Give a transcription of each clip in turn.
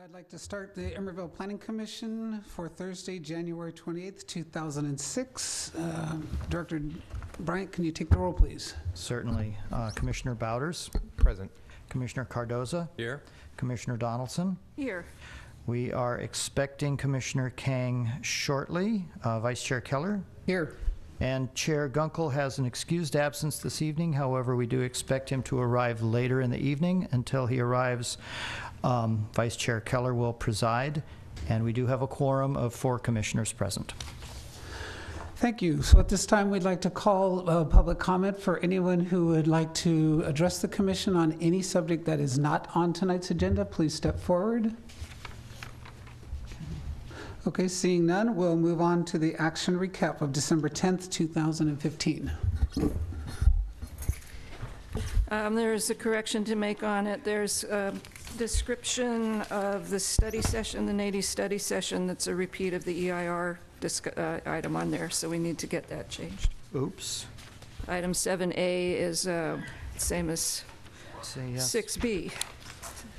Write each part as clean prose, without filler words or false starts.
I'd like to start the Emeryville Planning Commission for Thursday, January 28th, 2006. Director Bryant, can you take the roll, please? Certainly. Commissioner Bowders? Present. Commissioner Cardoza? Here. Commissioner Donaldson? Here. We are expecting Commissioner Kang shortly. Vice Chair Keller? Here. And Chair Gunkel has an excused absence this evening. However, we do expect him to arrive later in the evening. Until he arrives, Vice Chair Keller will preside, and we do have a quorum of 4 commissioners present. Thank you. So at this time, we'd like to call public comment for anyone who would like to address the commission on any subject that is not on tonight's agenda. Please step forward. Okay, seeing none, we'll move on to the action recap of December 10th, 2015. There's a correction to make on it. There's a description of the study session, the NADI study session, that's a repeat of the EIR item on there, so we need to get that changed. Oops. Item 7A is same as Say yes. 6B.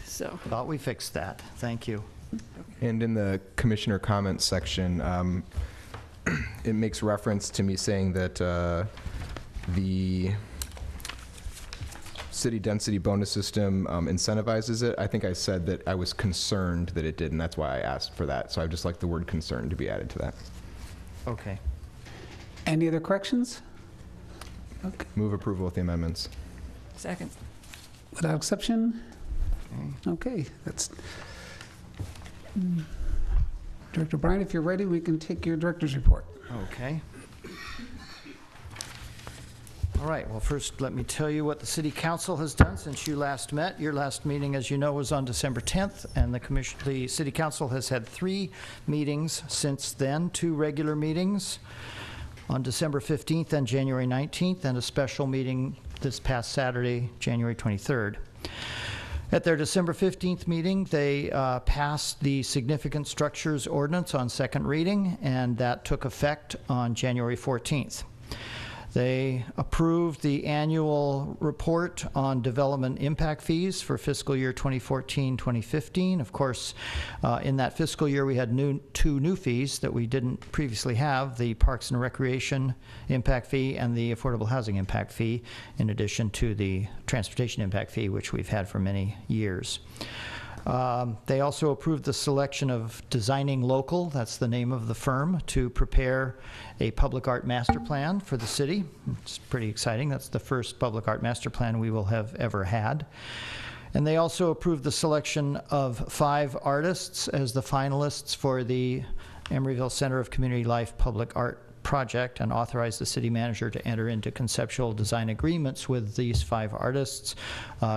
So, Thought we fixed that. Thank you. And in the commissioner comments section, it makes reference to me saying that the city density bonus system incentivizes it. I think I said that I was concerned that it did, and that's why I asked for that. So I'd just like the word concerned to be added to that. Okay. Any other corrections? Okay. Move approval with the amendments. second. Without exception? Okay, that's... Director Bryant, if you're ready, we can take your director's report. Okay. All right, well, first let me tell you what the City Council has done since you last met. Your last meeting, as you know, was on December 10th, and the City Council has had 3 meetings since then, 2 regular meetings on December 15th and January 19th, and a special meeting this past Saturday, January 23rd. At their December 15th meeting, they passed the Significant Structures Ordinance on second reading, and that took effect on January 14th. They approved the annual report on development impact fees for fiscal year 2014-2015. Of course, in that fiscal year, we had 2 new fees that we didn't previously have, the Parks and Recreation impact fee and the Affordable Housing impact fee, in addition to the Transportation impact fee, which we've had for many years. They also approved the selection of Designing Local, that's the name of the firm, to prepare a public art master plan for the city. It's pretty exciting. That's the first public art master plan we will have ever had. And they also approved the selection of 5 artists as the finalists for the Emeryville Center of Community Life Public Art Project, and authorized the city manager to enter into conceptual design agreements with these 5 artists.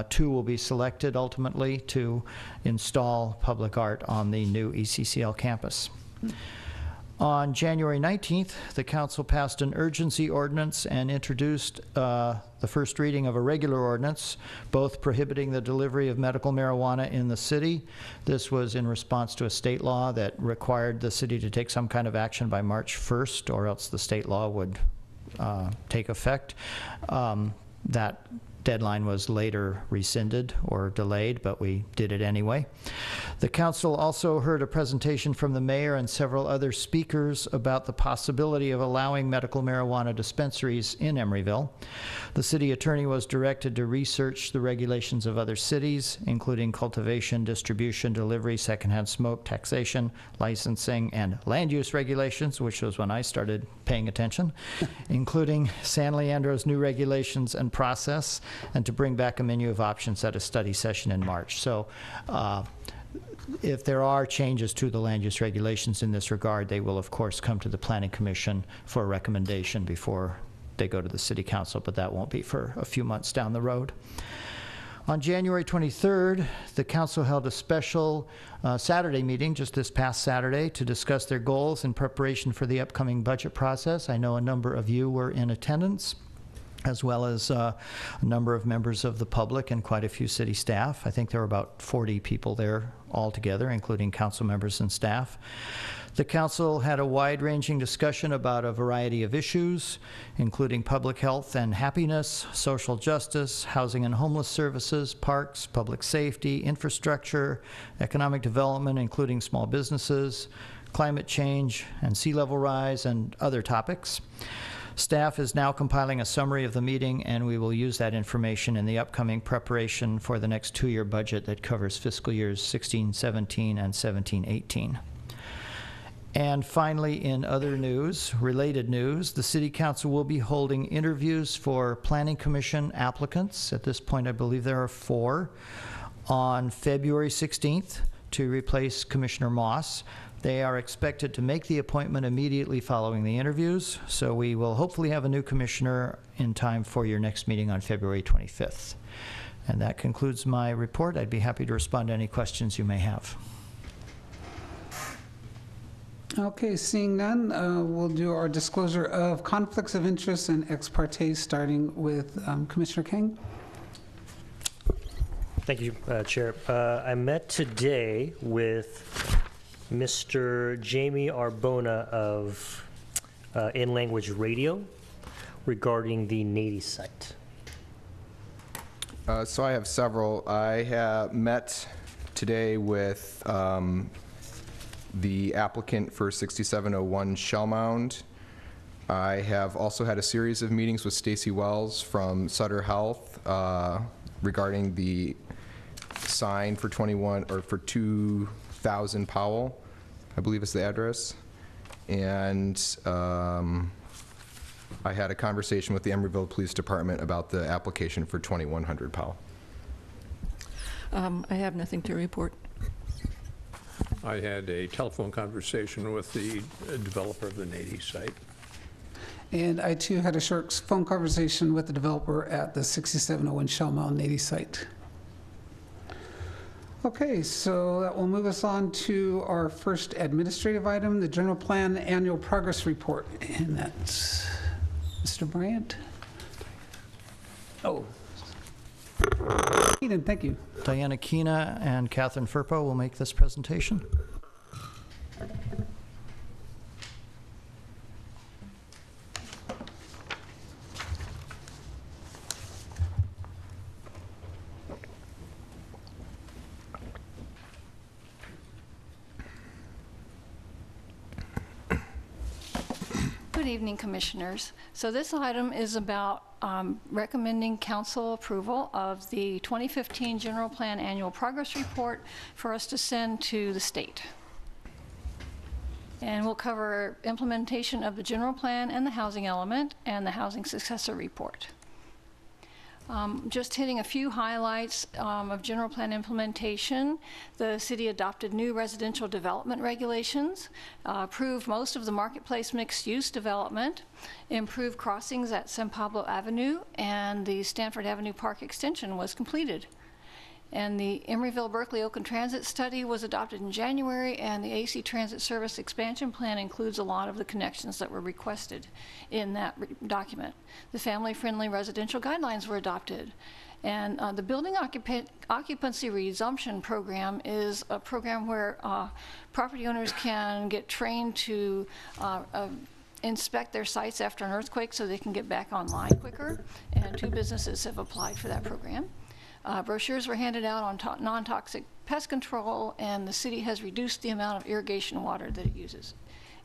2 will be selected ultimately to install public art on the new ECCL campus. On January 19th, the council passed an urgency ordinance and introduced the first reading of a regular ordinance, both prohibiting the delivery of medical marijuana in the city. This was in response to a state law that required the city to take some kind of action by March 1st, or else the state law would take effect. That deadline was later rescinded or delayed, but we did it anyway. The council also heard a presentation from the mayor and several other speakers about the possibility of allowing medical marijuana dispensaries in Emeryville. The city attorney was directed to research the regulations of other cities, including cultivation, distribution, delivery, secondhand smoke, taxation, licensing, and land use regulations, which was when I started paying attention, including San Leandro's new regulations and process, and to bring back a menu of options at a study session in March. So if there are changes to the land use regulations in this regard, they will of course come to the Planning Commission for a recommendation before they go to the City Council, but that won't be for a few months down the road. On January 23rd, the council held a special Saturday meeting just this past Saturday to discuss their goals in preparation for the upcoming budget process. I know a number of you were in attendance, as well as a number of members of the public and quite a few city staff. I think there were about 40 people there altogether, including council members and staff. The council had a wide-ranging discussion about a variety of issues, including public health and happiness, social justice, housing and homeless services, parks, public safety, infrastructure, economic development, including small businesses, climate change, and sea level rise, and other topics. Staff is now compiling a summary of the meeting, and we will use that information in the upcoming preparation for the next two-year budget that covers fiscal years 16-17 and 17-18. And finally, in other news, related news, the City Council will be holding interviews for Planning Commission applicants. At this point, I believe there are 4 on February 16th to replace Commissioner Moss. They are expected to make the appointment immediately following the interviews, so we will hopefully have a new commissioner in time for your next meeting on February 25th. And that concludes my report. I'd be happy to respond to any questions you may have. Okay, seeing none, we'll do our disclosure of conflicts of interest and ex parte, starting with Commissioner King. Thank you, Chair. I met today with Mr. Jamie Arbona of In Language Radio regarding the Nady site. So I have several. I have met today with the applicant for 6701 Shell Mound. I have also had a series of meetings with Stacy Wells from Sutter Health regarding the sign for 2000 Powell, I believe is the address. And I had a conversation with the Emeryville Police Department about the application for 2100 Powell. I have nothing to report. I had a telephone conversation with the developer of the Nady site. And I too had a short phone conversation with the developer at the 6701 Shell Mound Nady site. Okay, so that will move us on to our first administrative item, the General Plan Annual Progress Report. And that's Mr. Bryant. Oh. Eden, thank you. Diana Kina and Catherine Furpo will make this presentation. Good evening, Commissioners. So this item is about recommending council approval of the 2015 General Plan Annual Progress Report for us to send to the state. And we'll cover implementation of the general plan and the housing element and the housing successor report. Just hitting a few highlights of general plan implementation. The city adopted new residential development regulations, approved most of the marketplace mixed-use development, improved crossings at San Pablo Avenue, and the Stanford Avenue Park extension was completed. And the Emeryville Berkeley Oakland Transit Study was adopted in January, and the AC Transit Service Expansion Plan includes a lot of the connections that were requested in that document. The family-friendly residential guidelines were adopted. And the Building Occupancy Resumption Program is a program where property owners can get trained to inspect their sites after an earthquake so they can get back online quicker. And 2 businesses have applied for that program. Brochures were handed out on non-toxic pest control, and the city has reduced the amount of irrigation water that it uses,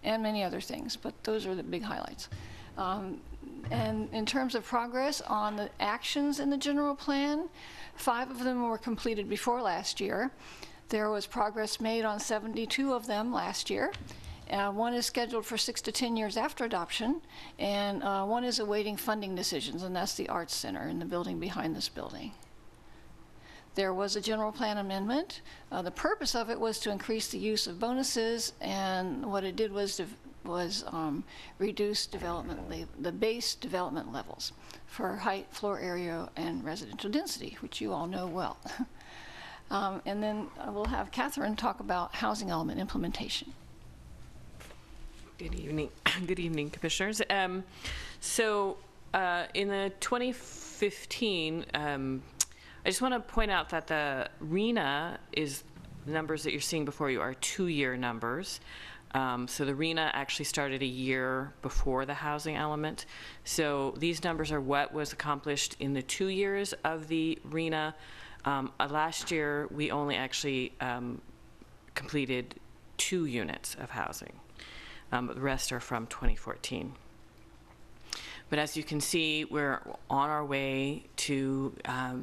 and many other things, but those are the big highlights. And in terms of progress on the actions in the general plan, 5 of them were completed before last year. There was progress made on 72 of them last year. 1 is scheduled for 6 to 10 years after adoption, and 1 is awaiting funding decisions, and that's the Arts Center in the building behind this building. There was a general plan amendment. The purpose of it was to increase the use of bonuses, and what it did was reduce the base development levels for height, floor area, and residential density, which you all know well. And then we'll have Catherine talk about housing element implementation. Good evening. Good evening, Commissioners. So in the 2015, I just want to point out that the RENA numbers that you're seeing before you are 2-year numbers. So the RENA actually started a year before the housing element. So these numbers are what was accomplished in the 2 years of the RENA. Last year, we only actually completed 2 units of housing. But the rest are from 2014. But as you can see, we're on our way to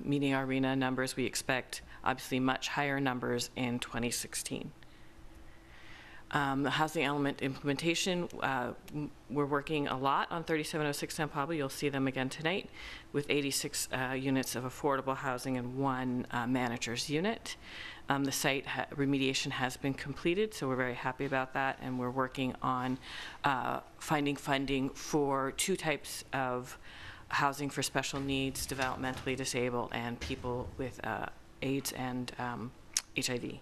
meeting our RENA numbers. We expect, obviously, much higher numbers in 2016. The housing element implementation, we're working a lot on 3706 San Pablo. You'll see them again tonight with 86 units of affordable housing and 1 manager's unit. The site remediation has been completed, so we're very happy about that, and we're working on finding funding for 2 types of housing for special needs, developmentally disabled, and people with AIDS and HIV.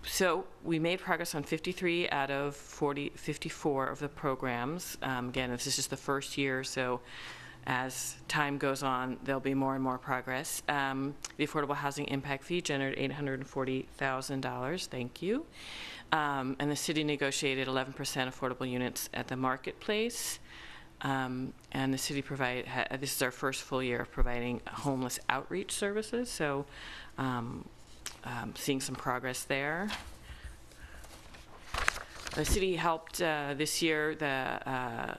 So we made progress on 53 out of 54 of the programs. Again, this is just the first year, so as time goes on, there'll be more and more progress. The affordable housing impact fee generated $840,000, thank you. And the city negotiated 11% affordable units at the marketplace. And the city this is our first full year of providing homeless outreach services, so seeing some progress there. The city helped this year, the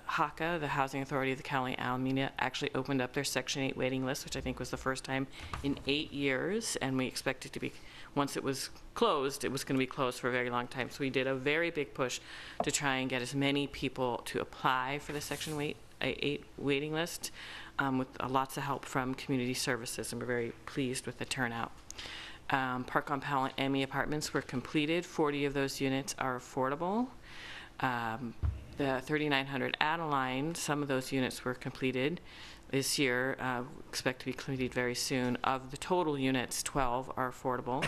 HACA, the Housing Authority of the County of Alameda, actually opened up their Section 8 waiting list, which I think was the first time in 8 years, and we expect it to be, once it was closed, it was going to be closed for a very long time. So we did a very big push to try and get as many people to apply for the Section 8 waiting list, with lots of help from community services, and we're very pleased with the turnout. Park on Powell and Emmy apartments were completed. 40 of those units are affordable. The 3900 Adeline, some of those units were completed this year, expect to be completed very soon. Of the total units, 12 are affordable.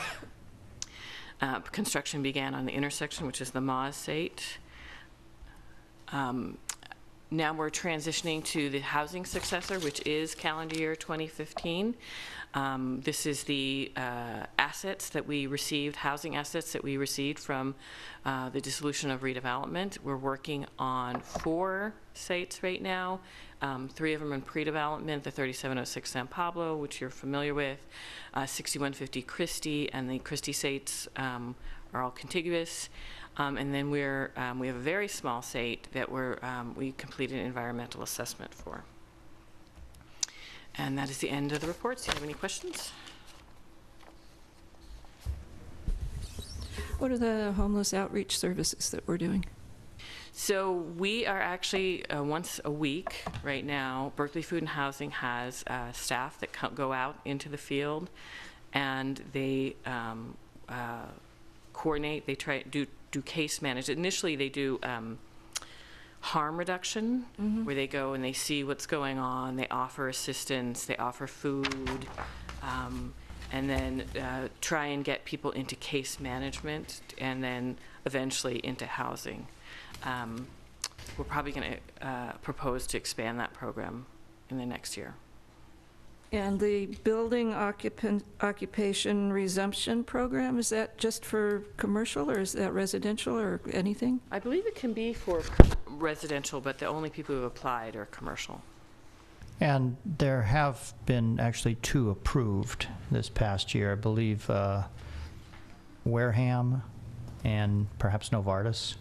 Construction began on the intersection, which is the Moz site. Now we're transitioning to the housing successor, which is calendar year 2015. This is the assets that we received, housing assets that we received from the dissolution of redevelopment. We're working on 4 sites right now, 3 of them in pre-development, the 3706 San Pablo, which you're familiar with, 6150 Christie, and the Christie sites are all contiguous. And then we have a very small site that we completed an environmental assessment for. And that is the end of the reports. Do you have any questions? What are the homeless outreach services that we're doing? So we are actually once a week right now. Berkeley Food and Housing has staff that go out into the field, and they coordinate. They try do case management. Initially, they do harm reduction, where they go and they see what's going on. They offer assistance. They offer food, and then try and get people into case management, and then eventually into housing. We're probably going to propose to expand that program in the next year. And the building occupation resumption program, is that just for commercial, or is that residential, or anything? I believe it can be for residential, but the only people who have applied are commercial. And there have been actually 2 approved this past year. I believe Wareham and perhaps Novartis,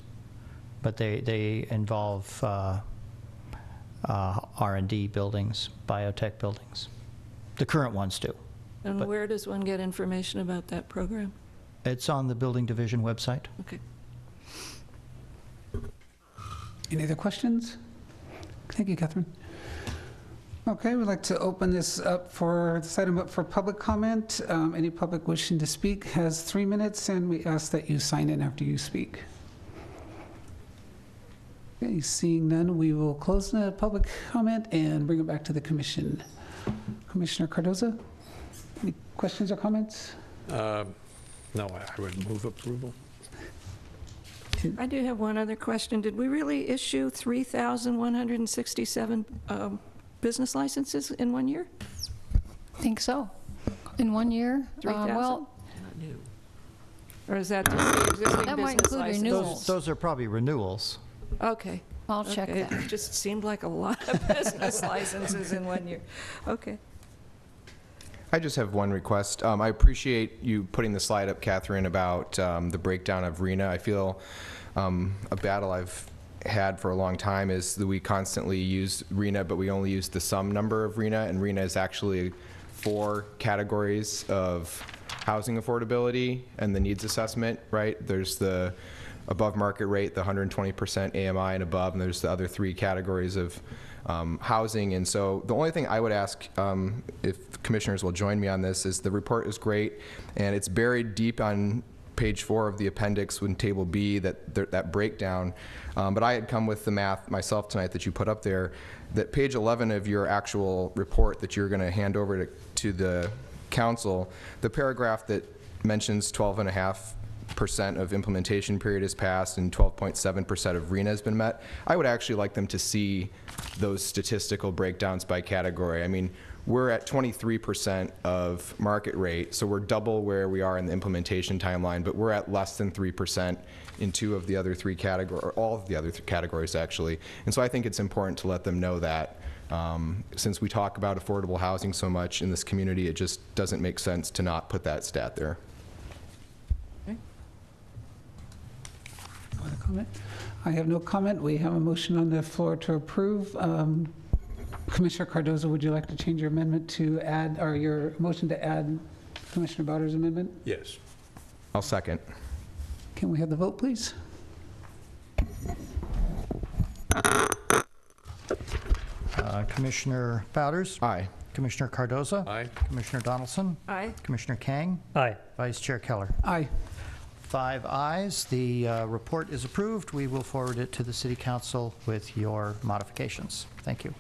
but they involve R&D buildings, biotech buildings. The current ones do. And But- where does one get information about that program? It's on the Building Division website. Okay. Any other questions? Thank you, Catherine. Okay, we'd like to open this item up for public comment. Any public wishing to speak has 3 minutes, and we ask that you sign in after you speak. Okay, seeing none, we will close the public comment and bring it back to the commission. Commissioner Cardoza, any questions or comments? No, I would move approval. I do have one other question. Did we really issue 3,167 business licenses in 1 year? Think so. In 1 year? 3,000? Well, Or is that just the existing That might business include license? renewals. Those are probably renewals. Okay. I'll check Okay. that. It just seemed like a lot of business licenses in 1 year. Okay. I just have one request. I appreciate you putting the slide up, Catherine, about the breakdown of RENA. I feel a battle I've had for a long time is that we constantly use RENA, but we only use the sum number of RENA, and RENA is actually 4 categories of housing affordability and the needs assessment, right? There's the above market rate, the 120% AMI and above, and there's the other 3 categories of housing. And so the only thing I would ask, if commissioners will join me on this, is the report is great, and it's buried deep on page 4 of the appendix in table B, that breakdown. But I had come with the math myself tonight that you put up there, that page 11 of your actual report that you're going to hand over to the council, the paragraph that mentions 12.5% of implementation period has passed and 12.7% of RENA has been met, I would actually like them to see those statistical breakdowns by category. I mean, we're at 23% of market rate, so we're double where we are in the implementation timeline, but we're at less than 3% in 2 of the other 3 categories, or all of the other categories actually. And so I think it's important to let them know that since we talk about affordable housing so much in this community, it just doesn't make sense to not put that stat there. Want to comment? I have no comment. We have a motion on the floor to approve. Commissioner Cardozo, would you like to change your amendment to add, or your motion to add Commissioner Bowder's amendment? Yes. I'll second. Can we have the vote, please? Commissioner Bowders? Aye. Commissioner Cardoza? Aye. Commissioner Donaldson? Aye. Commissioner Kang? Aye. Vice Chair Keller? Aye. 5 ayes. The report is approved. We will forward it to the City Council with your modifications. Thank you.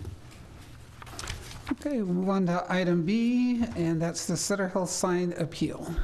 Okay, we'll move on to item B, and that's the Sutter Hill sign appeal.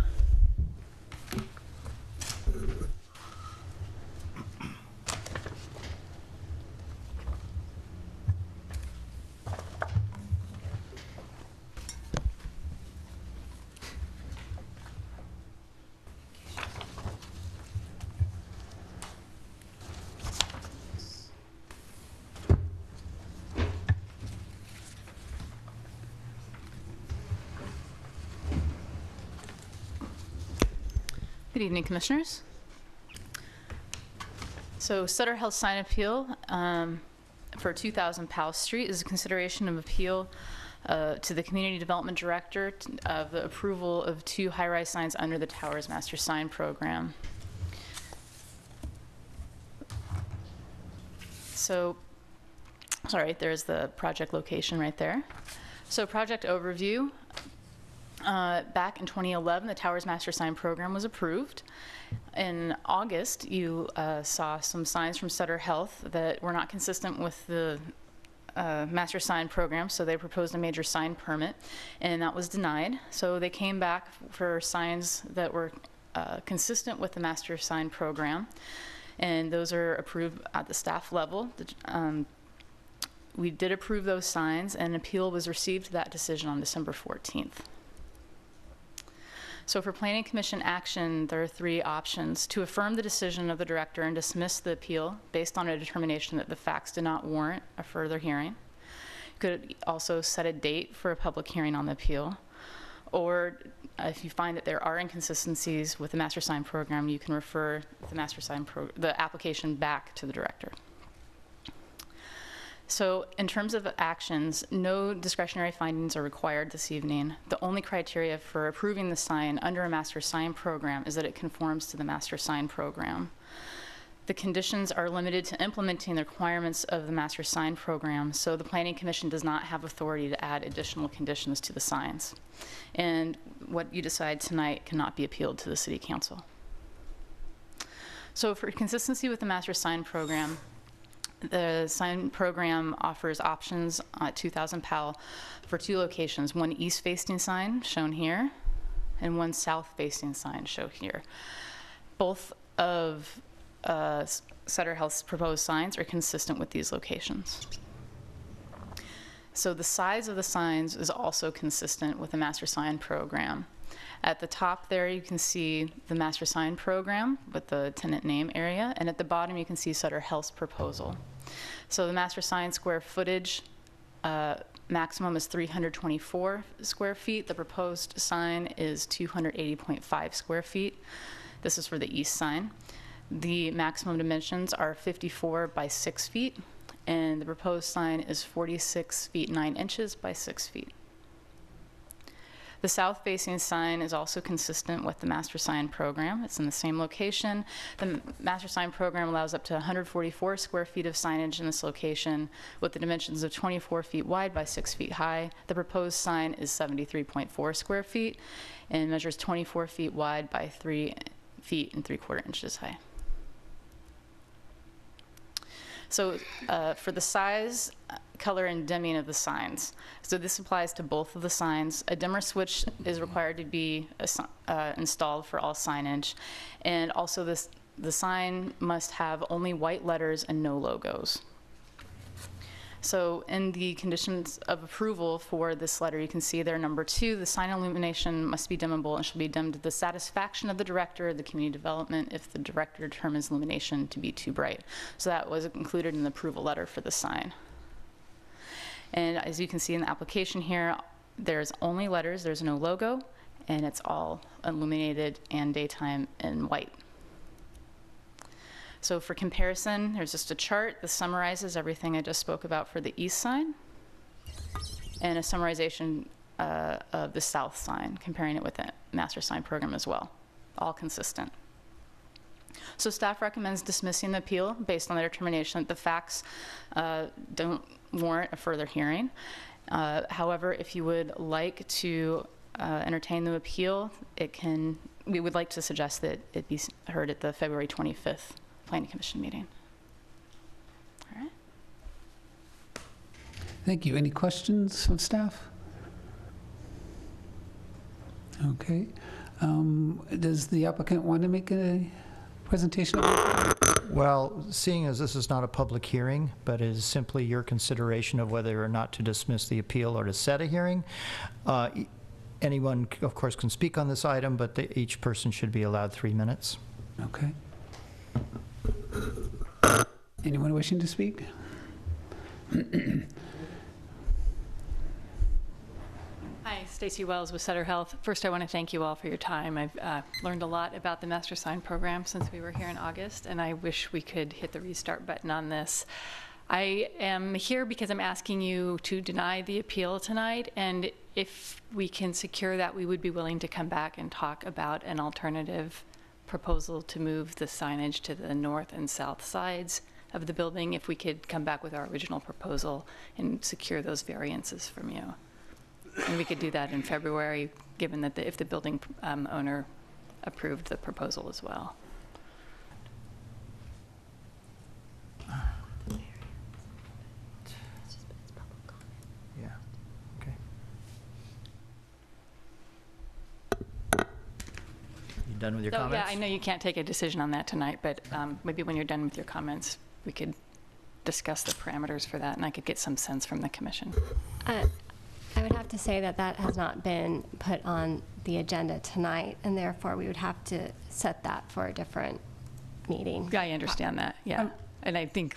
Good evening, Commissioners. So Sutter Health sign appeal for 2000 Powell Street is a consideration of appeal to the Community Development Director of the approval of 2 high-rise signs under the Towers Master Sign Program. So, sorry, there's the project location right there. So project overview. Back in 2011, the Towers Master Sign Program was approved. In August, you saw some signs from Sutter Health that were not consistent with the Master Sign Program, so they proposed a major sign permit, and that was denied. So they came back for signs that were consistent with the Master Sign Program, and those are approved at the staff level. We did approve those signs, and an appeal was received to that decision on December 14th. So for Planning Commission action, there are 3 options: to affirm the decision of the director and dismiss the appeal based on a determination that the facts did not warrant a further hearing. You could also set a date for a public hearing on the appeal. Or if you find that there are inconsistencies with the Master Sign Program, you can refer the application back to the director. So in terms of actions, no discretionary findings are required this evening. The only criteria for approving the sign under a Master Sign Program is that it conforms to the Master Sign Program. The conditions are limited to implementing the requirements of the Master Sign Program, so the Planning Commission does not have authority to add additional conditions to the signs. And what you decide tonight cannot be appealed to the City Council. So for consistency with the Master Sign Program, the sign program offers options at 2000 Powell for 2 locations: 1 east-facing sign, shown here, and 1 south-facing sign, shown here. Both of Sutter Health's proposed signs are consistent with these locations. So the size of the signs is also consistent with the Master Sign Program. At the top there, you can see the master sign program with the tenant name area, and at the bottom, you can see Sutter Health's proposal. So the master sign square footage maximum is 324 square feet. The proposed sign is 280.5 square feet. This is for the east sign. The maximum dimensions are 54 by 6 feet, and the proposed sign is 46 feet 9 inches by 6 feet. The south-facing sign is also consistent with the master sign program. It's in the same location. The master sign program allows up to 144 square feet of signage in this location with the dimensions of 24 feet wide by 6 feet high. The proposed sign is 73.4 square feet and measures 24 feet wide by 3 feet and 3/4 inches high. So for the size, color, and dimming of the signs, so this applies to both of the signs. A dimmer switch is required to be installed for all signage, and also the sign must have only white letters and no logos. So in the conditions of approval for this letter, you can see there, number 2, the sign illumination must be dimmable and shall be dimmed to the satisfaction of the director of the community development if the director determines illumination to be too bright. So that was included in the approval letter for the sign. And as you can see in the application here, there's only letters, there's no logo, and it's all illuminated and daytime in white. So for comparison, there's just a chart that summarizes everything I just spoke about for the east sign, and a summarization of the south sign, comparing it with the master sign program as well, all consistent. So staff recommends dismissing the appeal based on their determination that the facts don't warrant a further hearing. However, if you would like to entertain the appeal, we would like to suggest that it be heard at the February 25th Planning Commission meeting. All right. Thank you. Any questions of staff? Okay. Does the applicant want to make a presentation? Well, seeing as this is not a public hearing, but is simply your consideration of whether or not to dismiss the appeal or to set a hearing, anyone, of course, can speak on this item, but each person should be allowed 3 minutes. Okay. Anyone wishing to speak? Hi, Stacy Wells with Sutter Health. First, I want to thank you all for your time. I've learned a lot about the Master Sign Program since we were here in August, and I wish we could hit the restart button on this. I am here because I'm asking you to deny the appeal tonight, and if we can secure that, we would be willing to come back and talk about an alternative proposal to move the signage to the north and south sides of the building, if we could come back with our original proposal and secure those variances from you. And we could do that in February, given that if the building owner approved the proposal as well. Yeah, okay. You done with your So, comments? yeah, I know you can't take a decision on that tonight, but maybe when you're done with your comments, we could discuss the parameters for that, and I could get some sense from the commission. I would have to say that that has not been put on the agenda tonight, and therefore we would have to set that for a different meeting. Yeah, I understand that, yeah. And I think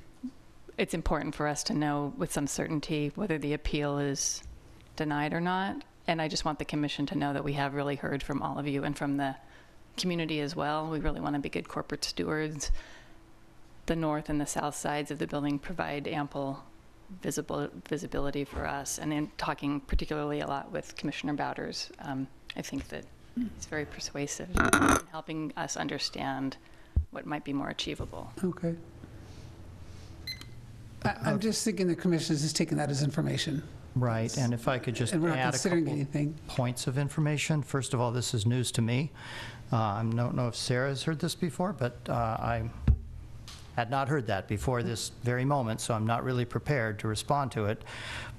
it's important for us to know with some certainty whether the appeal is denied or not. And I just want the commission to know that we have really heard from all of you and from the community as well. We really want to be good corporate stewards. The north and the south sides of the building provide ample visibility for us. And in talking particularly a lot with Commissioner Bowders, I think that he's very persuasive in helping us understand what might be more achievable. Okay. I'm just thinking the commission is just taking that as information. Right, and if I could just And we're not add a considering couple anything. points of information. First of all, this is news to me. I don't know if Sarah has heard this before, but I had not heard that before this very moment, so I'm not really prepared to respond to it.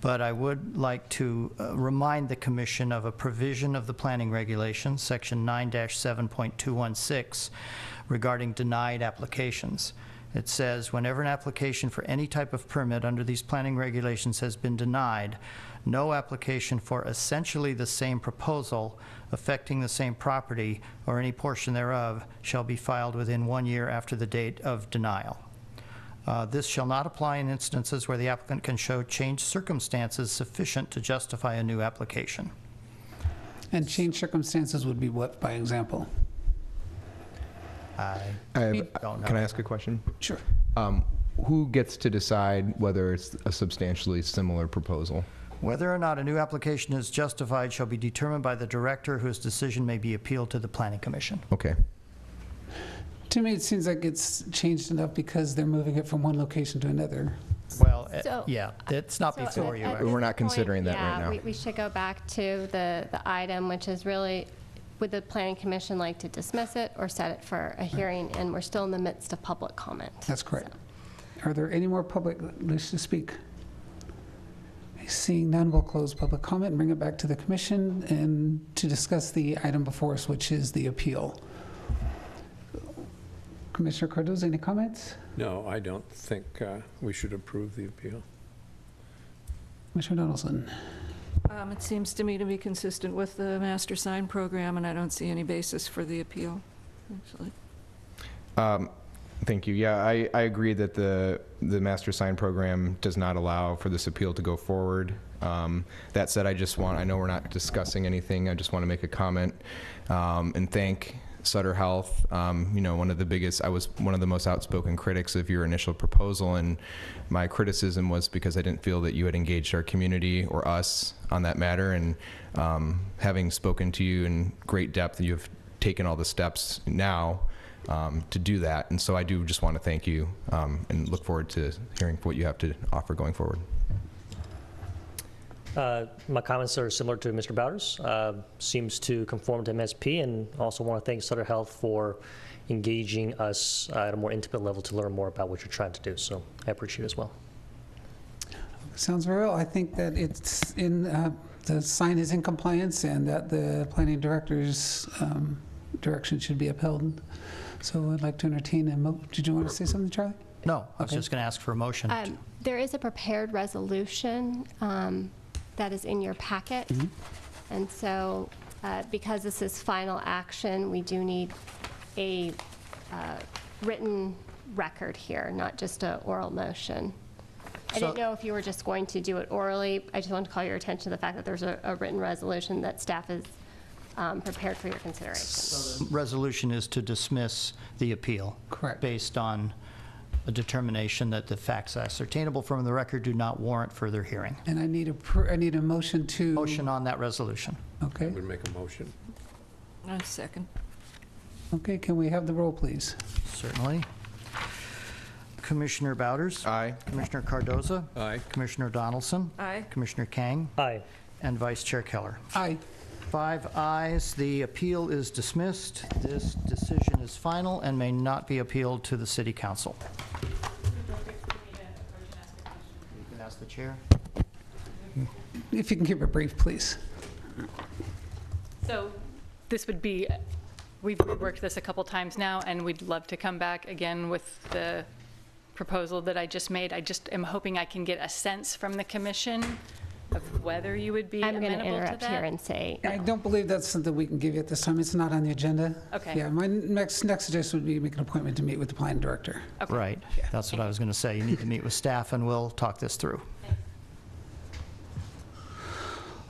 But I would like to remind the commission of a provision of the planning regulations, section 9-7.216, regarding denied applications. It says, whenever an application for any type of permit under these planning regulations has been denied, no application for essentially the same proposal affecting the same property or any portion thereof shall be filed within 1 year after the date of denial. This shall not apply in instances where the applicant can show changed circumstances sufficient to justify a new application. And changed circumstances would be what, by example? I Can don't know. I ask a question? Sure. Who gets to decide whether it's a substantially similar proposal? Whether or not a new application is justified shall be determined by the director, whose decision may be appealed to the Planning Commission. Okay. To me, it seems like it's changed enough because they're moving it from one location to another. Well, So- yeah, it's not So before at- you. at actually. this We're not considering that right now. Yeah, we should go back to the item, which is really, would the planning commission like to dismiss it or set it for a hearing? And we're still in the midst of public comment. That's correct. Are there any more public wish to speak? Seeing none, we'll close public comment and bring it back to the commission and to discuss the item before us, which is the appeal. Commissioner Cardozo, any comments? No, I don't think we should approve the appeal. Commissioner Donaldson? It seems to me to be consistent with the master sign program, and I don't see any basis for the appeal, actually. Thank you. Yeah, I agree that the master sign program does not allow for this appeal to go forward. That said, I know we're not discussing anything. I just want to make a comment and thank Sutter Health. One of the most outspoken critics of your initial proposal, and my criticism was because I didn't feel that you had engaged our community or us on that matter. And having spoken to you in great depth, you have taken all the steps now to do that. And so I do just want to thank you and look forward to hearing what you have to offer going forward. My comments are similar to Mr. Bowder's. Seems to conform to MSP, and also want to thank Sutter Health for engaging us at a more intimate level to learn more about what you're trying to do. So I appreciate it as well. Sounds very well. I think that it's in, the sign is in compliance and that the planning director's direction should be upheld. So I'd like to entertain did you want to say something, Charlie? No, I was Okay. just going to ask for a motion. There is a prepared resolution that is in your packet. And so because this is final action, we do need a written record here, not just an oral motion. I didn't know if you were just going to do it orally. I just wanted to call your attention to the fact that there's a written resolution that staff is prepared for your consideration. So the resolution is to dismiss the appeal. Correct. Based on a determination that the facts ascertainable from the record do not warrant further hearing. And I need a motion to. Motion on that resolution. I Okay. would make a motion. A second. Okay, can we have the roll, please? Certainly. Commissioner Bowders? Aye. Commissioner Cardoza? Aye. Commissioner Donaldson? Aye. Commissioner Kang? Aye. And Vice Chair Keller. Aye. 5 ayes. The appeal is dismissed. This decision is final and may not be appealed to the City Council. You can ask the chair. If you can keep it brief, please. So this would be, we've worked this a couple times now, and we'd love to come back again with the proposal that I just made. I just am hoping I can get a sense from the commission of whether you would be I'm going to amenable to interrupt here that. and say, I don't believe that's something we can give you at this time. It's not on the agenda. Okay. Yeah, my next suggestion would be make an appointment to meet with the planning director. Okay. Right. That's what I was going to say. You need to meet with staff, and we'll talk this through.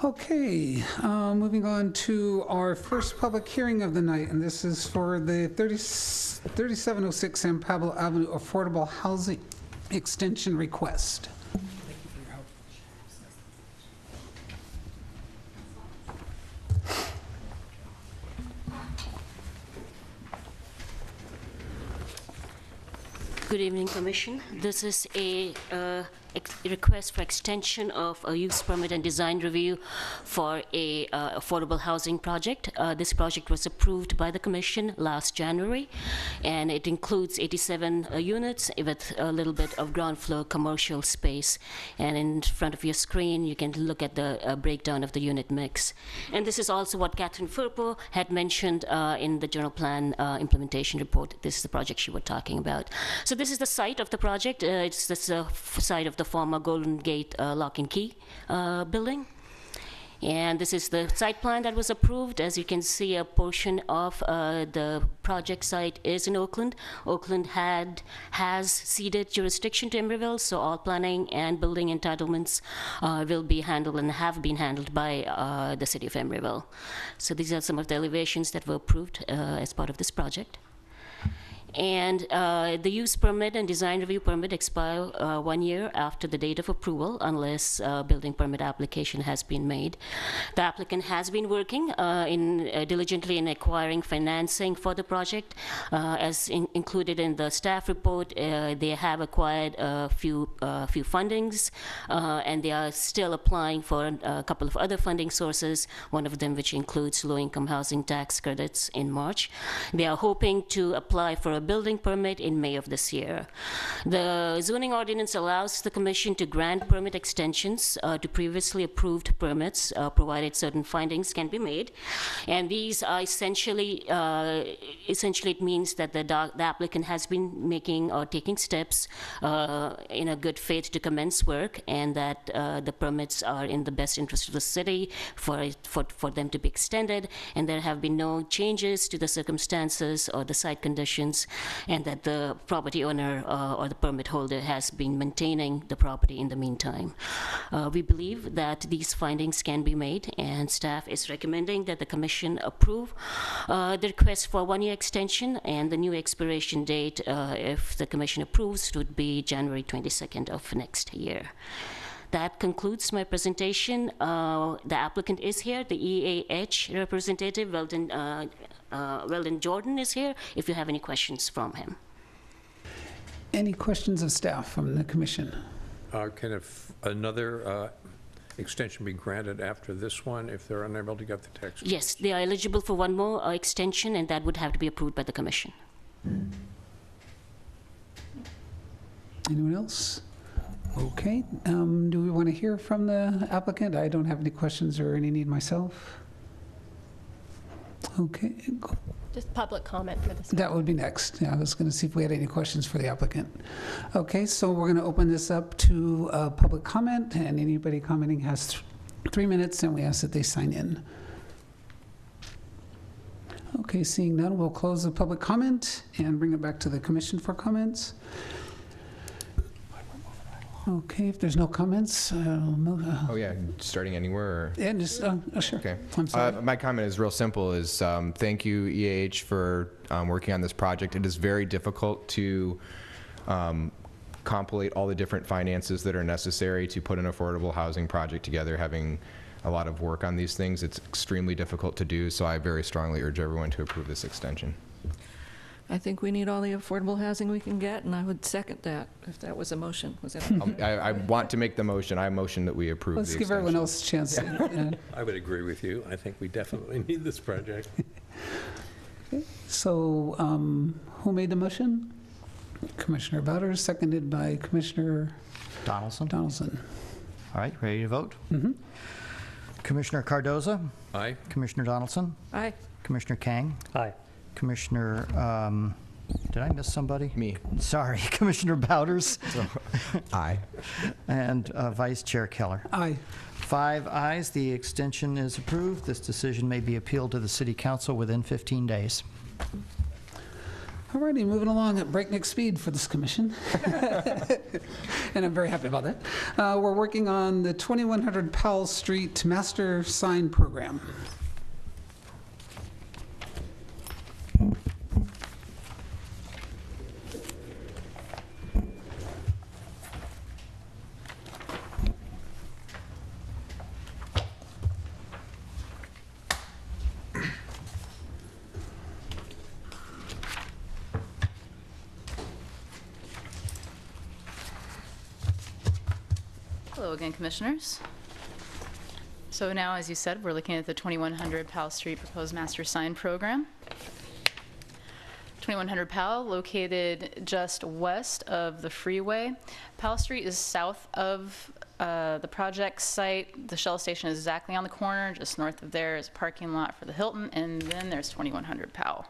Okay, moving on to our first public hearing of the night, and this is for the 3706 San Pablo Avenue Affordable Housing Extension Request. Good evening, Commission. This is a request for extension of a use permit and design review for a affordable housing project. This project was approved by the Commission last January, and it includes 87 units with a little bit of ground floor commercial space. And in front of your screen, you can look at the breakdown of the unit mix. And this is also what Catherine Firpo had mentioned in the general plan implementation report. This is the project she was talking about. So this is the site of the project. It's the site of the former Golden Gate Lock and Key building. And this is the site plan that was approved. As you can see, a portion of the project site is in Oakland. Oakland has ceded jurisdiction to Emeryville, so all planning and building entitlements will be handled and have been handled by the city of Emeryville. So these are some of the elevations that were approved as part of this project. And the use permit and design review permit expire 1 year after the date of approval, unless building permit application has been made. The applicant has been working diligently in acquiring financing for the project. As included in the staff report, they have acquired a few fundings, and they are still applying for a couple of other funding sources, one of them which includes low-income housing tax credits in March. They are hoping to apply for a building permit in May of this year. The zoning ordinance allows the Commission to grant permit extensions to previously approved permits, provided certain findings can be made. And these are essentially it means that the applicant has been making or taking steps in a good faith to commence work, and that the permits are in the best interest of the city for them to be extended, and there have been no changes to the circumstances or the site conditions, and that the property owner or the permit holder has been maintaining the property in the meantime. We believe that these findings can be made, and staff is recommending that the Commission approve the request for 1 year extension, and the new expiration date, if the Commission approves, would be January 22nd of next year. That concludes my presentation. The applicant is here. The EAH representative, Weldon Jordan, is here, if you have any questions from him. Any questions of staff from the Commission? Can another extension be granted after this one if they're unable to get the text? Yes, they are eligible for one more extension, and that would have to be approved by the Commission. Anyone else? Okay. Do we want to hear from the applicant? I don't have any questions or any need myself. Okay. Just public comment for this. That would be next. Yeah, I was going to see if we had any questions for the applicant. Okay, so we're going to open this up to public comment, and anybody commenting has 3 minutes, and we ask that they sign in. Okay, seeing none, we'll close the public comment and bring it back to the Commission for comments. Okay, if there's no comments, Oh yeah, starting anywhere? Or? yeah, just, sure. Okay. I'm sorry. My comment is real simple, is thank you, EAH, for working on this project. It is very difficult to compilate all the different finances that are necessary to put an affordable housing project together. Having a lot of work on these things, it's extremely difficult to do, so I very strongly urge everyone to approve this extension. I think we need all the affordable housing we can get, and I would second that if that was a motion. Was that? I want to make the motion. I motion that we approve Let's the give extension. everyone else a chance. I would agree with you. I think we definitely need this project. So, who made the motion? Commissioner Bowders, seconded by Commissioner Donaldson. Donaldson. All right, ready to vote? Mm-hmm. Commissioner Cardoza? Aye. Commissioner Donaldson? Aye. Commissioner Kang? Aye. Commissioner, did I miss somebody? Me. Sorry, Commissioner Bowders. Aye. And Vice Chair Keller. Aye. 5 ayes, the extension is approved. This decision may be appealed to the City Council within 15 days. All righty, moving along at breakneck speed for this commission. And I'm very happy about that. We're working on the 2100 Powell Street Master Sign Program. Hello again, Commissioners. So now, as you said, we're looking at the 2100 Powell Street proposed master sign program. 2100 Powell, located just west of the freeway. Powell Street is south of the project site. The Shell station is exactly on the corner. Just north of there is a parking lot for the Hilton, and then there's 2100 Powell.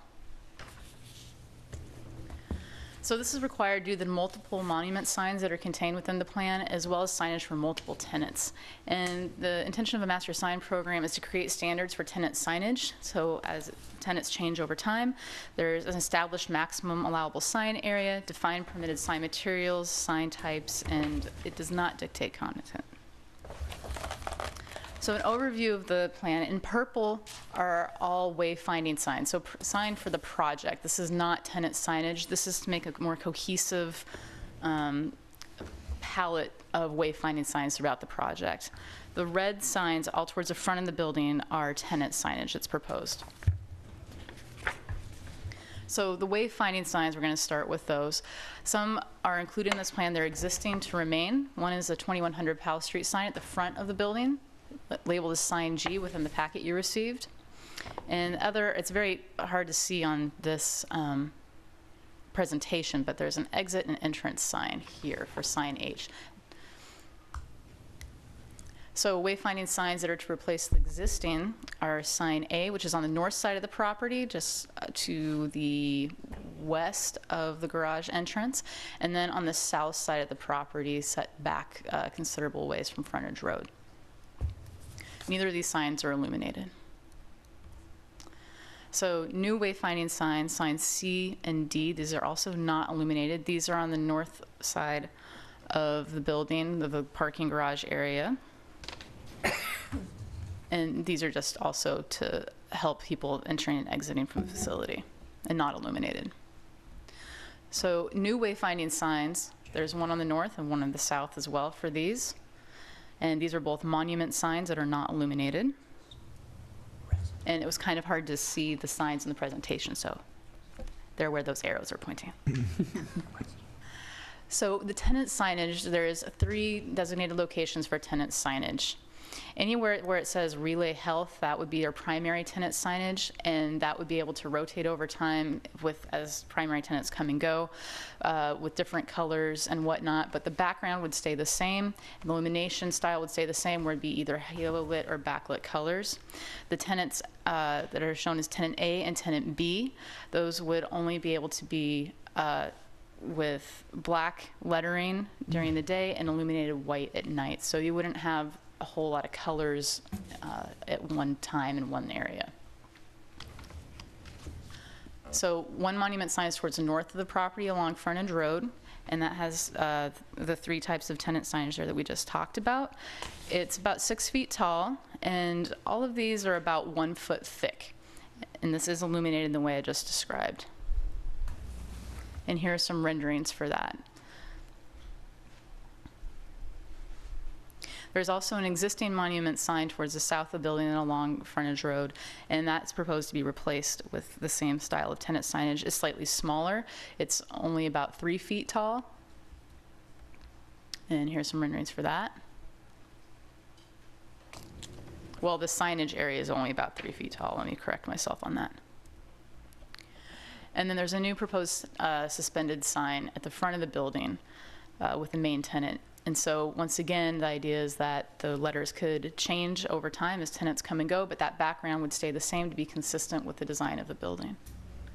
So this is required due to the multiple monument signs that are contained within the plan, as well as signage for multiple tenants. And the intention of a master sign program is to create standards for tenant signage. So as tenants change over time, there's an established maximum allowable sign area, defined permitted sign materials, sign types, and it does not dictate content. So an overview of the plan. In purple are all wayfinding signs. So sign for the project. This is not tenant signage. This is to make a more cohesive palette of wayfinding signs throughout the project. The red signs all towards the front of the building are tenant signage that's proposed. So the wayfinding signs, we're going to start with those. Some are included in this plan. They're existing to remain. One is a 2100 Powell Street sign at the front of the building, labeled as sign G within the packet you received. And other, it's very hard to see on this presentation, but there's an exit and entrance sign here for sign H. So wayfinding signs that are to replace the existing are sign A, which is on the north side of the property, just to the west of the garage entrance, and then on the south side of the property, set back considerable ways from frontage road. Neither of these signs are illuminated. So new wayfinding signs, signs C and D, these are also not illuminated. These are on the north side of the building, the parking garage area. And these are just also to help people entering and exiting from the facility and not illuminated. So new wayfinding signs, there's one on the north and one on the south as well for these. And these are both monument signs that are not illuminated. And it was kind of hard to see the signs in the presentation, so they're where those arrows are pointing. So the tenant signage, there's 3 designated locations for tenant signage. Anywhere where it says Relay Health, that would be our primary tenant signage, and that would be able to rotate over time with as primary tenants come and go with different colors and whatnot, but the background would stay the same. The illumination style would stay the same, where it'd be either halo lit or backlit colors. The tenants that are shown as tenant A and tenant B, those would only be able to be with black lettering during the day and illuminated white at night. So you wouldn't have a whole lot of colors at one time in one area. So one monument sign is towards the north of the property along Frontage Road, and that has the 3 types of tenant signage there that we just talked about. It's about 6 feet tall, and all of these are about 1 foot thick. And this is illuminated in the way I just described. And here are some renderings for that. There's also an existing monument sign towards the south of the building and along Frontage Road, and that's proposed to be replaced with the same style of tenant signage. It's slightly smaller. It's only about 3 feet tall. And here's some renderings for that. Well, the signage area is only about 3 feet tall. Let me correct myself on that. And then there's a new proposed suspended sign at the front of the building with the main tenant. And so once again, the idea is that the letters could change over time as tenants come and go, but that background would stay the same to be consistent with the design of the building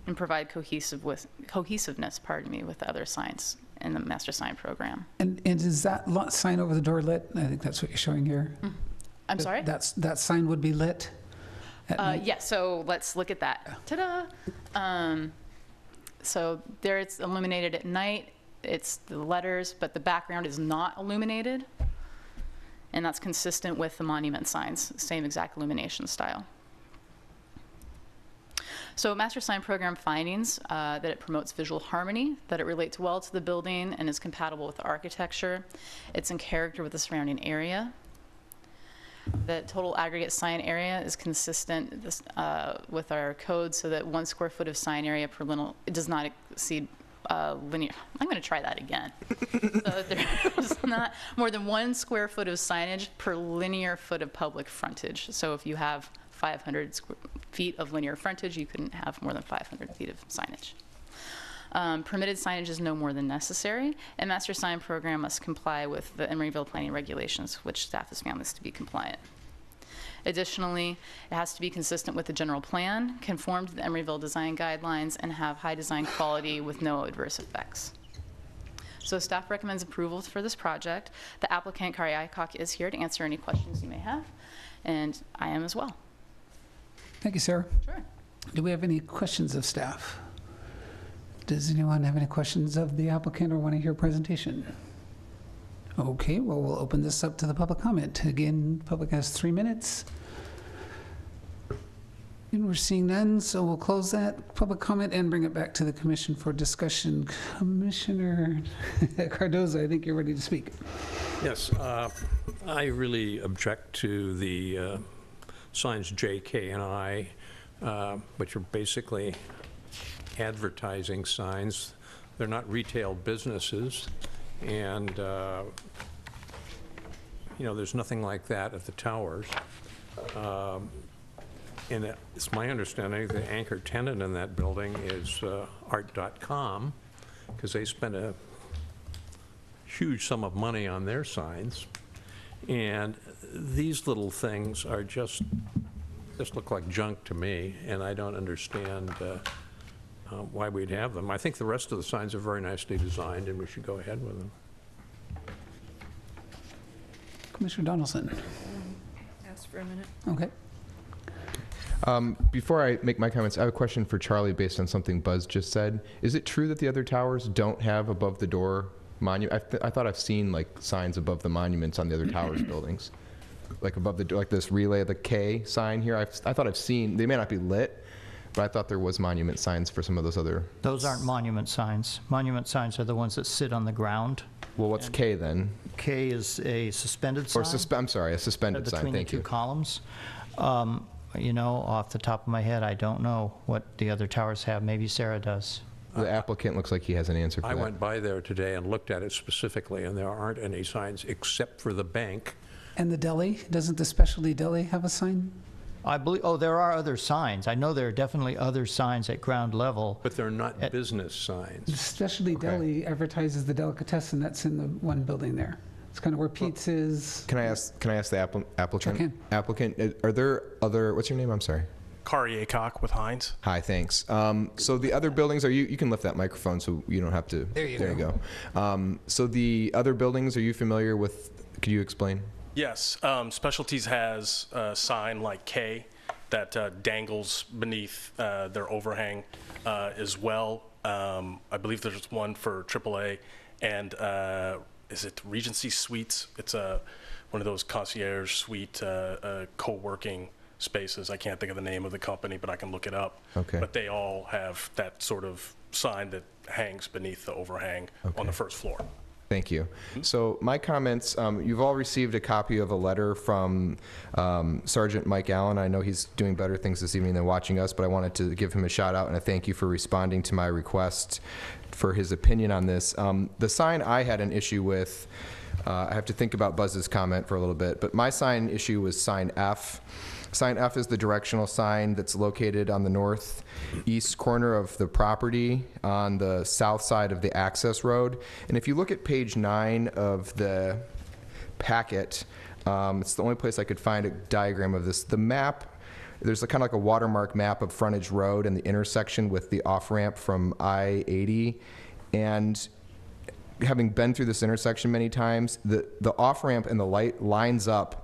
and provide cohesiveness, with the other signs in the master sign program. And is that sign over the door lit? I think that's what you're showing here. I'm sorry? That sign would be lit? Yeah, so let's look at that. Ta-da! So there it's illuminated at night. It's the letters, but the background is not illuminated. And that's consistent with the monument signs, same exact illumination style. So master sign program findings, that it promotes visual harmony, that it relates well to the building and is compatible with the architecture. It's in character with the surrounding area. The total aggregate sign area is consistent with our code, so that 1 square foot of sign area per lintel, it does not exceed linear, I'm going to try that again. So there's not more than 1 square foot of signage per linear foot of public frontage. So if you have 500 feet of linear frontage, you couldn't have more than 500 feet of signage. Permitted signage is no more than necessary, and master sign program must comply with the Emeryville planning regulations, which staff has found this to be compliant. Additionally, it has to be consistent with the general plan, conform to the Emeryville design guidelines, and have high design quality with no adverse effects. So staff recommends approval for this project. The applicant, Kari Aycock, is here to answer any questions you may have, and I am as well. Thank you, Sarah. Sure. Do we have any questions of staff? Does anyone have any questions of the applicant or want to hear a presentation? Okay, well, we'll open this up to the public comment. Again, public has 3 minutes. And we're seeing none, so we'll close that public comment and bring it back to the commission for discussion. Commissioner Cardoza, I think you're ready to speak. Yes, I really object to the signs J, K, and I, which are basically advertising signs. They're not retail businesses, and you know, there's nothing like that at the towers. And it's my understanding the anchor tenant in that building is art.com, because they spent a huge sum of money on their signs. And these little things are just look like junk to me, and I don't understand why we'd have them. I think the rest of the signs are very nicely designed, and we should go ahead with them. Commissioner Donaldson. Ask for a minute. Okay. Before I make my comments, I have a question for Charlie based on something Buzz just said. Is it true that the other towers don't have above the door monument? I thought I've seen like signs above the monuments on the other towers buildings, like above the door, like this relay, the K sign here. I thought I've seen, they may not be lit, but I thought there was monument signs for some of those other. Those aren't monument signs. Monument signs are the ones that sit on the ground. Well, what's K then? K is a suspended sign. Or I'm sorry, a suspended sign, Between the thank two you. columns. You know, off the top of my head, I don't know what the other towers have. Maybe Sarah does. The applicant looks like he has an answer for I that. went by there today and looked at it specifically, and there aren't any signs except for the bank. And the deli, doesn't the specialty deli have a sign? I believe, oh, there are other signs. I know there are definitely other signs at ground level. But they're not business signs. The specialty deli advertises the delicatessen that's in the one building there. It's kind of where Pete's is. Can I ask the applicant? Sure can. Applicant, are there other, what's your name? I'm sorry. Kari Aycock with Heinz. Hi, thanks. So the other buildings, you can lift that microphone so you don't have to. There you go. So the other buildings, are you familiar with, could you explain? Yes, Specialties has a sign like K that dangles beneath their overhang as well. I believe there's one for AAA, and is it Regency Suites? It's one of those concierge suite co-working spaces. I can't think of the name of the company, but I can look it up. Okay. But they all have that sort of sign that hangs beneath the overhang on the first floor. Thank you. So my comments, you've all received a copy of a letter from Sergeant Mike Allen. I know he's doing better things this evening than watching us, but I wanted to give him a shout out and a thank you for responding to my request for his opinion on this. The sign I had an issue with, I have to think about Buzz's comment for a little bit, but my sign issue was sign F. Sign F is the directional sign that's located on the northeast corner of the property on the south side of the access road. And if you look at page 9 of the packet, it's the only place I could find a diagram of this. The map, there's a kind of like a watermark map of frontage road and the intersection with the off-ramp from I-80. And having been through this intersection many times, the off-ramp and the light lines up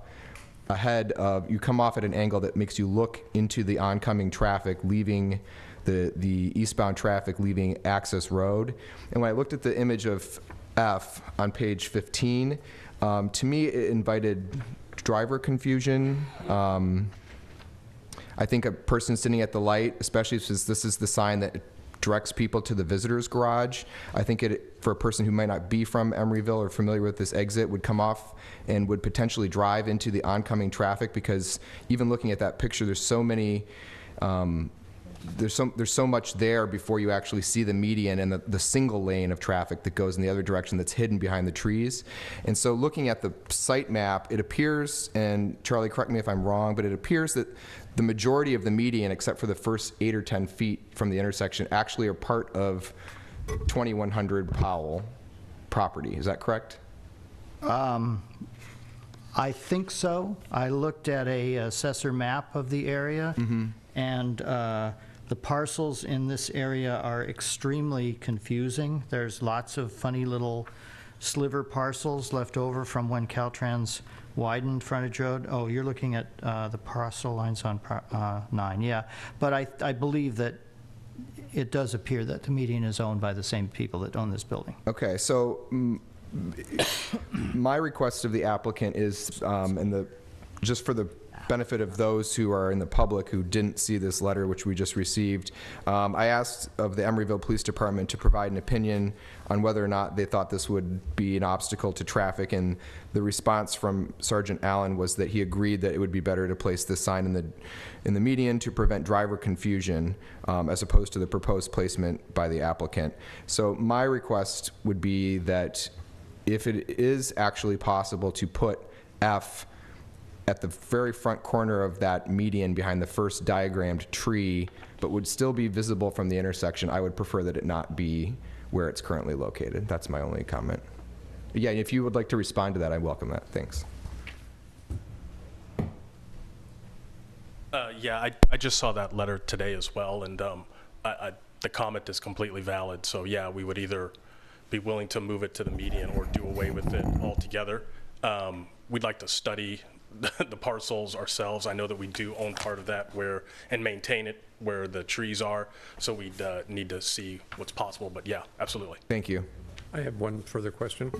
ahead of, you come off at an angle that makes you look into the oncoming traffic leaving the eastbound traffic leaving access road. And when I looked at the image of F on page 15, to me it invited driver confusion. I think a person sitting at the light, especially since this is the sign that directs people to the visitor's garage, I think for a person who might not be from Emeryville or familiar with this exit would come off and would potentially drive into the oncoming traffic, because even looking at that picture, there's so many there's so much there before you actually see the median and the single lane of traffic that goes in the other direction that's hidden behind the trees. And so looking at the site map, it appears, and Charlie, correct me if I'm wrong, but it appears that the majority of the median, except for the first 8 or 10 feet from the intersection, actually are part of 2100 Powell property. Is that correct? I think so. I looked at a assessor map of the area, and the parcels in this area are extremely confusing. There's lots of funny little sliver parcels left over from when Caltrans widened frontage road. Oh, you're looking at the parcel lines on 9, yeah. But I believe that it does appear that the median is owned by the same people that own this building. Okay, so my request of the applicant is, just for the benefit of those who are in the public who didn't see this letter, which we just received, I asked of the Emeryville Police Department to provide an opinion on whether or not they thought this would be an obstacle to traffic, and the response from Sergeant Allen was that he agreed that it would be better to place this sign in the median to prevent driver confusion, as opposed to the proposed placement by the applicant. So my request would be that if it is actually possible to put F at the very front corner of that median behind the first diagrammed tree, but would still be visible from the intersection, I would prefer that it not be where it's currently located. That's my only comment. Yeah, if you would like to respond to that, I welcome that. Thanks. Yeah, I just saw that letter today as well, and the comment is completely valid. So yeah, we would either be willing to move it to the median or do away with it altogether. We'd like to study the parcels ourselves. I know that we do own part of that and maintain it where the trees are, so we'd need to see what's possible, but yeah, absolutely. Thank you. I have one further question.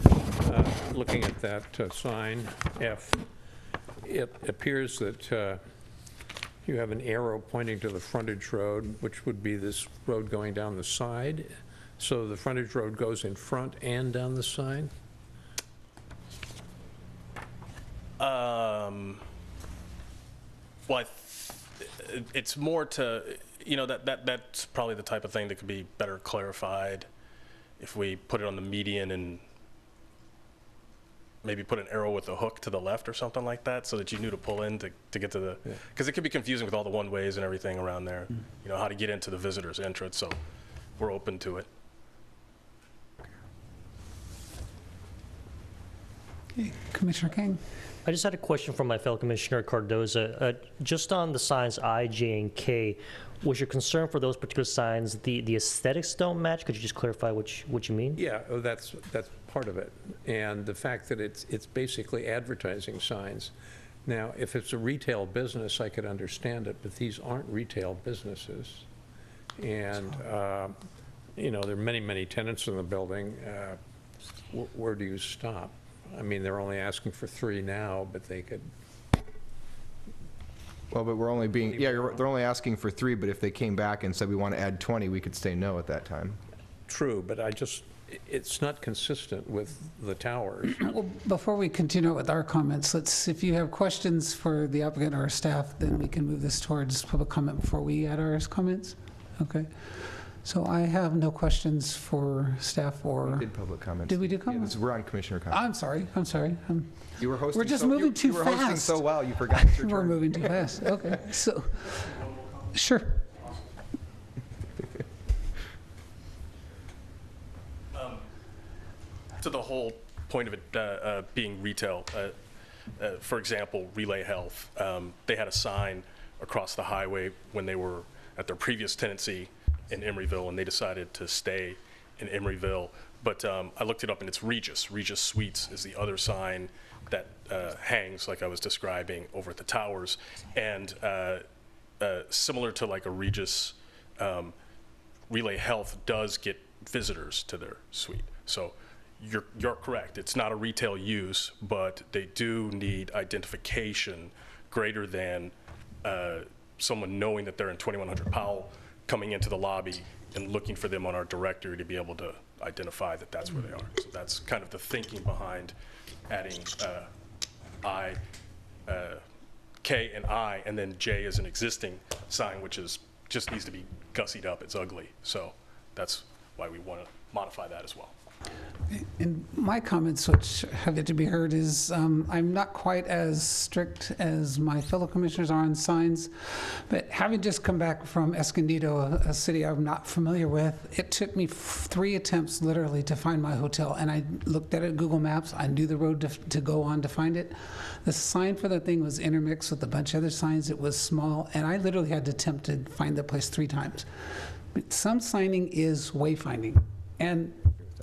Looking at that sign, F, it appears that you have an arrow pointing to the frontage road, which would be this road going down the side. So the frontage road goes in front and down the side? Well, it's more to, that's probably the type of thing that could be better clarified if we put it on the median and maybe put an arrow with a hook to the left or something like that, so that you knew to pull in to get to the, because it could be confusing with all the one-ways and everything around there, how to get into the visitor's entrance, so we're open to it. Okay, Commissioner King. I just had a question from my fellow Commissioner Cardoza. Just on the signs I, J, and K, was your concern for those particular signs the aesthetics don't match? Could you just clarify what you mean? Yeah, that's part of it. And the fact that it's basically advertising signs. Now, if it's a retail business, I could understand it, but these aren't retail businesses. And, there are many, many tenants in the building. Where do you stop? I mean, they're only asking for 3 now, but they could. Well, but we're only being, they're only asking for 3, but if they came back and said we want to add 20, we could say no at that time. True, but it's not consistent with the towers. Well, before we continue with our comments, if you have questions for the applicant or our staff, then we can move this towards public comment before we add our comments. Okay. So I have no questions for staff or. We did public comments. Did we do comments? Yeah, we're on commissioner comments. I'm sorry. You were hosting. We're just moving too fast. You were hosting so well, you forgot your turn. We're moving too fast. Okay. So, sure. To the whole point of it being retail, for example, Relay Health, they had a sign across the highway when they were at their previous tenancy in Emeryville, and they decided to stay in Emeryville. But I looked it up, and it's Regis. Regis Suites is the other sign that hangs, like I was describing, over at the towers. And similar to like a Regis, Relay Health does get visitors to their suite. So you're correct. It's not a retail use, but they do need identification greater than someone knowing that they're in 2100 Powell, coming into the lobby and looking for them on our directory to be able to identify that that's where they are. So that's kind of the thinking behind adding K and I, and then J is an existing sign, which is just needs to be gussied up. It's ugly. So that's why we want to modify that as well. And my comments, which have yet to be heard, is I'm not quite as strict as my fellow commissioners are on signs, but having just come back from Escondido, a city I'm not familiar with, it took me 3 attempts literally to find my hotel, and I looked at it Google Maps. I knew the road to go on to find it. The sign for the thing was intermixed with a bunch of other signs. It was small, and I literally had to attempt to find the place 3 times. But some signing is wayfinding, and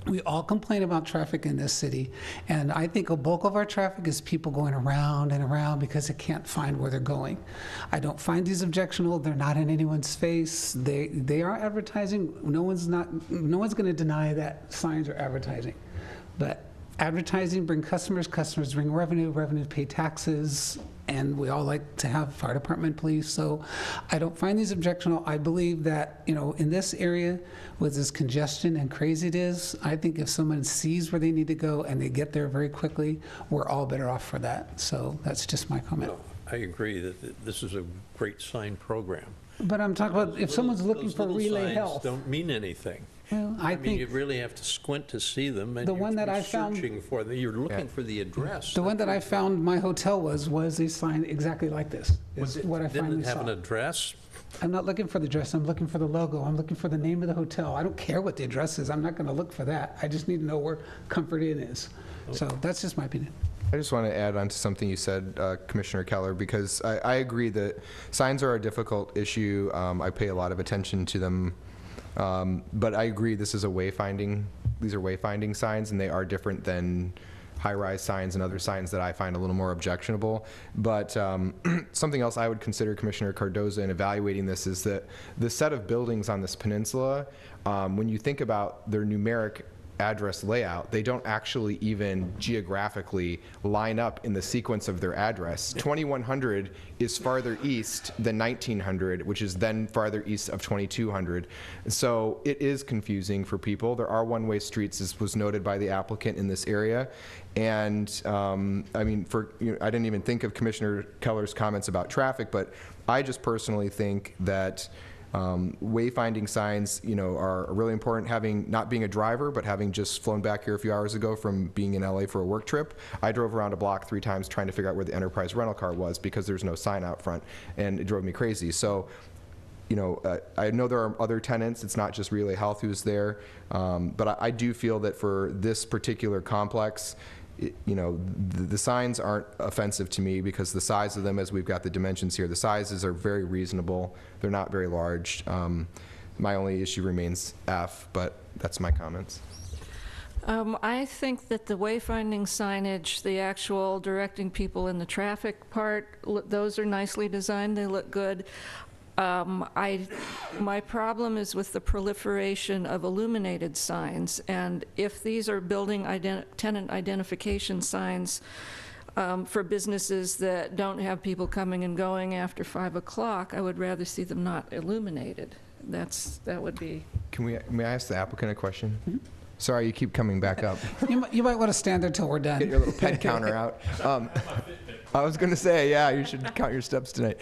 we all complain about traffic in this city, and I think a bulk of our traffic is people going around and around because they can't find where they're going. I don't find these objectionable. They're not in anyone's face. They are advertising. No one's going to deny that signs are advertising, but advertising bring customers, customers bring revenue, revenue pay taxes, and we all like to have fire department, police. So I don't find these objectionable. I believe that, in this area with this congestion and crazy it is, I think if someone sees where they need to go and they get there very quickly, we're all better off for that. So that's just my comment. No, I agree that this is a great sign program. But I'm talking about if someone's looking for Relay Health. Don't mean anything. Well, I mean, you really have to squint to see them, and the one that I found, searching for them. You're looking for the address. The one that I found my hotel was a sign exactly like this. What I finally didn't it have saw. an address? I'm not looking for the address. I'm looking for the logo. I'm looking for the name of the hotel. I don't care what the address is. I'm not going to look for that. I just need to know where Comfort Inn is. So that's just my opinion. I just want to add on to something you said, Commissioner Keller, because I agree that signs are a difficult issue. I pay a lot of attention to them. But I agree these are wayfinding signs, and they are different than high-rise signs and other signs that I find a little more objectionable. But something else I would consider, Commissioner Cardoza, in evaluating this is that the set of buildings on this peninsula, when you think about their numeric address layout, they don't actually even geographically line up in the sequence of their address. 2100 is farther east than 1900, which is then farther east of 2200. So it is confusing for people. There are one-way streets, as was noted by the applicant in this area. And I mean, I didn't even think of Commissioner Keller's comments about traffic, but I just personally think that wayfinding signs, are really important. Not being a driver, but having just flown back here a few hours ago from being in LA for a work trip, I drove around a block 3 times trying to figure out where the Enterprise rental car was because there's no sign out front, and it drove me crazy. So, I know there are other tenants. It's not just Relay Health who's there, but I do feel that for this particular complex, the signs aren't offensive to me because the size of them, as we've got the dimensions here, the sizes are very reasonable. They're not very large. My only issue remains F, but that's my comments. I think that the wayfinding signage, the actual directing people in the traffic part, those are nicely designed. They look good. My problem is with the proliferation of illuminated signs, and if these are building tenant identification signs for businesses that don't have people coming and going after 5 o'clock, I would rather see them not illuminated. That would be. May I ask the applicant a question? Mm-hmm. Sorry, you keep coming back up. You might want to stand there till we're done. Get your little pet counter out. I was going to say, yeah, you should count your steps tonight.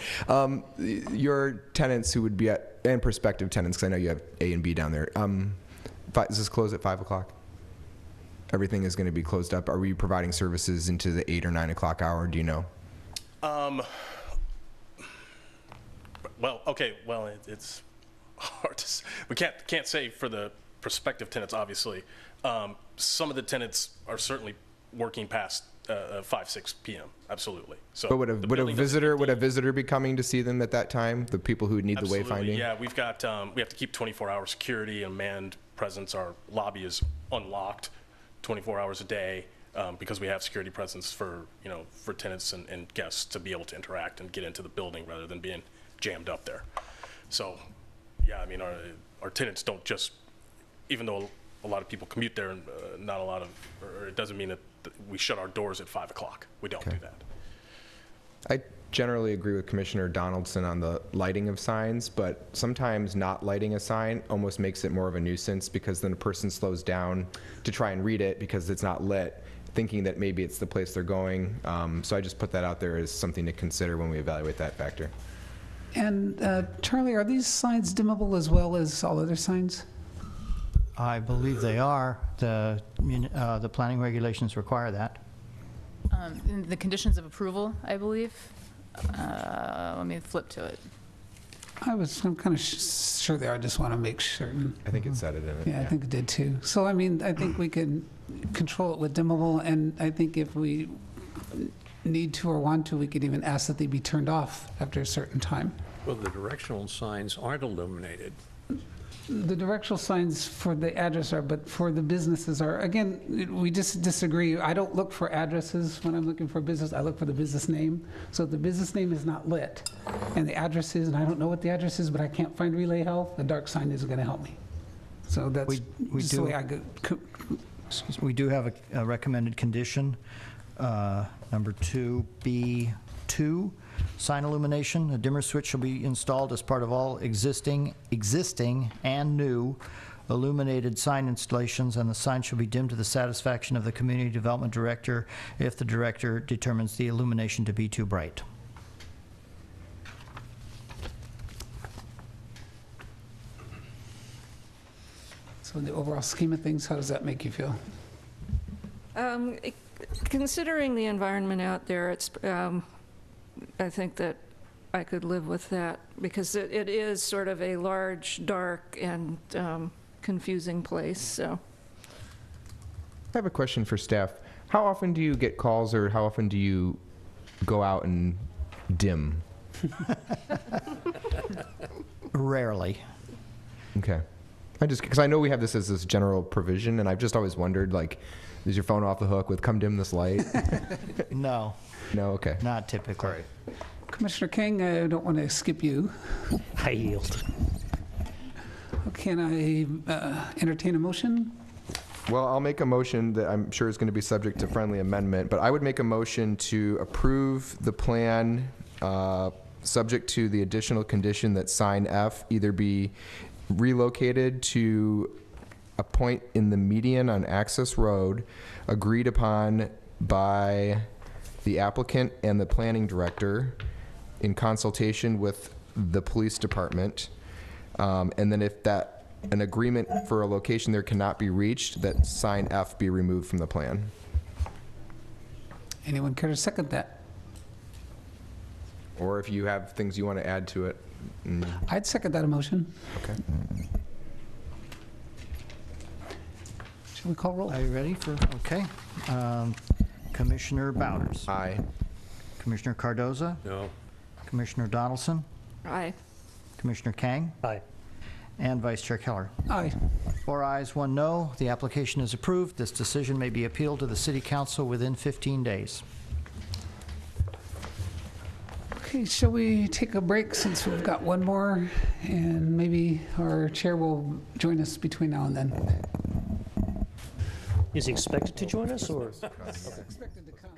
Your tenants who would be and prospective tenants, because I know you have A and B down there, does this close at 5 o'clock? Everything is going to be closed up. Are we providing services into the 8 or 9 o'clock hour? Do you know? It's hard to. We can't say for the prospective tenants, obviously. Some of the tenants are certainly working past 5, 6 p.m. Absolutely. So, but would a visitor be coming to see them at that time? The people who would need absolutely, the wayfinding. Yeah, we have to keep 24-hour security and manned presence. Our lobby is unlocked 24 hours a day because we have security presence for tenants and guests to be able to interact and get into the building rather than being jammed up there. So, yeah, I mean our tenants don't just, even though a lot of people commute there, and not a lot of, or it doesn't mean that we shut our doors at 5 o'clock. We don't do that. I generally agree with Commissioner Donaldson on the lighting of signs, but sometimes not lighting a sign almost makes it more of a nuisance because then a person slows down to try and read it because it's not lit, thinking that maybe it's the place they're going. So I just put that out there as something to consider when we evaluate that factor. And Charlie, are these signs dimmable as well as all other signs? I believe they are. The planning regulations require that. In the conditions of approval, I believe. Let me flip to it. I'm kind of sure they are. I just want to make certain. I think it said it in it. Yeah, I think it did too. So, I mean, I think we can control it with dimmable, and I think if we need to or want to, we could even ask that they be turned off after a certain time. Well, the directional signs aren't illuminated. The directional signs for the address are, but for the businesses are, again, we just disagree. I don't look for addresses when I'm looking for business. I look for the business name. So if the business name is not lit and the address is, and I don't know what the address is, but I can't find Relay Health, the dark sign isn't going to help me. So that's We just the do- way I go. Excuse me, we do have a recommended condition, number 2B2, sign illumination. A dimmer switch shall be installed as part of all existing and new illuminated sign installations, and the sign shall be dimmed to the satisfaction of the community development director if the director determines the illumination to be too bright. So in the overall scheme of things, how does that make you feel? Considering the environment out there, it's, I think that I could live with that, because it is sort of a large, dark, and confusing place, so. I have a question for staff. How often do you get calls, or how often do you go out and dim? Rarely. Okay. Because I know we have this as this general provision, and I've just always wondered, like, is your phone off the hook with "come dim this light"? No, No. Okay. not typically. All right. Commissioner King, I don't want to skip you. I yield. Can I entertain a motion? Well, I'll make a motion that I'm sure is going to be subject to friendly amendment, but I would make a motion to approve the plan subject to the additional condition that sign F either be relocated to a point in the median on Access Road agreed upon by the applicant and the planning director in consultation with the police department. And then if an agreement for a location there cannot be reached, that sign F be removed from the plan. Anyone care to second that? Or if you have things you want to add to it. I'd second that motion. Okay. Shall we call roll? Are you ready for, okay. Commissioner Bowders. Aye. Commissioner Cardoza. No. Commissioner Donaldson. Aye. Commissioner Kang. Aye. And Vice Chair Keller. Aye. 4 ayes, 1 no. The application is approved. This decision may be appealed to the City Council within 15 days. Okay, shall we take a break since we've got one more? And maybe our chair will join us between now and then. Is he expected to join us, or? Expected to come.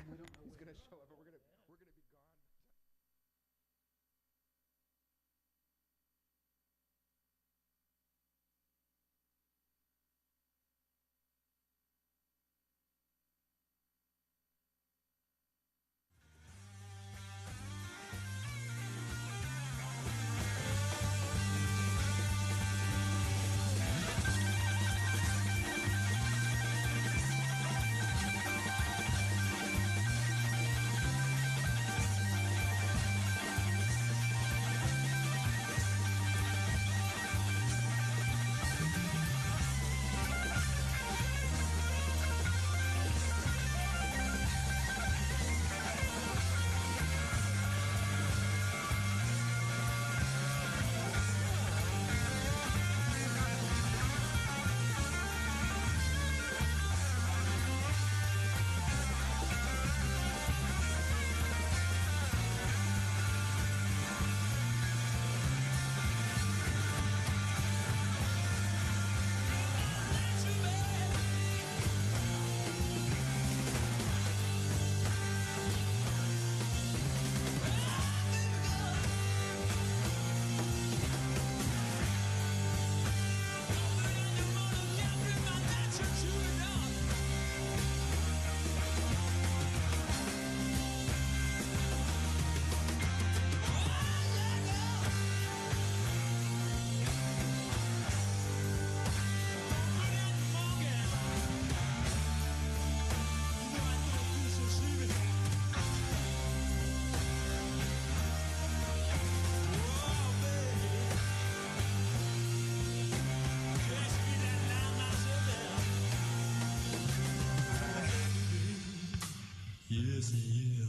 listen here.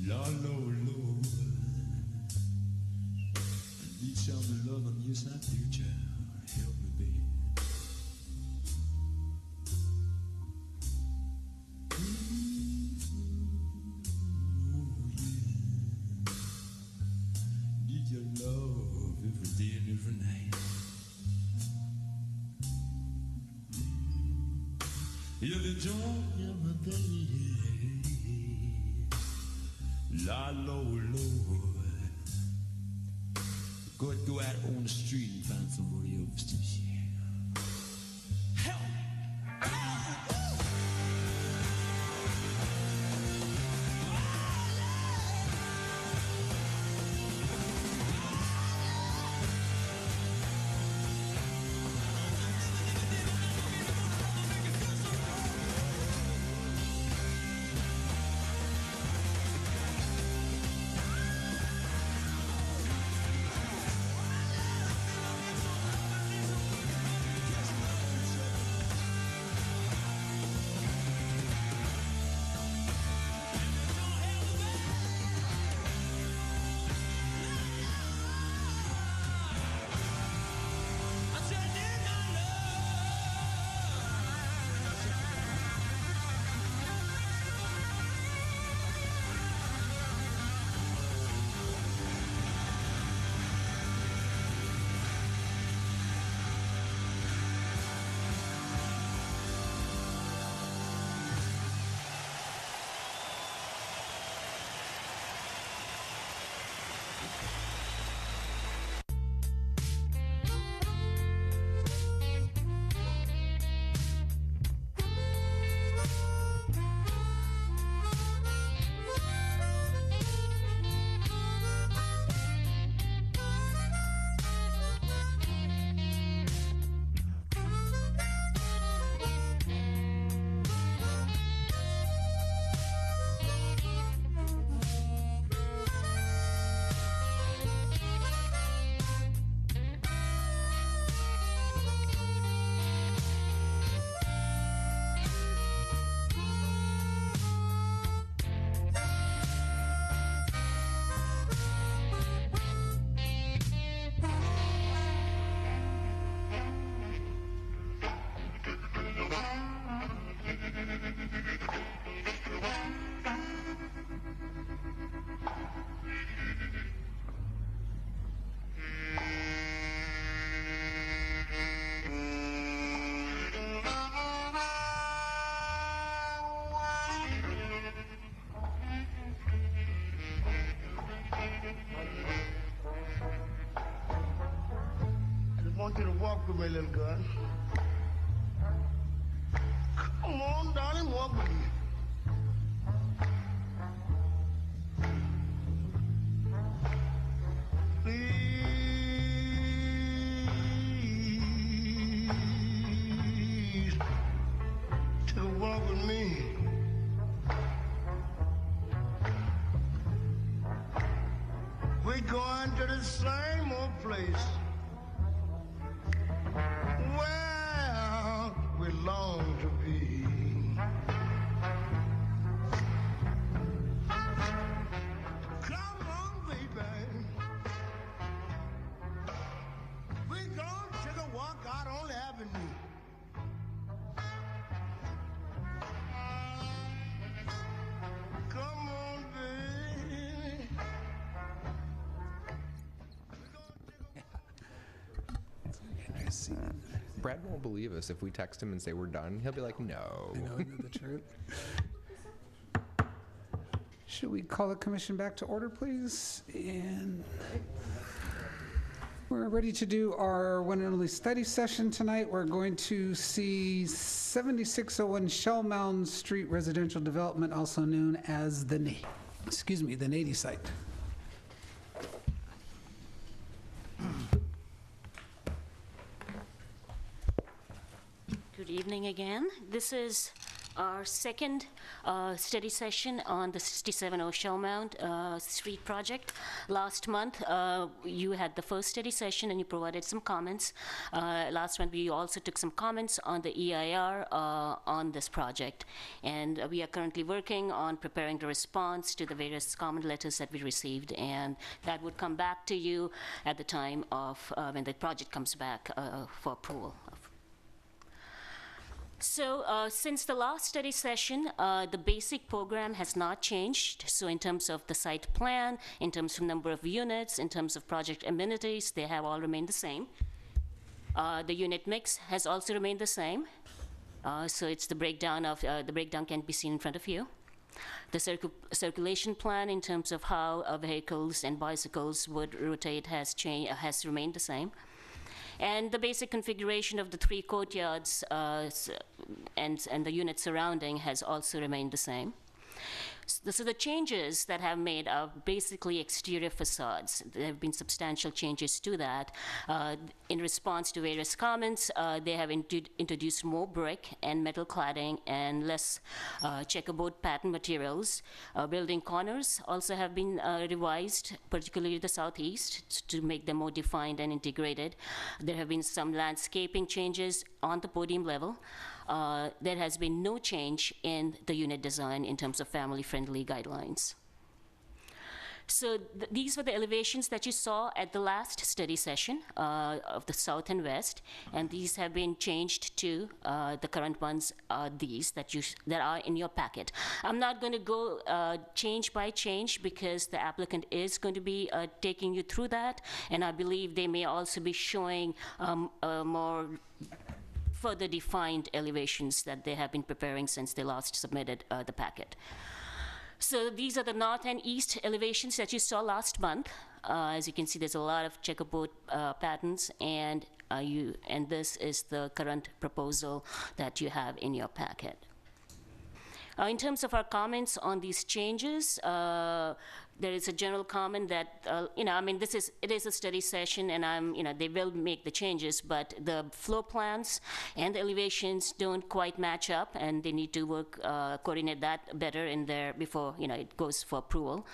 Lord, Lord, Lord, need some love and yes I do, child. Help me, baby. Need your love every day and every night. You're the joy of my day. Lord, Lord, Lord. Go out on the street and find somebody else to share. Help! want you to walk with me, little girl. Come on, darling, walk with me. Please, take a walk with me. We're going to the same old place where we long to be. Come on, baby. We're going to take a walk out on the avenue. Come on, baby. Brad won't believe us if we text him and say we're done. He'll be like, no. I know the truth. Should we call the commission back to order, please? And we're ready to do our one and only study session tonight. We're going to see 7601 Shell Mound Street Residential Development, also known as the Nady site. Good evening again. This is our second study session on the 6700 Shellmount Street project. Last month, you had the first study session and you provided some comments. Last month, we also took some comments on the EIR on this project. And we are currently working on preparing the response to the various comment letters that we received, and that would come back to you at the time of when the project comes back for approval. So since the last study session, the basic program has not changed. So in terms of the site plan, in terms of number of units, in terms of project amenities, they have all remained the same. The unit mix has also remained the same. So it's the breakdown of, the breakdown can be seen in front of you. The circulation plan in terms of how vehicles and bicycles would rotate has remained the same. And the basic configuration of the 3 courtyards and the unit surrounding has also remained the same. So the changes that have made are basically exterior facades. There have been substantial changes to that. In response to various comments, they have introduced more brick and metal cladding and less checkerboard pattern materials. Building corners also have been revised, particularly the southeast, to make them more defined and integrated. There have been some landscaping changes on the podium level. There has been no change in the unit design in terms of family-friendly guidelines. So these were the elevations that you saw at the last study session of the south and west, and these have been changed to the current ones are these that are in your packet. I'm not going to go change by change because the applicant is going to be taking you through that, and I believe they may also be showing more further defined elevations that they have been preparing since they last submitted the packet. So these are the north and east elevations that you saw last month. As you can see, there's a lot of checkerboard patterns, and this is the current proposal that you have in your packet. In terms of our comments on these changes, there is a general comment that, I mean, it is a study session, and they will make the changes, but the floor plans and the elevations don't quite match up, and they need to work, coordinate that better in there before, it goes for approval.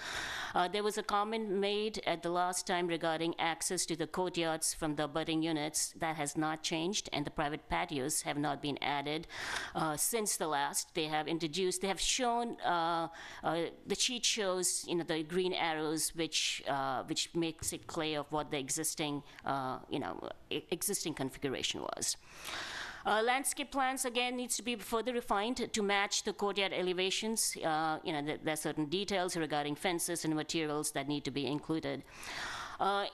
There was a comment made at the last time regarding access to the courtyards from the abutting units. That has not changed, and the private patios have not been added since the last. They have shown, the sheet shows, the green arrows, which makes it clear of what the existing, existing configuration was. Landscape plans, again, needs to be further refined to match the courtyard elevations. There are certain details regarding fences and materials that need to be included.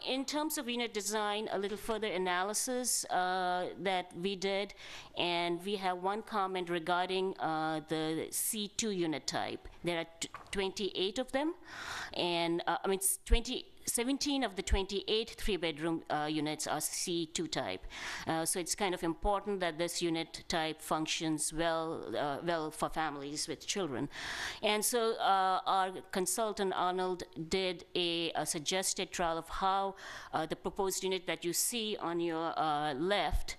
In terms of unit design, a little further analysis that we did, and we have one comment regarding the C2 unit type. There are 28 of them, and 17 of the 28 3-bedroom units are C2 type. So it's kind of important that this unit type functions well for families with children. And so our consultant, Arnold, did a suggested trial of how the proposed unit that you see on your left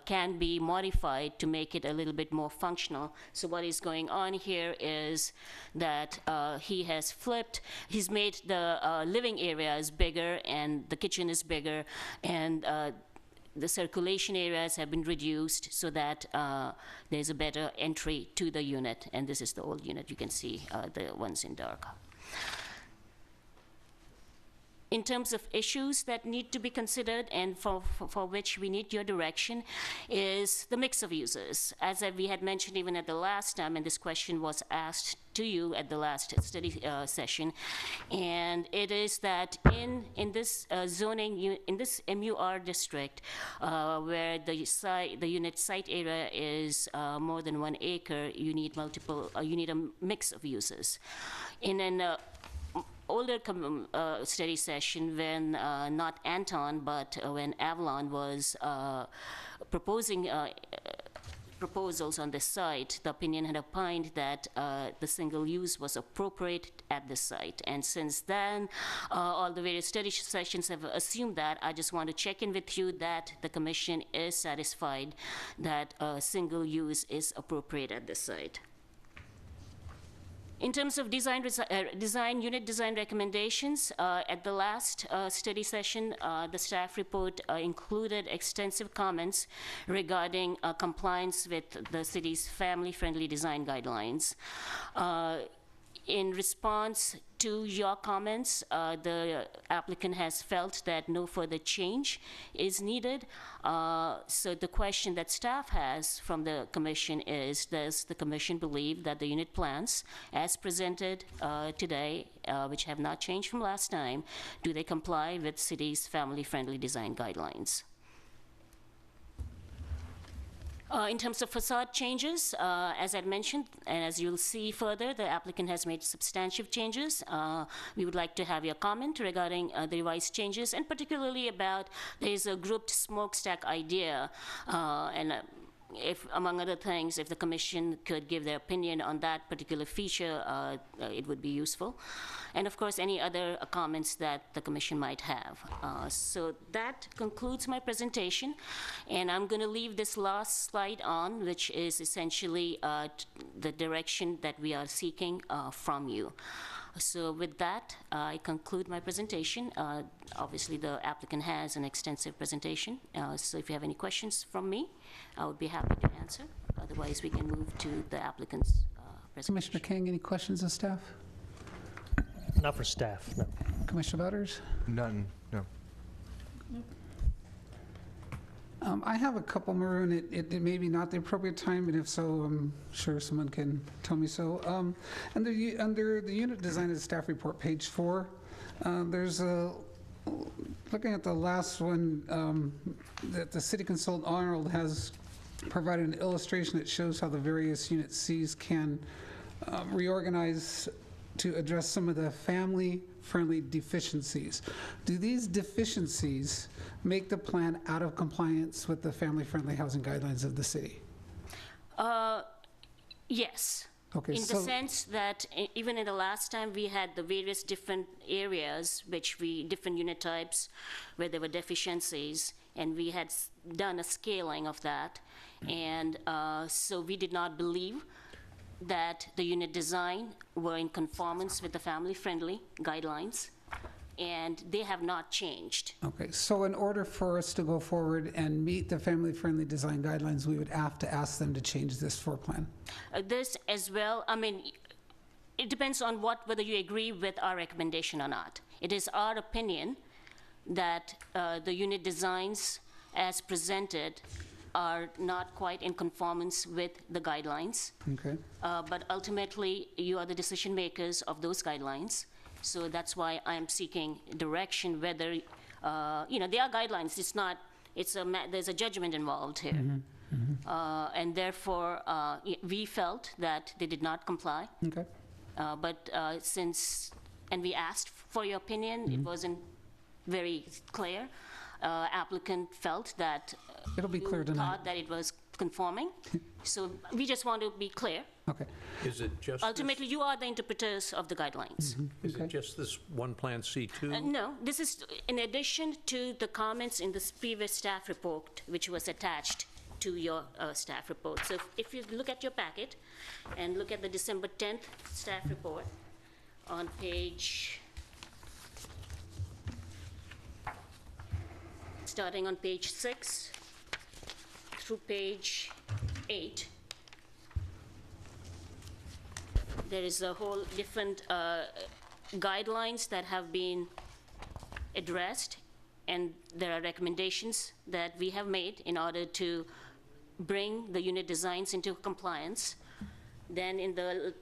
can be modified to make it a little bit more functional. So what is going on here is that he's made the living area is bigger and the kitchen is bigger, and the circulation areas have been reduced so that there's a better entry to the unit. And this is the old unit. You can see the ones in dark. In terms of issues that need to be considered and for which we need your direction is the mix of uses. As we had mentioned even at the last time, and this question was asked to you at the last study session, and it is that in this zoning, in this MUR district, where the unit site area is more than 1 acre, you need a mix of uses. In an older study session when not Anton, but when Avalon was proposing proposals on this site, the opinion had opined that the single use was appropriate at this site. And since then, all the various study sessions have assumed that. I just want to check in with you that the commission is satisfied that single use is appropriate at this site. In terms of unit design recommendations, at the last study session, the staff report included extensive comments regarding compliance with the city's family-friendly design guidelines. In response to your comments, the applicant has felt that no further change is needed. So the question that staff has from the commission is, does the commission believe that the unit plans as presented today, which have not changed from last time, do they comply with city's family-friendly design guidelines? In terms of facade changes, as I mentioned, and as you'll see further, the applicant has made substantive changes. We would like to have your comment regarding the revised changes, and particularly about there's a grouped smokestack idea, and if, among other things, if the commission could give their opinion on that particular feature, it would be useful. And of course, any other comments that the commission might have. So that concludes my presentation. And I'm going to leave this last slide on, which is essentially the direction that we are seeking from you. So with that, I conclude my presentation. Obviously, the applicant has an extensive presentation. So if you have any questions from me, I would be happy to answer. Otherwise, we can move to the applicant's presentation. Commissioner King, any questions of staff? Not for staff, no. Commissioner Butters? None, no. I have a couple more, and it may be not the appropriate time, and if so, I'm sure someone can tell me so. Under the unit design of the staff report, page 4, there's a, looking at the last one, that the city consultant Arnold has provided an illustration that shows how the various unit Cs can reorganize to address some of the family-friendly deficiencies. Do these deficiencies make the plan out of compliance with the family-friendly housing guidelines of the city? Yes. Okay, in the sense that even in the last time we had the various different areas, different unit types where there were deficiencies, and we had done a scaling of that. And so we did not believe that the unit design were in conformance with the family-friendly guidelines, and they have not changed. Okay, so in order for us to go forward and meet the family-friendly design guidelines, we would have to ask them to change this floor plan? This as well, I mean, it depends on whether you agree with our recommendation or not. It is our opinion that the unit designs as presented are not quite in conformance with the guidelines. Okay. But ultimately, you are the decision makers of those guidelines. So that's why I'm seeking direction whether, they are guidelines. It's not, there's a judgment involved here. Mm-hmm. Mm-hmm. And therefore, we felt that they did not comply. Okay. But and we asked for your opinion, it wasn't very clear. Applicant felt that it'll be clear tonight. Thought that it was conforming. So we just want to be clear. Okay. Is it just ultimately you are the interpreters of the guidelines? Mm-hmm. Is it just this one plan C2? No, this is in addition to the comments in the previous staff report, which was attached to your staff report. So if you look at your packet and look at the December 10th staff report on starting on page 6 through page 8, there is a whole different guidelines that have been addressed, and there are recommendations that we have made in order to bring the unit designs into compliance. Then in the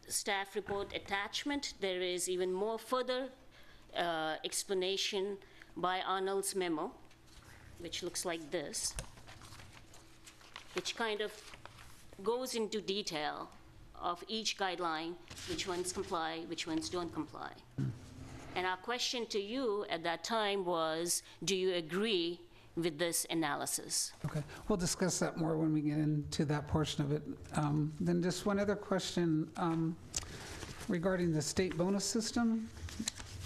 staff report attachment, there is even more further explanation by Arnold's memo, which looks like this, which kind of goes into detail of each guideline, which ones comply, which ones don't comply. And our question to you at that time was, do you agree with this analysis. Okay, we'll discuss that more when we get into that portion of it. Then just one other question regarding the state bonus system.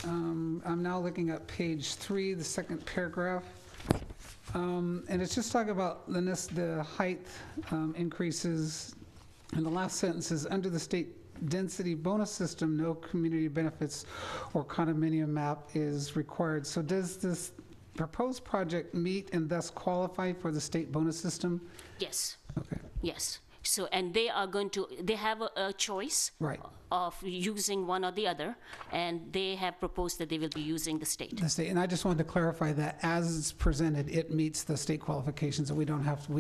I'm now looking at page 3, the second paragraph. And it's just talking about the height increases. And the last sentence is, under the state density bonus system, no community benefits or condominium map is required. So does this proposed project meet and thus qualify for the state bonus system? Yes. Okay. Yes. So, and they have a choice Right. of using one or the other, and they have proposed that they will be using the state. The state, and I just wanted to clarify that as it's presented, it meets the state qualifications, and we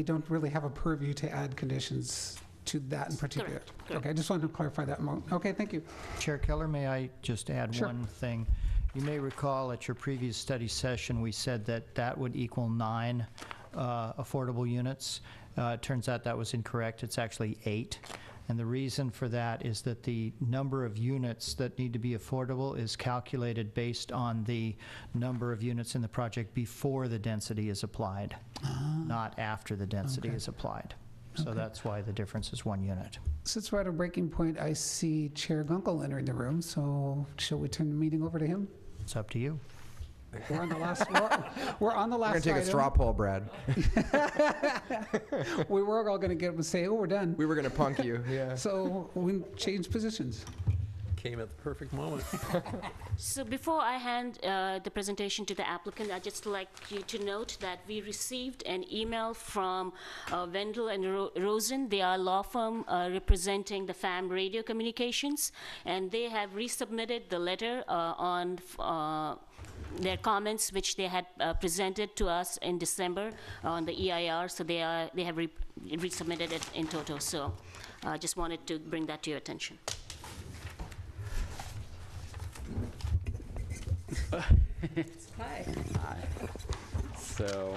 don't really have a purview to add conditions to that in particular. Correct. Okay, I just wanted to clarify that more. Okay, thank you. Chair Keller, may I just add Sure. one thing? You may recall at your previous study session, we said that that would equal 9 affordable units. It turns out that was incorrect. It's actually 8. And the reason for that is that the number of units that need to be affordable is calculated based on the number of units in the project before the density is applied, not after the density is applied. So that's why the difference is 1 unit. Since we're at a breaking point, I see Chair Gunkel entering the room, so shall we turn the meeting over to him? It's up to you. We're on the last, we're on the last We're going to take a item. straw poll, Brad. We were all going to get up and say, oh, we're done. We were going to punk you, yeah. So we changed positions. Came at the perfect moment. So before I hand the presentation to the applicant, I'd just like you to note that we received an email from Wendell and Rosen. They are a law firm representing the FAM radio communications, and they have resubmitted the letter on their comments, which they had presented to us in December on the EIR. So they have resubmitted it in total. So I just wanted to bring that to your attention. Hi. So,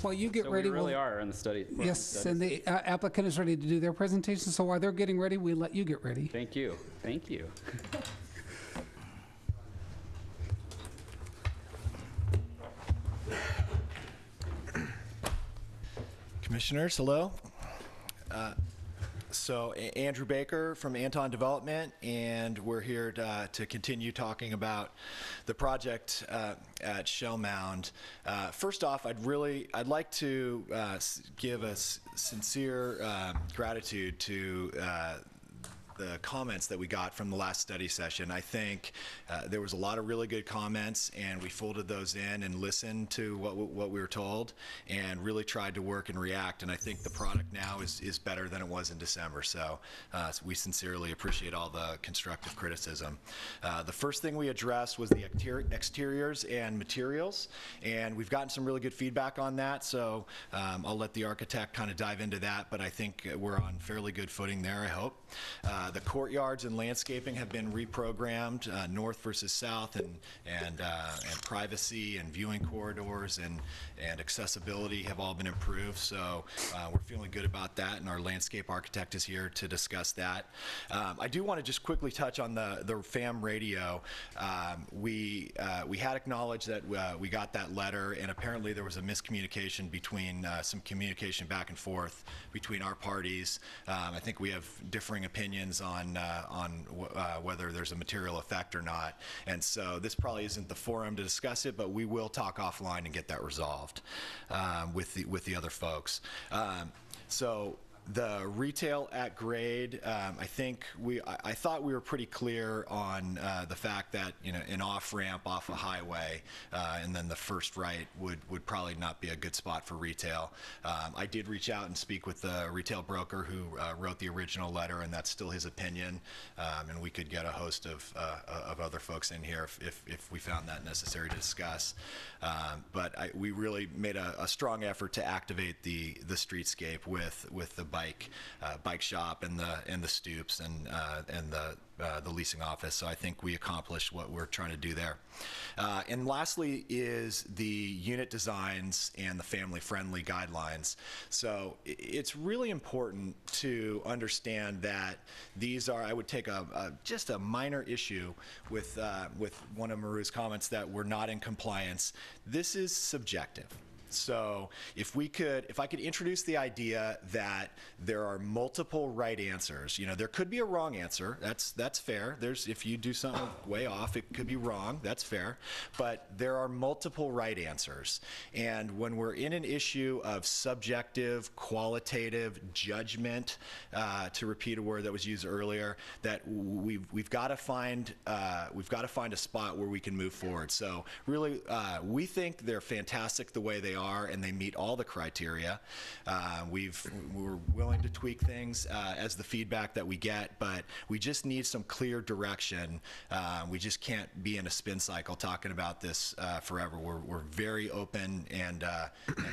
Well, you get so ready. we really are in the study. Yes, and the applicant is ready to do their presentation, so while they're getting ready, we let you get ready. Thank you. Thank you. Commissioners, hello. So Andrew Baker from Anton Development, and we're here to continue talking about the project at Shell Mound. First off, I'd like to give a sincere gratitude to the comments that we got from the last study session. I think there was a lot of really good comments, and we folded those in and listened to what we were told and really tried to work and react. And I think the product now is better than it was in December. So we sincerely appreciate all the constructive criticism. The first thing we addressed was the exteriors and materials, and we've gotten some really good feedback on that. So I'll let the architect kind of dive into that, but I think we're on fairly good footing there, I hope. The courtyards and landscaping have been reprogrammed, north versus south, and privacy and viewing corridors and accessibility have all been improved. So we're feeling good about that, and our landscape architect is here to discuss that. I do want to just quickly touch on the FAM radio. We had acknowledged that we got that letter, and apparently there was a miscommunication between some communication back and forth between our parties. I think we have differing opinions on whether there's a material effect or not, and so this probably isn't the forum to discuss it, but we will talk offline and get that resolved with the other folks. So the retail at grade, I think I thought we were pretty clear on the fact that, you know, an off-ramp off a highway and then the first right would probably not be a good spot for retail. I did reach out and speak with the retail broker who wrote the original letter, and that's still his opinion, and we could get a host of other folks in here if we found that necessary to discuss. But we really made a strong effort to activate the streetscape with the bike shop and the stoops and the leasing office. So I think we accomplished what we're trying to do there. And lastly is the unit designs and the family-friendly guidelines. So it's really important to understand that these are, I would take just a minor issue with one of Maru's comments that we're not in compliance. This is subjective. So if I could introduce the idea that there are multiple right answers, there could be a wrong answer. That's fair. If you do something way off, it could be wrong. That's fair. But there are multiple right answers. And when we're in an issue of subjective, qualitative judgment, to repeat a word that was used earlier, that we've got to find a spot where we can move forward. So really, we think they're fantastic the way they are, and they meet all the criteria. We're willing to tweak things as the feedback that we get, but we just need some clear direction. We just can't be in a spin cycle talking about this forever. We're very open, and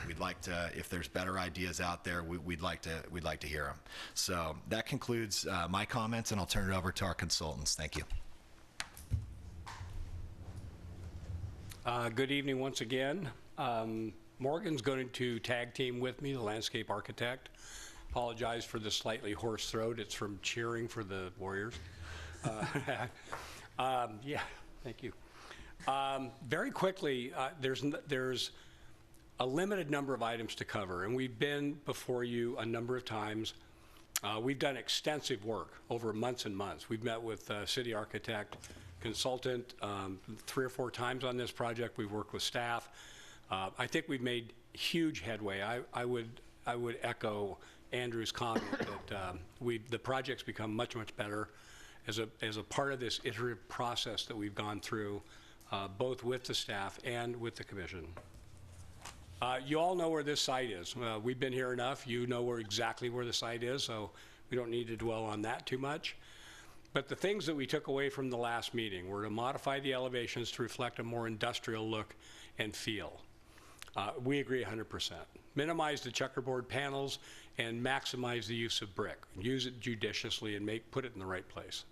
we'd like to, if there's better ideas out there, we'd like to hear them. So that concludes my comments, and I'll turn it over to our consultants. Thank you. Good evening once again. Morgan's going to tag team with me, the landscape architect. Apologize for the slightly hoarse throat. It's from cheering for the Warriors. Yeah, thank you. Very quickly, there's a limited number of items to cover, and we've been before you a number of times. We've done extensive work over months and months. We've met with city architect, consultant 3 or 4 times on this project. We've worked with staff. I think we've made huge headway. I would echo Andrew's comment that the project's become much, much better as a part of this iterative process that we've gone through, both with the staff and with the commission. You all know where this site is. We've been here enough. You know exactly where the site is, so we don't need to dwell on that too much. But the things that we took away from the last meeting were to modify the elevations to reflect a more industrial look and feel. We agree 100%. Minimize the checkerboard panels and maximize the use of brick. Use it judiciously and put it in the right place.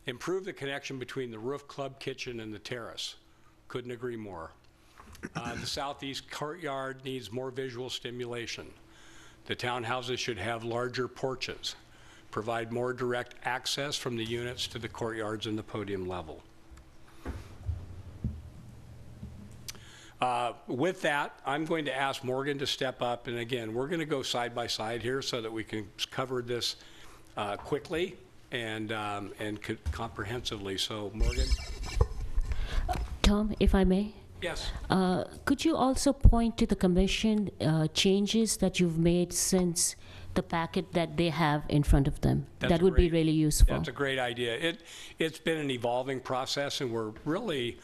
Improve the connection between the roof club kitchen and the terrace. Couldn't agree more. The southeast courtyard needs more visual stimulation. The townhouses should have larger porches. Provide more direct access from the units to the courtyards and the podium level. With that, I'm going to ask Morgan to step up, and again, we're going to go side by side here so that we can cover this quickly and comprehensively. So, Morgan. Tom, if I may. Yes. Could you also point to the commission changes that you've made since the packet that they have in front of them? That would be really useful. That's a great idea. It's been an evolving process, and the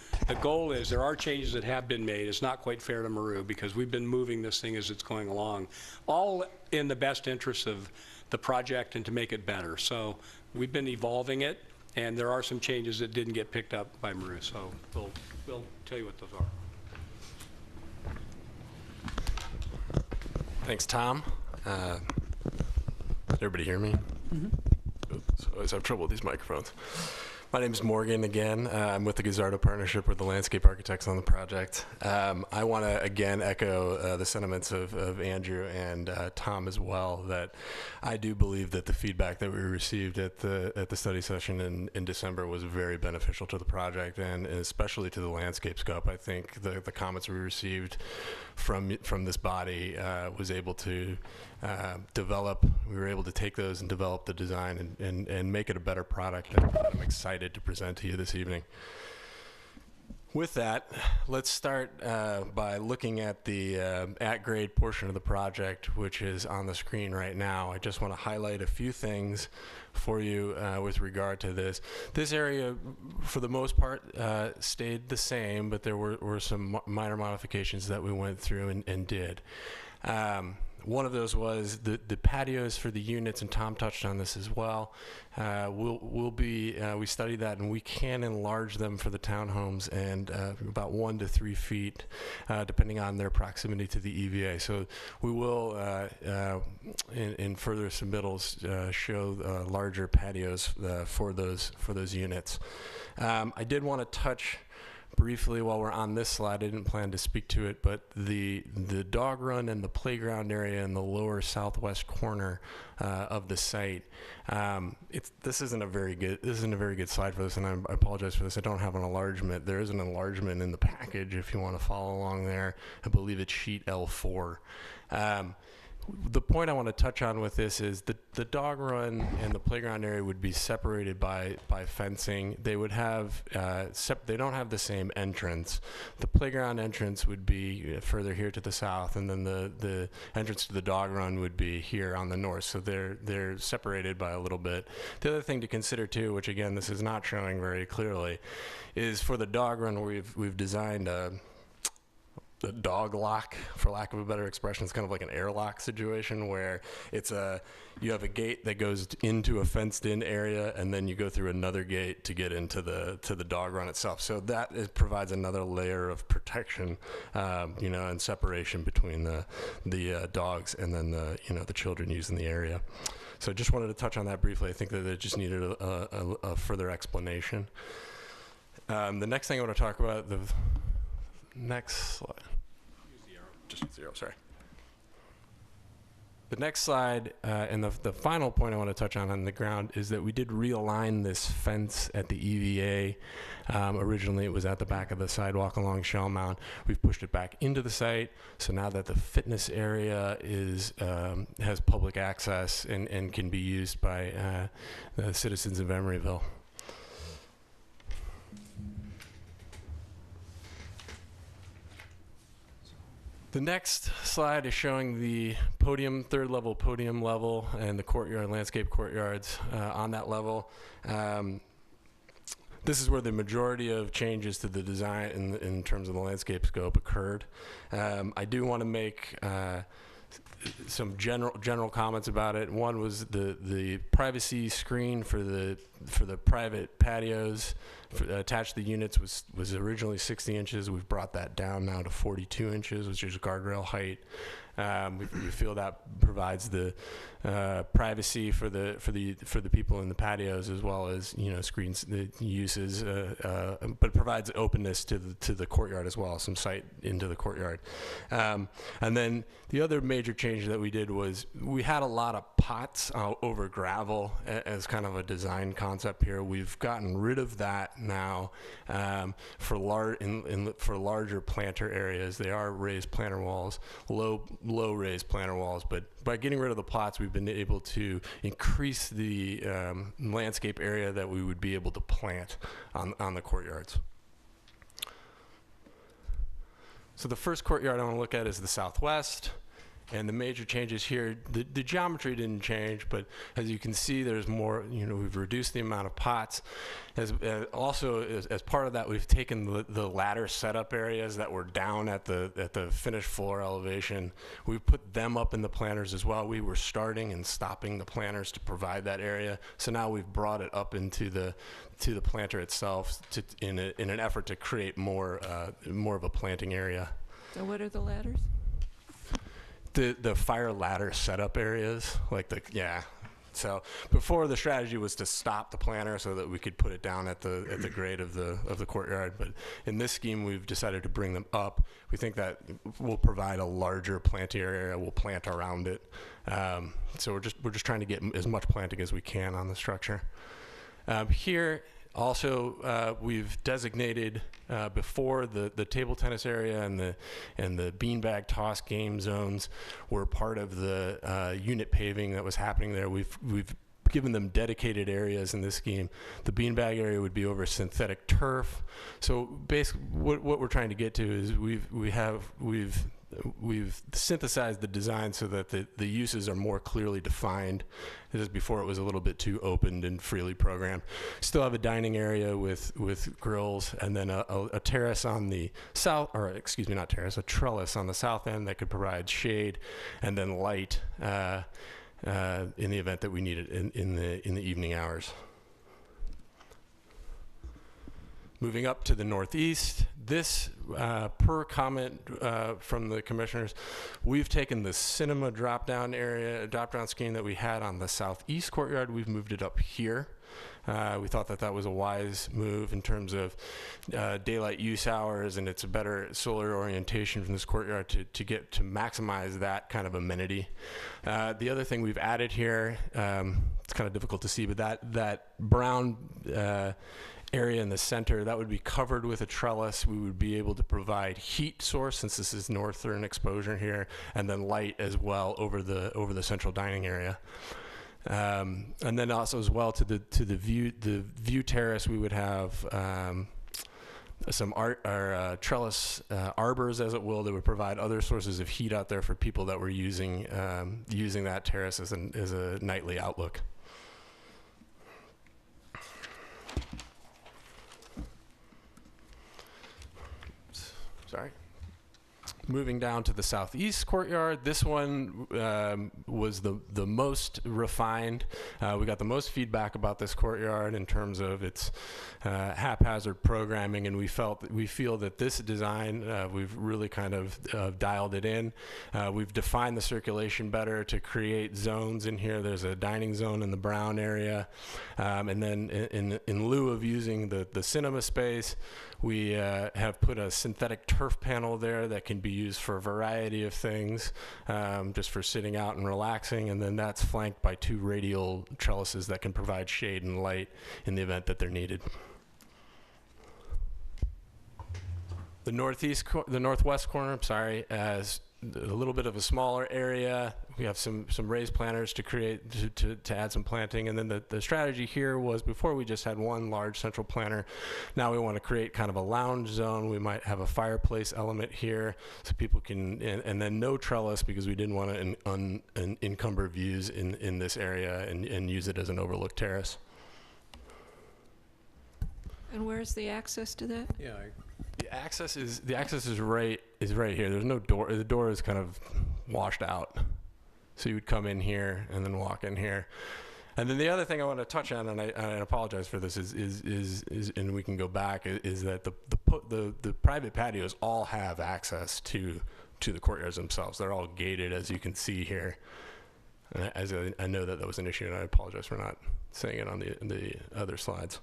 goal is there are changes that have been made. It's not quite fair to Maru because we've been moving this thing as it's going along, all in the best interest of the project and to make it better. So we've been evolving it, and there are some changes that didn't get picked up by Maru. So we'll tell you what those are. Thanks, Tom. Did everybody hear me? Mm-hmm. Oops, I always have trouble with these microphones. My name is Morgan again. I'm with the Gazzardo Partnership. We're the landscape architects on the project. I want to again echo the sentiments of Andrew and Tom as well, that I do believe that the feedback that we received at the study session in December was very beneficial to the project and especially to the landscape scope. I think the comments we received from this body was able to we were able to take those and develop the design and make it a better product that I'm excited to present to you this evening. With that, let's start by looking at the at-grade portion of the project, which is on the screen right now. I just want to highlight a few things for you with regard to this. This area, for the most part, stayed the same, but there were some minor modifications that we went through and did. One of those was the patios for the units, and Tom touched on this as well. We studied that, and we can enlarge them for the townhomes and about 1 to 3 feet, depending on their proximity to the EVA. So we will, in further submittals, show larger patios for those units. I did want to touch briefly while we're on this slide. I didn't plan to speak to it, but the dog run and the playground area in the lower southwest corner of the site. This isn't a very good slide for this, and I apologize for this. I don't have an enlargement. There is an enlargement in the package if you want to follow along there. I believe it's sheet L4. The point I want to touch on with this is the dog run and the playground area would be separated by fencing. They would have they don't have the same entrance. The playground entrance would be further here to the south, and then the entrance to the dog run would be here on the north. So they're separated by a little bit. The other thing to consider too, which again this is not showing very clearly, is for the dog run we've designed the dog lock, for lack of a better expression. It's kind of like an airlock situation where you have a gate that goes into a fenced-in area, and then you go through another gate to get into the dog run itself. So that provides another layer of protection, and separation between the dogs and then the children using the area. So just wanted to touch on that briefly. I think that it just needed a further explanation. The next thing I want to talk about, the next slide. Use the arrow. Just use the arrow, sorry. The next slide, and the final point I want to touch on the ground, is that we did realign this fence at the EVA. Originally, it was at the back of the sidewalk along Shell Mound. We've pushed it back into the site, so now that the fitness area has public access and can be used by the citizens of Emeryville. The next slide is showing the podium, third level podium level, and the courtyard, landscape courtyards on that level. This is where the majority of changes to the design in terms of the landscape scope occurred. I do want to make some general comments about it. One was the privacy screen for the private patios attached to the units was originally 60 inches. We've brought that down now to 42 inches, which is guardrail height. We feel that provides the privacy for the people in the patios, as well as screens the uses, but provides openness to the courtyard as well, some sight into the courtyard. And then the other major change that we did was we had a lot of pots over gravel as kind of a design concept here. We've gotten rid of that now for larger planter areas. They are raised planter walls, low raised planter walls, but by getting rid of the plots, we've been able to increase the landscape area that we would be able to plant on the courtyards. So the first courtyard I want to look at is the southwest. And the major changes here, the geometry didn't change, but as you can see, there's more, we've reduced the amount of pots. As part of that, we've taken the ladder setup areas that were down at the finished floor elevation. We've put them up in the planters as well. We were starting and stopping the planters to provide that area. So now we've brought it up into the planter itself in an effort to create more of a planting area. So what are the ladders? The fire ladder setup areas, So before, the strategy was to stop the planter so that we could put it down at the grade of the courtyard. But in this scheme, we've decided to bring them up. We think that will provide a larger planting area. We'll plant around it. So we're just trying to get as much planting as we can on the structure. Here. Also, we've designated before the table tennis area and the beanbag toss game zones were part of the unit paving that was happening there. We've given them dedicated areas in this scheme. The beanbag area would be over synthetic turf. So basically, what we're trying to get to is we've we've synthesized the design so that the uses are more clearly defined. This is before it was a little bit too open and freely programmed. Still have a dining area with grills, and then a terrace on the south, or excuse me, not terrace, a trellis on the south end that could provide shade and then light in the event that we need it in the evening hours. Moving up to the northeast, this, per comment from the commissioners, we've taken the cinema drop-down scheme that we had on the southeast courtyard. We've moved it up here. We thought that was a wise move in terms of daylight use hours, and it's a better solar orientation from this courtyard to maximize that kind of amenity. The other thing we've added here, it's kind of difficult to see, but that brown area in the center, that would be covered with a trellis. We would be able to provide heat source, since this is northern exposure here, and then light as well over the central dining area. And then also as well to the view terrace, we would have some trellis arbors, as it will, that would provide other sources of heat out there for people that were using that terrace as a nightly outlook. Sorry. Moving down to the southeast courtyard, this one was the most refined. We got the most feedback about this courtyard in terms of its haphazard programming, and we feel that this design, we've really kind of dialed it in. We've defined the circulation better to create zones in here. There's a dining zone in the brown area, and then in lieu of using the cinema space, we have put a synthetic turf panel there that can be used for a variety of things, just for sitting out and relaxing, and then that's flanked by 2 radial trellises that can provide shade and light in the event that they're needed. The northwest corner, has a little bit of a smaller area. We have some raised planters to add some planting, and then the strategy here was, before we just had one large central planter, now we want to create kind of a lounge zone. We might have a fireplace element here so people can, and then no trellis, because we didn't want to encumber views in this area and use it as an overlook terrace. And where's the access to that? Yeah. The access is right here. There's no door. The door is kind of washed out. So you would come in here and then walk in here. And then the other thing I want to touch on, and I apologize for this, is and we can go back, is that the private patios all have access to the courtyards themselves. They're all gated, as you can see here. And I know that was an issue, and I apologize for not saying it on the other slides.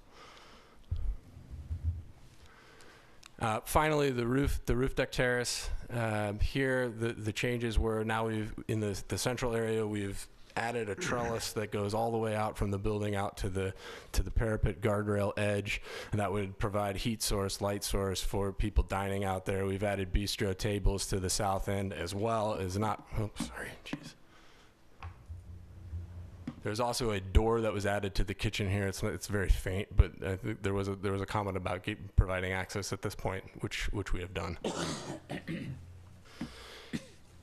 Finally, the roof deck terrace. Here, the changes were, now in the central area, we've added a trellis that goes all the way out from the building out to the parapet guardrail edge, and that would provide heat source, light source for people dining out there. We've added bistro tables to the south end, as well as There's also a door that was added to the kitchen here. It's very faint, but I think there was a comment about providing access at this point, which we have done.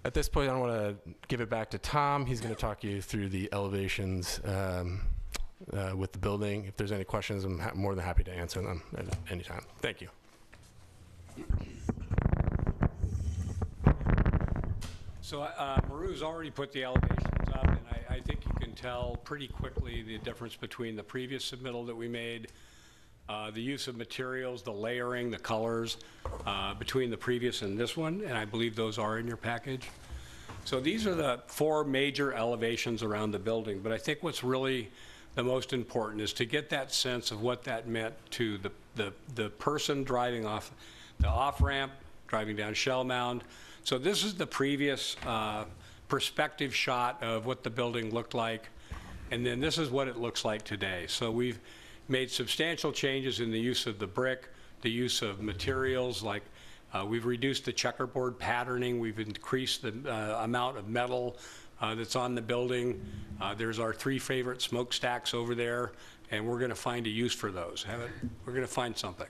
At this point, I want to give it back to Tom. He's going to talk you through the elevations with the building. If there's any questions, I'm more than happy to answer them at any time. Thank you. So Maru's already put the elevations up, and I think you can tell pretty quickly the difference between the previous submittal that we made, the use of materials, the layering, the colors between the previous and this one, and I believe those are in your package. So these are the 4 major elevations around the building, but I think what's really the most important is to get that sense of what that meant to the person driving off the off-ramp, driving down Shell Mound. So this is the previous perspective shot of what the building looked like, and then this is what it looks like today. So we've made substantial changes in the use of the brick, the use of materials, like we've reduced the checkerboard patterning, we've increased the amount of metal that's on the building. There's our 3 favorite smokestacks over there, and we're going to find a use for those. We're going to find something.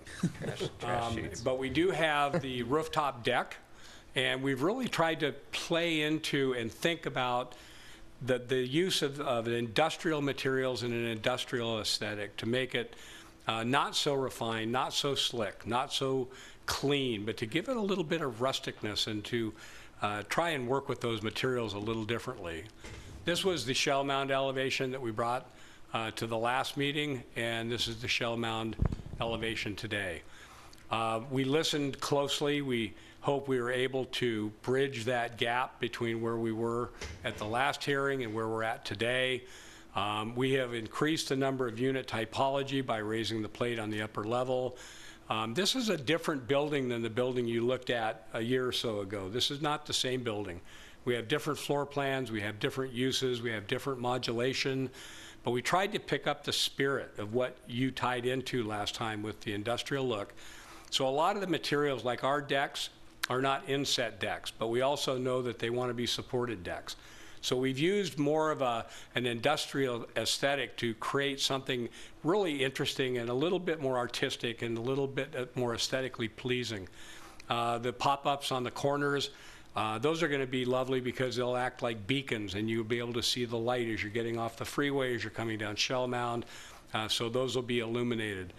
But we do have the rooftop deck, And we've really tried to play into and think about the use of industrial materials and an industrial aesthetic to make it not so refined, not so slick, not so clean, but to give it a little bit of rusticness and to try and work with those materials a little differently. This was the shell mound elevation that we brought to the last meeting, and this is the shell mound elevation today. We listened closely. We hope we were able to bridge that gap between where we were at the last hearing and where we're at today. We have increased the number of unit typology by raising the plate on the upper level. This is a different building than the building you looked at a year or so ago. This is not the same building. We have different floor plans, we have different uses, we have different modulation, but we tried to pick up the spirit of what you tied into last time with the industrial look. So a lot of the materials, like our decks, are not inset decks, but we also know that they want to be supported decks. So we've used more of an industrial aesthetic to create something really interesting and a little bit more artistic and a little bit more aesthetically pleasing. The pop-ups on the corners, those are going to be lovely because they'll act like beacons and you'll be able to see the light as you're getting off the freeway, as you're coming down Shell Mound. So those will be illuminated.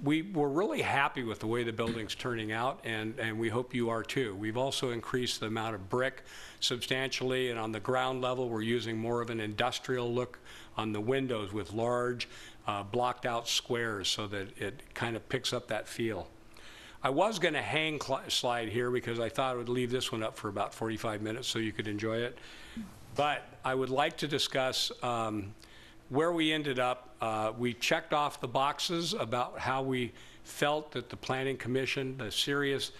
We're really happy with the way the building's turning out, and we hope you are too. We've also increased the amount of brick substantially, and on the ground level, we're using more of an industrial look on the windows with large blocked out squares so that it kind of picks up that feel. I was going to hang slide here because I thought I would leave this one up for about 45 minutes so you could enjoy it. But I would like to discuss where we ended up. We checked off the boxes about how we felt that the Planning Commission, the serious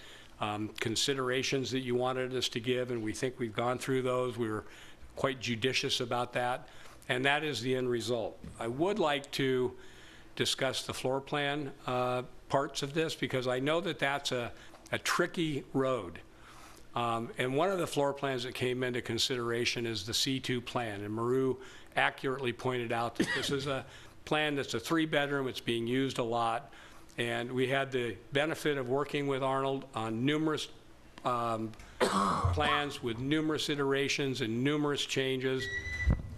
considerations that you wanted us to give, and we think we've gone through those. We were quite judicious about that, and that is the end result. I would like to discuss the floor plan parts of this because I know that that's a tricky road. And one of the floor plans that came into consideration is the C2 plan, and Maru accurately pointed out that this is a plan that's a 3-bedroom, it's being used a lot, and we had the benefit of working with Arnold on numerous plans with numerous iterations and numerous changes,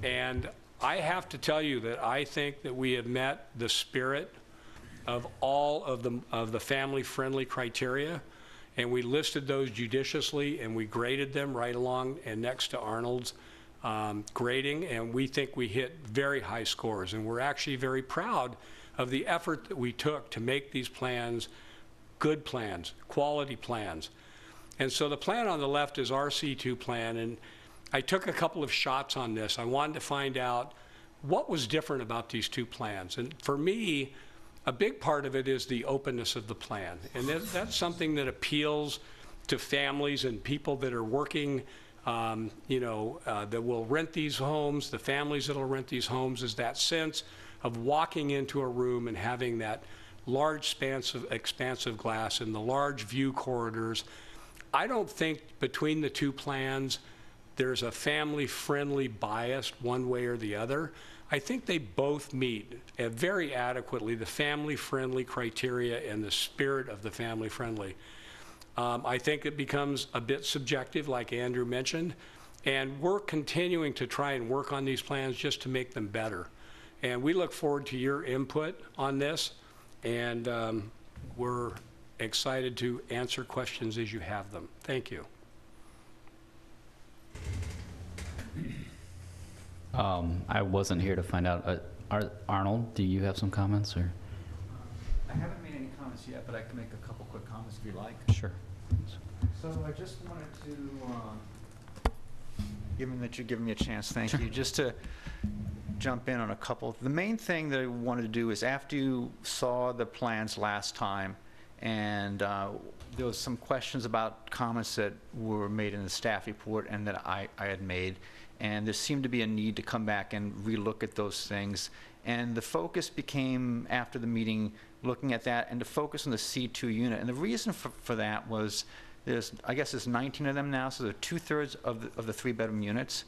and I have to tell you that I think that we have met the spirit of all of the family-friendly criteria, and we listed those judiciously, and we graded them right along and next to Arnold's grading, and we think we hit very high scores, and we're actually very proud of the effort that we took to make these plans good plans, quality plans. And so the plan on the left is our C2 plan, and I took a couple of shots on this. I wanted to find out what was different about these two plans, and for me, a big part of it is the openness of the plan, and that's something that appeals to families and people that are working, that will rent these homes. The families that will rent these homes is that sense of walking into a room and having that large expansive glass and the large view corridors. I don't think between the two plans there's a family-friendly bias one way or the other. I think they both meet very adequately the family-friendly criteria and the spirit of the family-friendly. I think it becomes a bit subjective, like Andrew mentioned, and we're continuing to try and work on these plans just to make them better. And we look forward to your input on this, and we're excited to answer questions as you have them. Thank you. I wasn't here to find out. Arnold, do you have some comments, or? I haven't made any comments yet, but I can make a couple quick comments if you like. Sure. So I just wanted to, given that you're giving me a chance, thank you, just to jump in on a couple. The main thing that I wanted to do is after you saw the plans last time, and there was some questions about comments that were made in the staff report and that I had made, and there seemed to be a need to come back and relook at those things. And the focus became, after the meeting, looking at that and to focus on the C2 unit. And the reason for that was I guess there's 19 of them now, so they're 2/3 of the 3-bedroom units.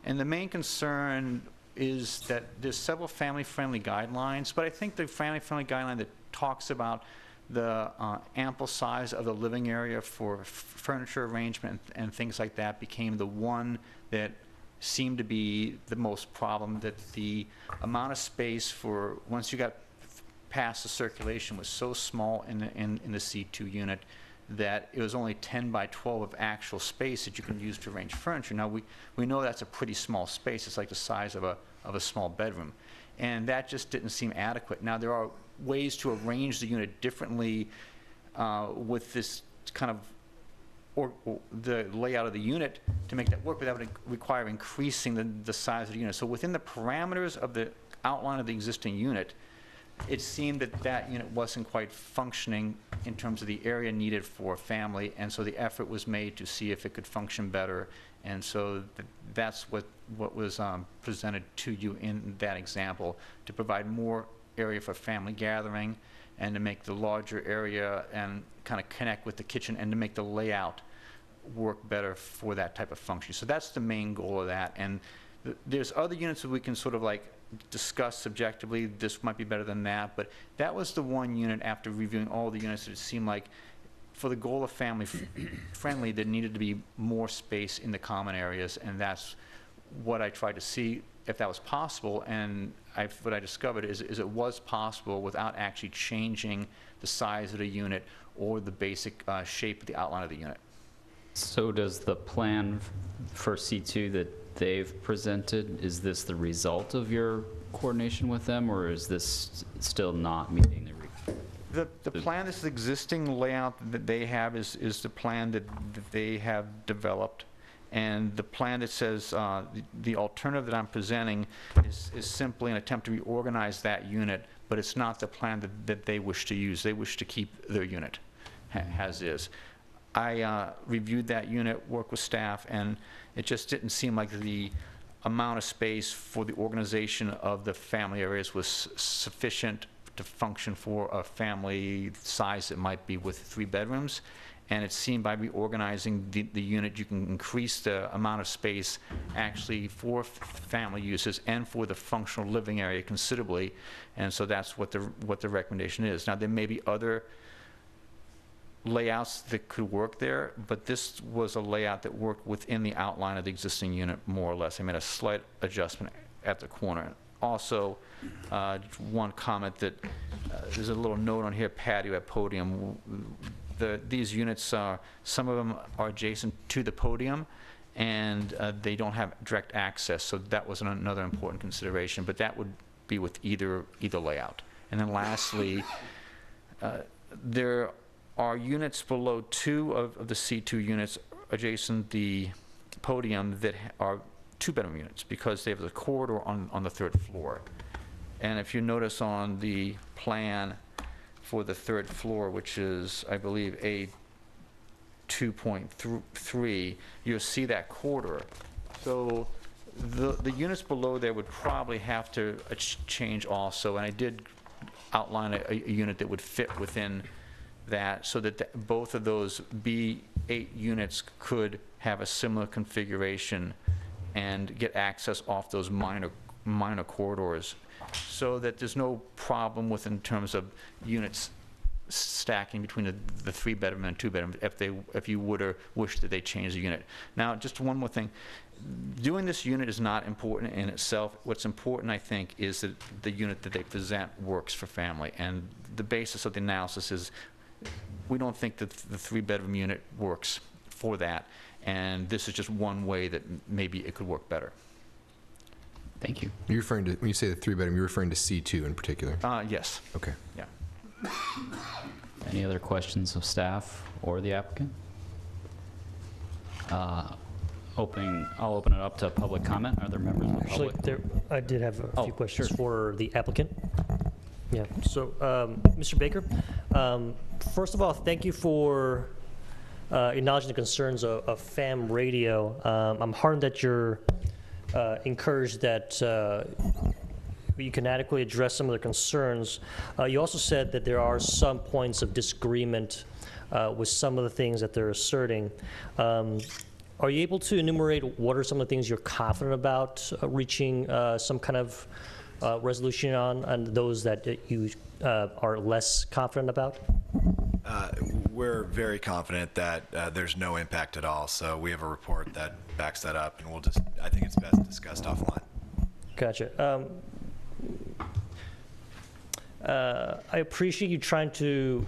And the main concern is that there's several family-friendly guidelines, but I think the family-friendly guideline that talks about the ample size of the living area for furniture arrangement and things like that became the one that seemed to be the most problem, that the amount of space for, once you got past the circulation, was so small in the C2 unit that it was only 10 by 12 of actual space that you can use to arrange furniture. Now, we know that's a pretty small space. It's like the size of a small bedroom. And that just didn't seem adequate. Now, there are ways to arrange the unit differently with this kind of, or the layout of the unit to make that work, but that would require increasing the size of the unit. So within the parameters of the outline of the existing unit, it seemed that that unit wasn't quite functioning in terms of the area needed for a family, and so the effort was made to see if it could function better. And so that's what was presented to you in that example, to provide more area for family gathering and to make the larger area and kind of connect with the kitchen and to make the layout work better for that type of function. So that's the main goal of that. And there's other units that we can sort of like discuss subjectively, this might be better than that, but that was the one unit after reviewing all the units that it seemed like for the goal of family friendly, there needed to be more space in the common areas, and that's what I tried to see if that was possible. And what I discovered is it was possible without actually changing the size of the unit or the basic shape of the outline of the unit. So does the plan for C2 that they've presented, is this the result of your coordination with them, or is this still not meeting the The plan, this existing layout that they have is the plan that they have developed. And the plan that says the alternative that I'm presenting is simply an attempt to reorganize that unit, but it's not the plan that they wish to use. They wish to keep their unit as is. I reviewed that unit, worked with staff, and it just didn't seem like the amount of space for the organization of the family areas was sufficient to function for a family size that might be with 3 bedrooms. And it seemed by reorganizing the unit, you can increase the amount of space actually for family uses and for the functional living area considerably. And so that's what the recommendation is. Now, there may be other layouts that could work there, but this was a layout that worked within the outline of the existing unit more or less. I made a slight adjustment at the corner. Also, one comment that there's a little note on here, patio at podium. These units, some of them are adjacent to the podium, and they don't have direct access, so that was another important consideration, but that would be with either layout. And then lastly, there are units below 2 of the C2 units adjacent the podium that are 2-bedroom units because they have the corridor on the 3rd floor. And if you notice on the plan for the 3rd floor, which is, I believe, A 2.3, you'll see that corridor. So the units below there would probably have to change also, and I did outline a unit that would fit within that so that both of those B8 units could have a similar configuration and get access off those minor corridors, so that there's no problem with in terms of units stacking between the 3-bedroom and 2-bedroom if you would or wish that they change the unit. Now, just one more thing. Doing this unit is not important in itself. What's important, I think, is that the unit that they present works for family. And the basis of the analysis is we don't think that the 3-bedroom unit works for that. And this is just one way that maybe it could work better. Thank you. You're referring to, when you say the 3-bedroom, you're referring to C2 in particular? Yes. Okay. Yeah. Any other questions of staff or the applicant? I'll open it up to public comment. Are there members of the public? Actually, I did have a few questions for the applicant. Yeah. So, Mr. Baker, first of all, thank you for acknowledging the concerns of FAM radio. I'm heartened that you're encouraged that you can adequately address some of the concerns. You also said that there are some points of disagreement with some of the things that they're asserting. Are you able to enumerate what are some of the things you're confident about reaching some kind of resolution on, and those that you are less confident about? We're very confident that there's no impact at all. So we have a report that backs that up, and I think it's best discussed offline. Gotcha. I appreciate you trying to,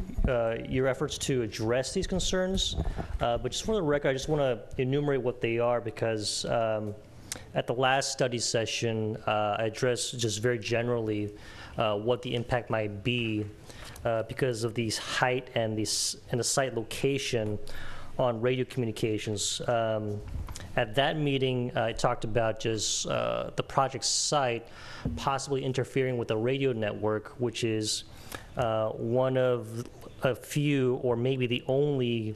your efforts to address these concerns, but just for the record, I just want to enumerate what they are because at the last study session, I addressed just very generally what the impact might be because of these height and the site location on radio communications. At that meeting, I talked about just the project site possibly interfering with the radio network, which is one of a few or maybe the only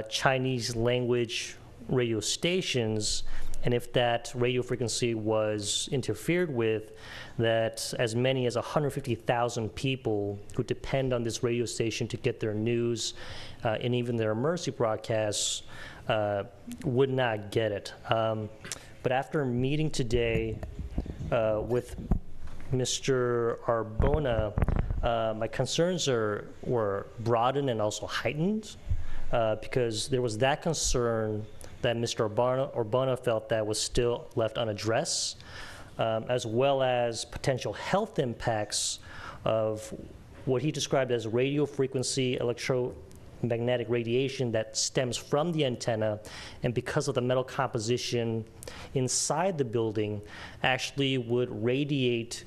Chinese language radio stations. And if that radio frequency was interfered with, that as many as 150,000 people who depend on this radio station to get their news and even their emergency broadcasts would not get it. But after meeting today with Mr. Arbona, my concerns were broadened and also heightened because there was that concern that Mr. Arbona felt that was still left unaddressed, as well as potential health impacts of what he described as radio frequency electromagnetic radiation that stems from the antenna, and because of the metal composition inside the building, actually would radiate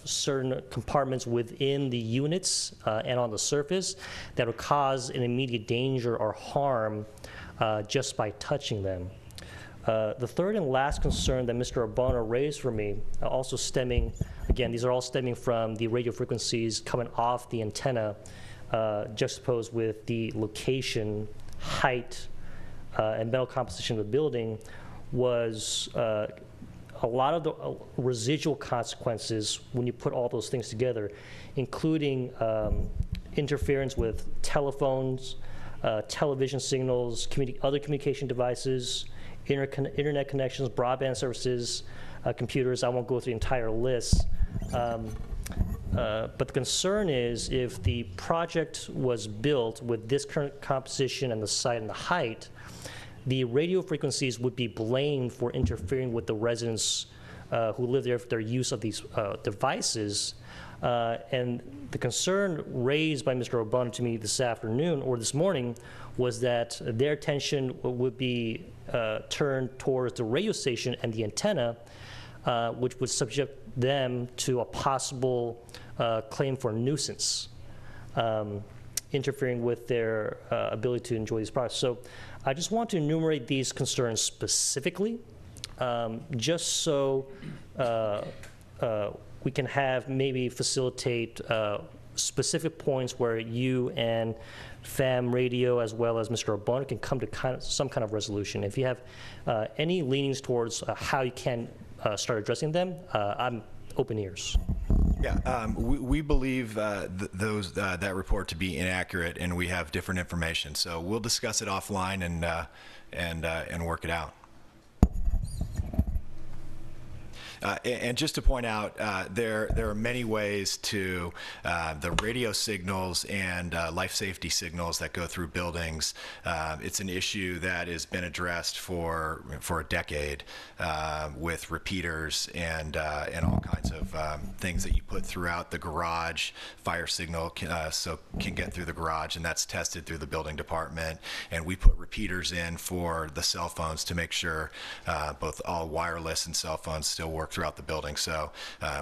certain compartments within the units and on the surface that would cause an immediate danger or harm just by touching them. The third and last concern that Mr. Arbona raised for me, also stemming, again, these are all stemming from the radio frequencies coming off the antenna, juxtaposed with the location, height, and metal composition of the building, was a lot of the residual consequences when you put all those things together, including interference with telephones, television signals, other communication devices, internet connections, broadband services, computers. I won't go through the entire list. But the concern is if the project was built with this current composition and the site and the height, the radio frequencies would be blamed for interfering with the residents who live there for their use of these devices. And the concern raised by Mr. Arbona to me this afternoon or this morning was that their attention would be turned towards the radio station and the antenna, which would subject them to a possible claim for nuisance, interfering with their ability to enjoy these products. So I just want to enumerate these concerns specifically, just so we can maybe facilitate specific points where you and FAM Radio as well as Mr. Arbona can come to some kind of resolution. If you have any leanings towards how you can start addressing them, I'm open ears. Yeah, we believe that report to be inaccurate, and we have different information. So we'll discuss it offline and work it out. And just to point out, there are many ways to the radio signals and life safety signals that go through buildings. It's an issue that has been addressed for a decade with repeaters and all kinds of things that you put throughout the garage. Fire signal can get through the garage, and that's tested through the building department. And we put repeaters in for the cell phones to make sure both all wireless and cell phones still work throughout the building. So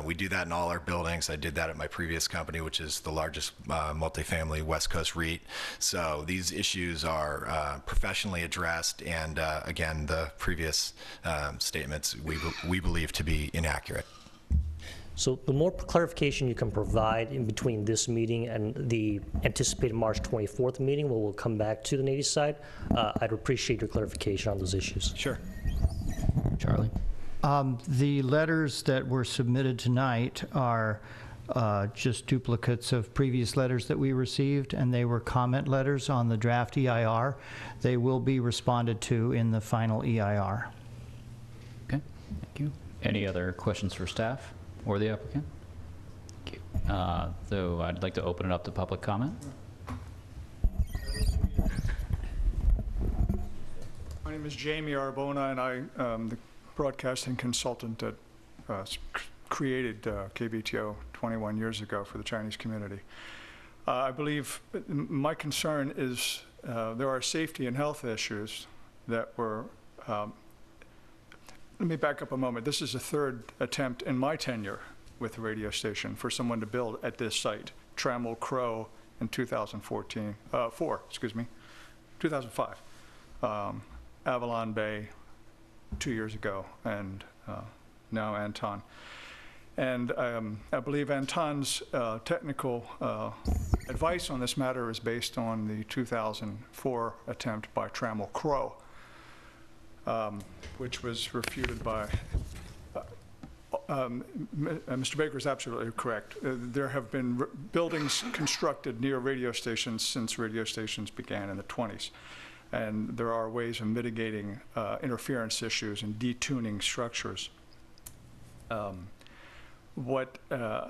we do that in all our buildings. I did that at my previous company, which is the largest multifamily West Coast REIT. So these issues are professionally addressed, and again, the previous statements we believe to be inaccurate. So the more clarification you can provide in between this meeting and the anticipated March 24th meeting, where we'll come back to the Navy side, I'd appreciate your clarification on those issues. Sure. Charlie? The letters that were submitted tonight are just duplicates of previous letters that we received, and they were comment letters on the draft EIR. They will be responded to in the final EIR. Okay, thank you. Any other questions for staff or the applicant? Thank you. So I'd like to open it up to public comment. name is Jamie Arbona, and I am the broadcasting consultant that created KBTO 21 years ago for the Chinese community. I believe my concern is there are safety and health issues that were, let me back up a moment. This is the third attempt in my tenure with the radio station for someone to build at this site. Trammell Crow in 2005. Avalon Bay 2 years ago, and now Anton. And I believe Anton's technical advice on this matter is based on the 2004 attempt by Trammell Crow, which was refuted by, Mr. Baker is absolutely correct. There have been buildings constructed near radio stations since radio stations began in the 20s. And there are ways of mitigating interference issues and detuning structures. And while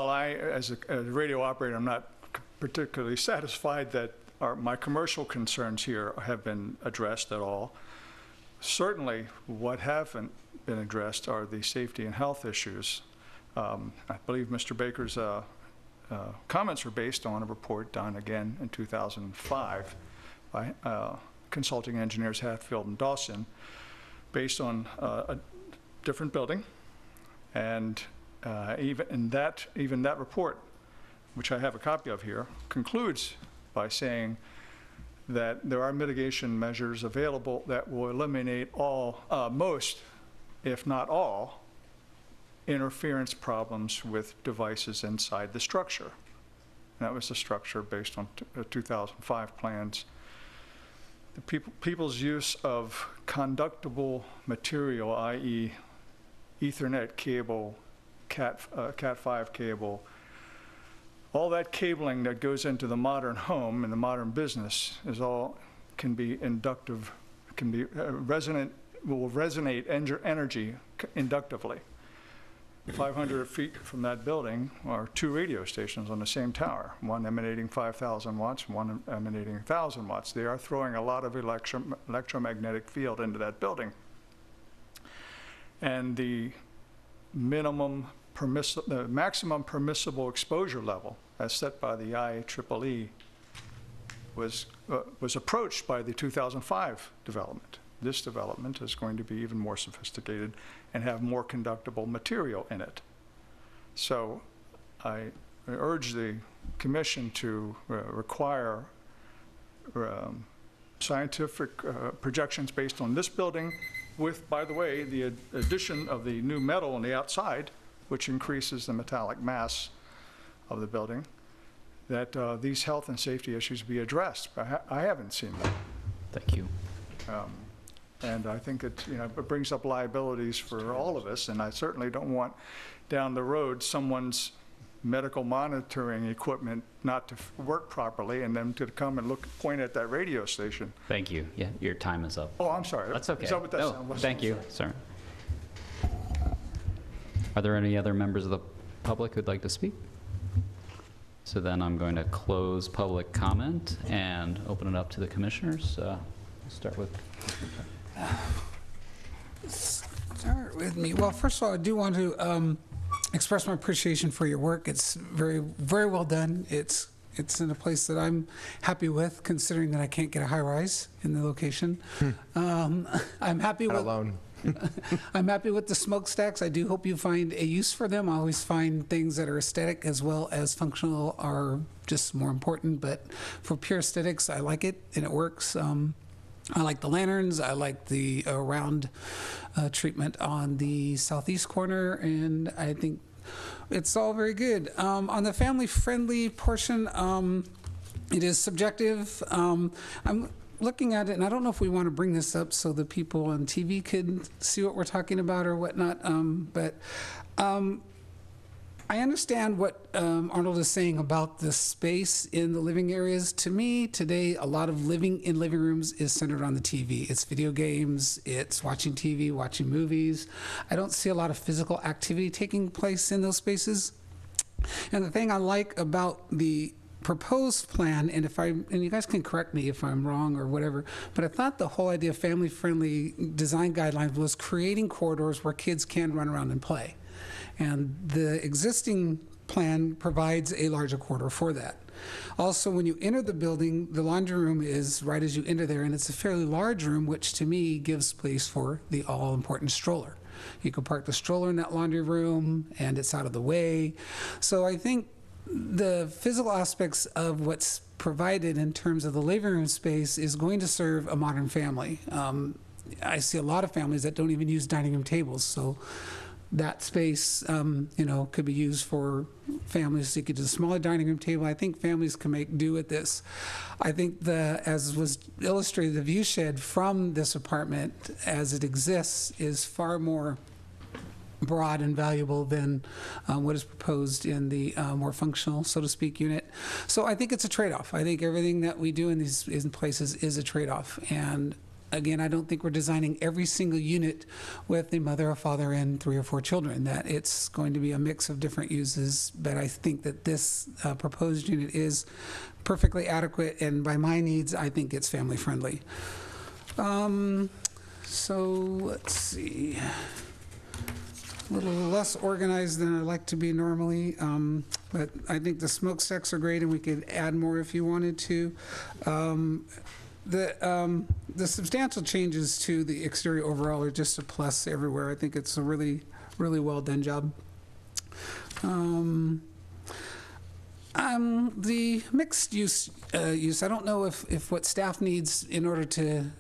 I, as a radio operator, I'm not particularly satisfied that my commercial concerns here have been addressed at all, certainly what haven't been addressed are the safety and health issues. I believe Mr. Baker's comments are based on a report done again in 2005 by consulting engineers Hatfield and Dawson, based on a different building. And even that report, which I have a copy of here, concludes by saying that there are mitigation measures available that will eliminate all, most, if not all, interference problems with devices inside the structure. And that was the structure based on 2005 plans. The people's use of conductible material, i.e. Ethernet cable, Cat5 cable, all that cabling that goes into the modern home and the modern business can be inductive, can be will resonate energy inductively. 500 feet from that building are 2 radio stations on the same tower, one emanating 5,000 watts, one emanating 1,000 watts. They are throwing a lot of electromagnetic field into that building. And the maximum permissible exposure level, as set by the IEEE, was approached by the 2005 development. This development is going to be even more sophisticated and have more conductible material in it. So I urge the commission to require scientific projections based on this building with, by the way, the addition of the new metal on the outside, which increases the metallic mass of the building, that these health and safety issues be addressed. I haven't seen them. Thank you. And I think it brings up liabilities for all of us, and I certainly don't want down the road someone's medical monitoring equipment not to work properly and them to come and point at that radio station. Thank you. Yeah, your time is up. Oh, I'm sorry. That's okay. Is that what that sound was? Thank you. Sorry. Are there any other members of the public who'd like to speak? So then I'm going to close public comment and open it up to the commissioners. We'll start with. Start with me. Well, first of all, I do want to express my appreciation for your work. It's very, very well done. It's in a place that I'm happy with, considering that I can't get a high rise in the location. I'm happy with. Alone. I'm happy with the smokestacks. I do hope you find a use for them. I always find things that are aesthetic as well as functional are just more important. But for pure aesthetics, I like it and it works. I like the lanterns. I like the round treatment on the southeast corner, and I think it's all very good. On the family-friendly portion, it is subjective. I'm looking at it, and I don't know if we want to bring this up so the people on TV could see what we're talking about or whatnot, but I understand what Arnold is saying about the space in the living areas. To me, today, a lot of living in living rooms is centered on the TV. It's video games, it's watching TV, watching movies. I don't see a lot of physical activity taking place in those spaces. And the thing I like about the proposed plan, and you guys can correct me if I'm wrong or whatever, but I thought the whole idea of family-friendly design guidelines was creating corridors where kids can run around and play. And the existing plan provides a larger corridor for that. Also, when you enter the building, the laundry room is right as you enter there, and it's a fairly large room, which to me gives place for the all-important stroller. You can park the stroller in that laundry room, and it's out of the way. So I think the physical aspects of what's provided in terms of the living room space is going to serve a modern family. I see a lot of families that don't even use dining room tables, so that space, could be used for families. So you could do a smaller dining room table. I think families can make do with this. I think as was illustrated, the view shed from this apartment as it exists is far more broad and valuable than what is proposed in the more functional, so to speak, unit. So I think it's a trade-off. I think everything that we do in these places is a trade-off. And again, I don't think we're designing every single unit with a mother, a father, and 3 or 4 children, that it's going to be a mix of different uses, but I think that this proposed unit is perfectly adequate, and by my needs, I think it's family-friendly. So let's see. A little less organized than I like to be normally, but I think the smokestacks are great, and we could add more if you wanted to. The substantial changes to the exterior overall are just a plus everywhere. I think it's a really, really well done job. The mixed use, I don't know if what staff needs in order to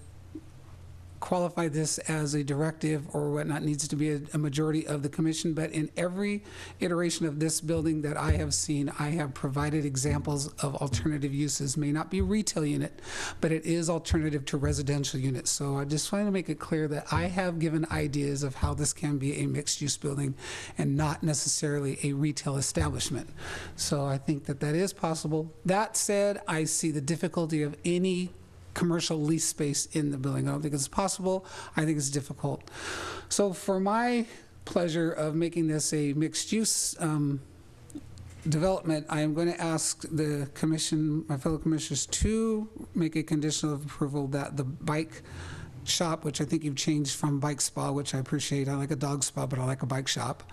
qualify this as a directive or whatnot needs to be a majority of the commission, but in every iteration of this building that I have seen, I have provided examples of alternative uses. May not be a retail unit, but it is alternative to residential units. So I just wanted to make it clear that I have given ideas of how this can be a mixed-use building and not necessarily a retail establishment. So I think that that is possible. That said, I see the difficulty of any commercial lease space in the building. I don't think it's possible. I think it's difficult. So for my pleasure of making this a mixed-use development, I am going to ask the commission, my fellow commissioners, to make a condition of approval that the bike shop, which I think you've changed from bike spa, which I appreciate. I like a dog spa, but I like a bike shop.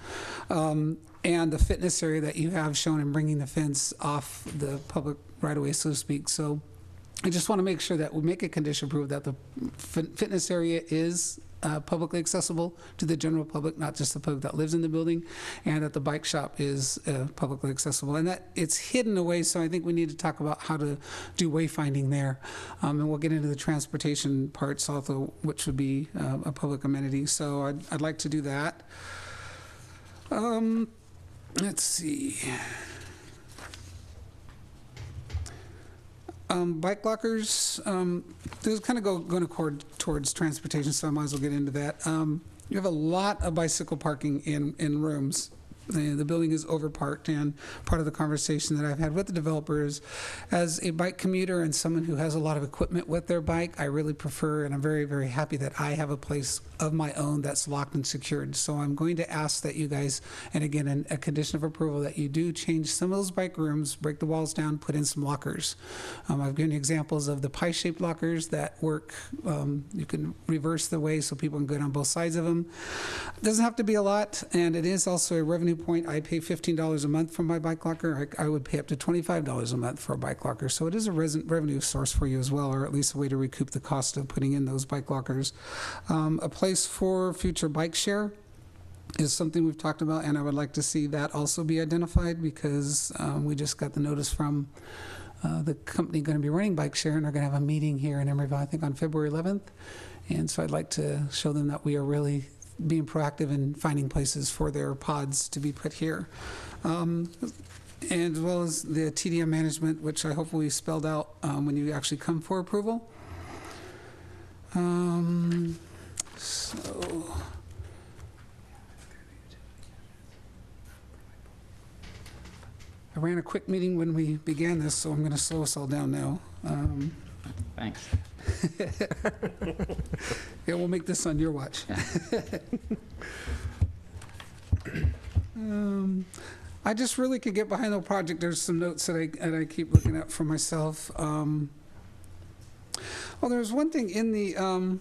And the fitness area that you have shown in bringing the fence off the public right-of-way, so to speak. So I just want to make sure that we make a condition prove that the fitness area is publicly accessible to the general public, not just the public that lives in the building, and that the bike shop is publicly accessible. And that it's hidden away, so I think we need to talk about how to do wayfinding there. And we'll get into the transportation parts also, which would be a public amenity. So I'd like to do that. Let's see. Bike lockers, those kind of going towards transportation, so I might as well get into that. You have a lot of bicycle parking in rooms. The building is overparked, and part of the conversation that I've had with the developers, as a bike commuter and someone who has a lot of equipment with their bike, I really prefer, and I'm very, very happy that I have a place of my own that's locked and secured. So I'm going to ask that you guys, and again, a condition of approval, that you do change some of those bike rooms, break the walls down, put in some lockers. I've given you examples of the pie-shaped lockers that work. You can reverse the way so people can go down both sides of them. It doesn't have to be a lot, and it is also a revenue point. I pay $15 a month for my bike locker. I would pay up to $25 a month for a bike locker. So it is a revenue source for you as well, or at least a way to recoup the cost of putting in those bike lockers. A place for future bike share is something we've talked about, and I would like to see that also be identified, because we just got the notice from the company going to be running bike share, and they're going to have a meeting here in Emeryville, I think on February 11th. And so I'd like to show them that we are really being proactive in finding places for their pods to be put here. And as well as the TDM management, which I hopefully spelled out when you actually come for approval. So I ran a quick meeting when we began this, so I'm going to slow us all down now. Thanks. Yeah, we'll make this on your watch. I just really could get behind the project. There's some notes that I keep looking at for myself. Well, there's one thing in the, and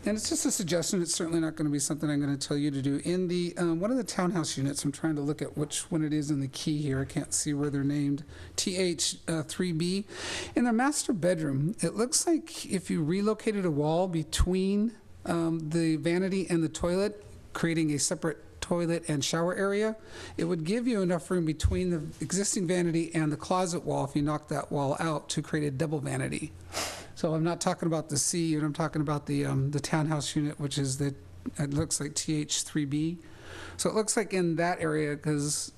it's just a suggestion. It's certainly not going to be something I'm going to tell you to do. In the one of the townhouse units, I'm trying to look at which one it is in the key here. I can't see where they're named. TH3B. In their master bedroom, it looks like if you relocated a wall between the vanity and the toilet, creating a separate toilet and shower area, it would give you enough room between the existing vanity and the closet wall, if you knock that wall out, to create a double vanity. So I'm not talking about the C unit, I'm talking about the townhouse unit, which is it looks like TH3B. So it looks like in that area, because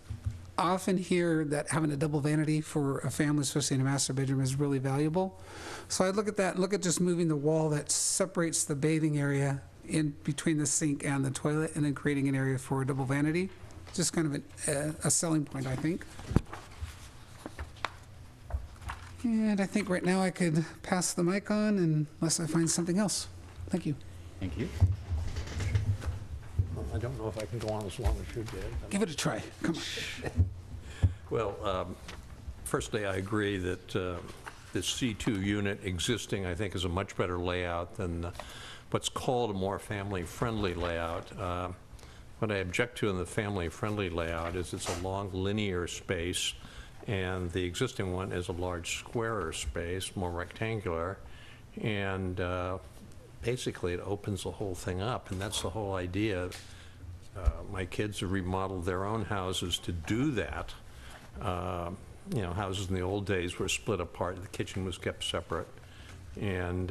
I often hear that having a double vanity for a family, especially in a master bedroom, is really valuable. So I'd look at that and look at just moving the wall that separates the bathing area in between the sink and the toilet, and then creating an area for a double vanity. Just kind of a selling point, I think. And I think right now I could pass the mic on unless I find something else. Thank you. Thank you. I don't know if I can go on as long as you did. Give it a try. Come on. Well, firstly, I agree that this C2 unit existing, I think, is a much better layout than what's called a more family-friendly layout. What I object to in the family-friendly layout is it's a long linear space, and the existing one is a large squarer space, more rectangular, and basically it opens the whole thing up, and that's the whole idea. My kids have remodeled their own houses to do that. You know, houses in the old days were split apart, the kitchen was kept separate, and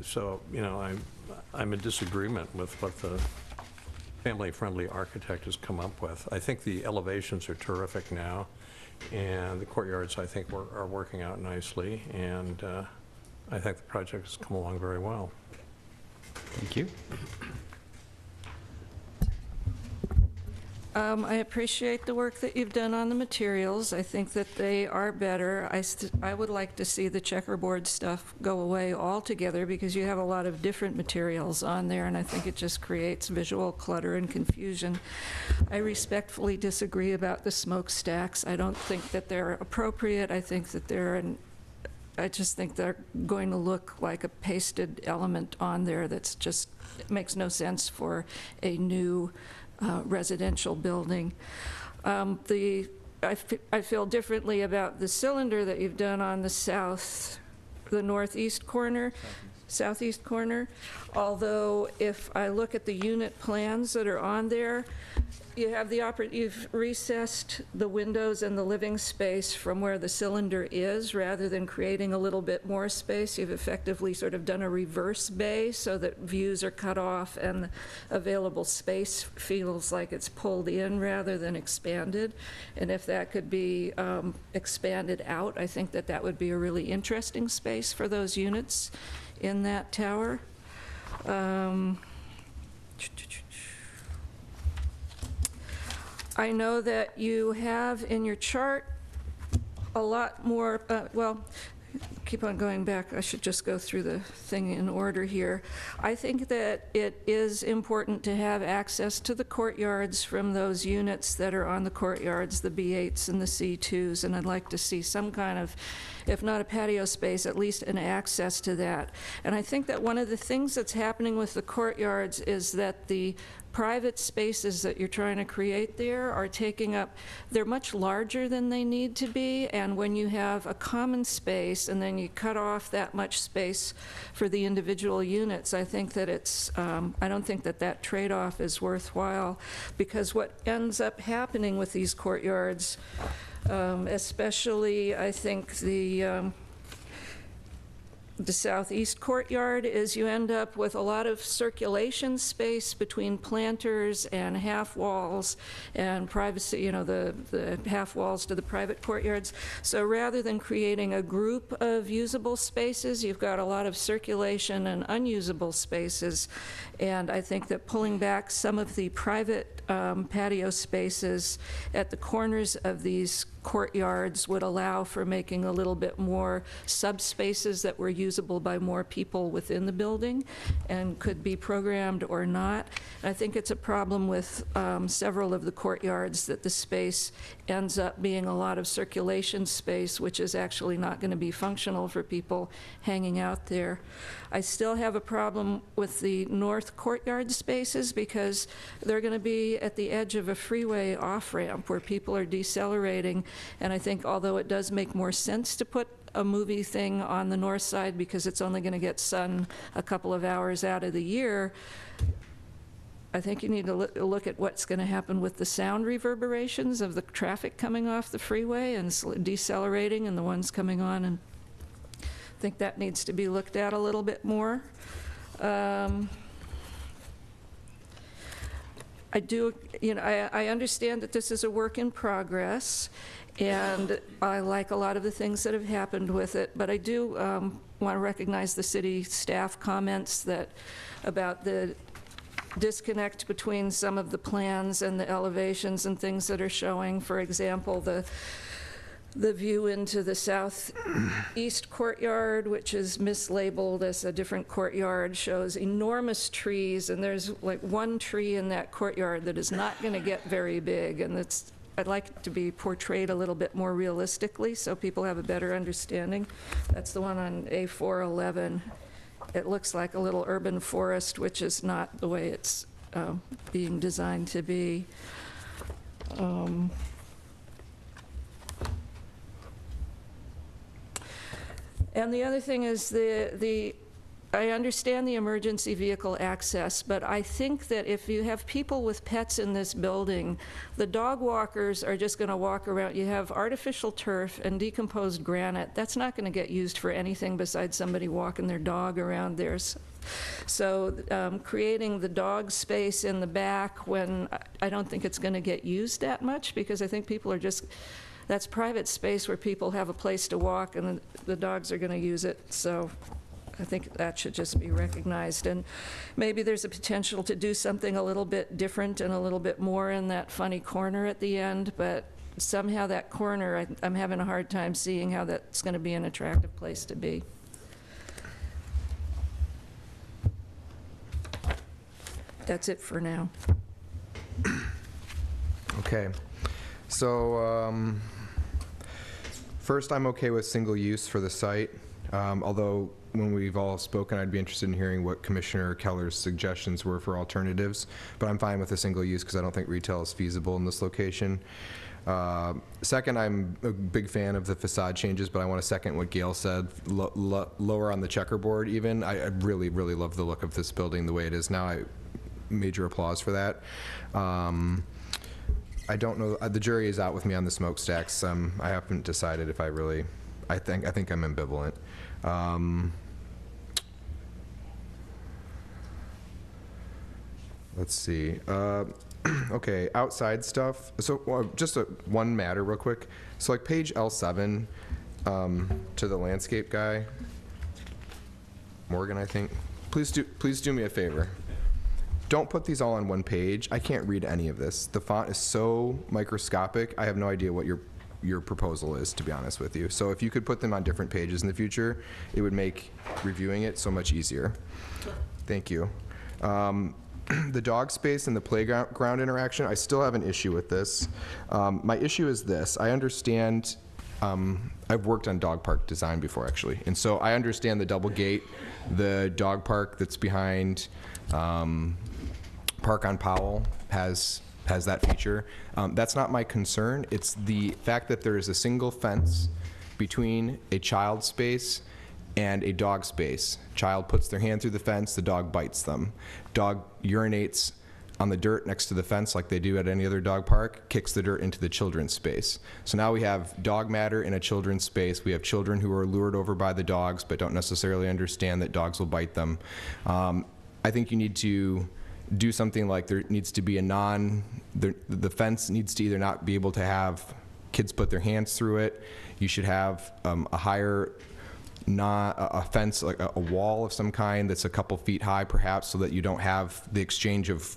so, you know, I'm in disagreement with what the family-friendly architect has come up with. I think the elevations are terrific now, and the courtyards, I think, are working out nicely, and I think the project has come along very well. Thank you. I appreciate the work that you've done on the materials. I think that they are better. I would like to see the checkerboard stuff go away altogether, because you have a lot of different materials on there, and I think it just creates visual clutter and confusion. I respectfully disagree about the smokestacks. I don't think that they're appropriate. I think that I just think they're going to look like a pasted element on there that's just, it makes no sense for a new residential building. I feel differently about the cylinder that you've done on the northeast corner, southeast corner. Although if I look at the unit plans that are on there, you've recessed the windows and the living space from where the cylinder is, rather than creating a little bit more space. You've effectively sort of done a reverse bay so that views are cut off and available space feels like it's pulled in rather than expanded. And if that could be expanded out, I think that that would be a really interesting space for those units in that tower. I know that you have in your chart a lot more, well, keep on going back. I should just go through the thing in order here. I think that it is important to have access to the courtyards from those units that are on the courtyards, the B8s and the C2s, and I'd like to see some kind of, if not a patio space, at least an access to that. And I think that one of the things that's happening with the courtyards is that the private spaces that you're trying to create there are taking up, they're much larger than they need to be, and when you have a common space and then you cut off that much space for the individual units, I think that it's, I don't think that that trade-off is worthwhile, because what ends up happening with these courtyards, especially I think the southeast courtyard, is you end up with a lot of circulation space between planters and half walls and privacy, you know, the half walls to the private courtyards. So rather than creating a group of usable spaces, you've got a lot of circulation and unusable spaces. And I think that pulling back some of the private patio spaces at the corners of these courtyards would allow for making a little bit more subspaces that were usable by more people within the building and could be programmed or not. And I think it's a problem with several of the courtyards that the space ends up being a lot of circulation space, which is actually not going to be functional for people hanging out there. I still have a problem with the north courtyard spaces because they're going to be at the edge of a freeway off-ramp where people are decelerating. And I think although it does make more sense to put a movie thing on the north side because it's only going to get sun a couple of hours out of the year, I think you need to look at what's going to happen with the sound reverberations of the traffic coming off the freeway and decelerating and the ones coming on, and I think that needs to be looked at a little bit more. I do, you know, I understand that this is a work in progress, and I like a lot of the things that have happened with it, but I do want to recognize the city staff comments that about the disconnect between some of the plans and the elevations and things that are showing. For example, the view into the southeast courtyard, which is mislabeled as a different courtyard, shows enormous trees, and there's like one tree in that courtyard that is not going to get very big, and I'd like it to be portrayed a little bit more realistically so people have a better understanding. That's the one on A411. It looks like a little urban forest, which is not the way it's being designed to be. And the other thing is I understand the emergency vehicle access, but I think that if you have people with pets in this building, the dog walkers are just going to walk around. You have artificial turf and decomposed granite. That's not going to get used for anything besides somebody walking their dog around there. So creating the dog space in the back when I don't think it's going to get used that much, because I think people are just, that's private space where people have a place to walk and the dogs are going to use it. So I think that should just be recognized. And maybe there's a potential to do something a little bit different and a little bit more in that funny corner at the end, but somehow that corner, I'm having a hard time seeing how that's going to be an attractive place to be. That's it for now. Okay. So first, I'm okay with single use for the site, although when we've all spoken, I'd be interested in hearing what Commissioner Keller's suggestions were for alternatives, but I'm fine with a single use because I don't think retail is feasible in this location. Second, I'm a big fan of the facade changes, but I want to second what Gail said, lower on the checkerboard even. I really, really love the look of this building the way it is now. Major applause for that. I don't know, the jury is out with me on the smokestacks. I haven't decided if I think I'm ambivalent. Let's see. Okay, outside stuff. So just one matter real quick. So like page L7 to the landscape guy, Morgan, I think. Please do me a favor. Don't put these all on one page. I can't read any of this. The font is so microscopic. I have no idea what your proposal is, to be honest with you. So if you could put them on different pages in the future, it would make reviewing it so much easier. Thank you. The dog space and the playground interaction, I still have an issue with this. My issue is this. I understand, I've worked on dog park design before, actually. And so I understand the double gate, the dog park that's behind Park on Powell has that feature. That's not my concern. It's the fact that there is a single fence between a child space and a dog space. Child puts their hand through the fence, the dog bites them. Dog urinates on the dirt next to the fence like they do at any other dog park, kicks the dirt into the children's space. So now we have dog matter in a children's space. We have children who are lured over by the dogs but don't necessarily understand that dogs will bite them. I think you need to do something like there needs to be the fence needs to either not be able to have kids put their hands through it. You should have a higher, a fence, like a wall of some kind that's a couple feet high perhaps, so that you don't have the exchange of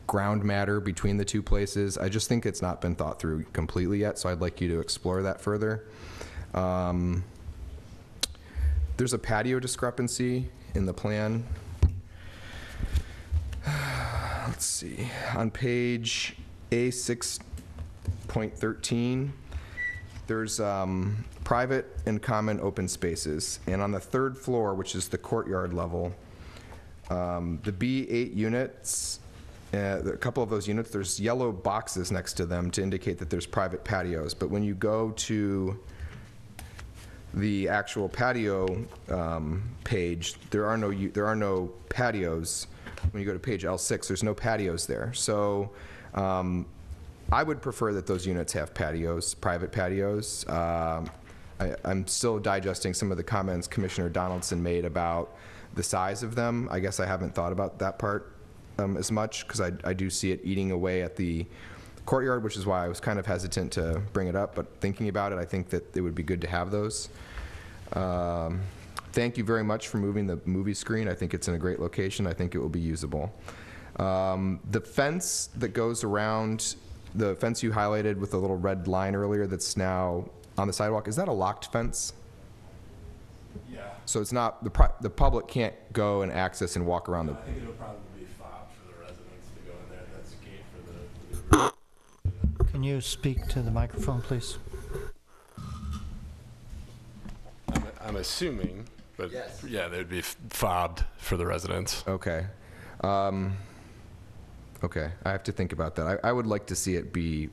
ground matter between the two places. I just think it's not been thought through completely yet, so I'd like you to explore that further. There's a patio discrepancy in the plan. Let's see, on page A6.13, there's private and common open spaces. And on the third floor, which is the courtyard level, the B8 units, a couple of those units, there's yellow boxes next to them to indicate that there's private patios. But when you go to the actual patio page, there are no patios. When you go to page L6, there's no patios there. So I would prefer that those units have patios, private patios. I'm still digesting some of the comments Commissioner Donaldson made about the size of them. I guess I haven't thought about that part as much, because I do see it eating away at the courtyard, which is why I was kind of hesitant to bring it up. But thinking about it, I think that it would be good to have those. Thank you very much for moving the movie screen. I think it's in a great location. I think it will be usable. The fence that goes around, the fence you highlighted with the little red line earlier that's now on the sidewalk, is that a locked fence? Yeah. So it's not, the public can't go and access and walk around the... I think it'll probably be fobbed for the residents to go in there. That's a gate for the Can you speak to the microphone, please? I'm assuming, but yeah, they would be fobbed for the residents. Okay. Okay, I have to think about that. I would like to see it be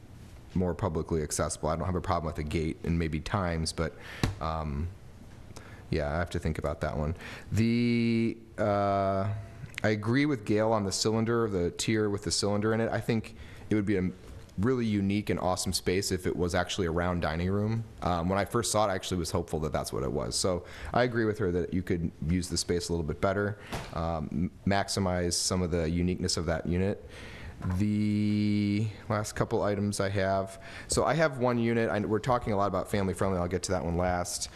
more publicly accessible. I don't have a problem with the gate and maybe times, but yeah, I have to think about that one. I agree with Gail on the cylinder, the tier with the cylinder in it. I think it would be a really unique and awesome space if it was actually a round dining room. When I first saw it, I actually was hopeful that that's what it was. So I agree with her that you could use the space a little bit better, maximize some of the uniqueness of that unit. The last couple items I have. So I have one unit, we're talking a lot about family friendly, I'll get to that one last.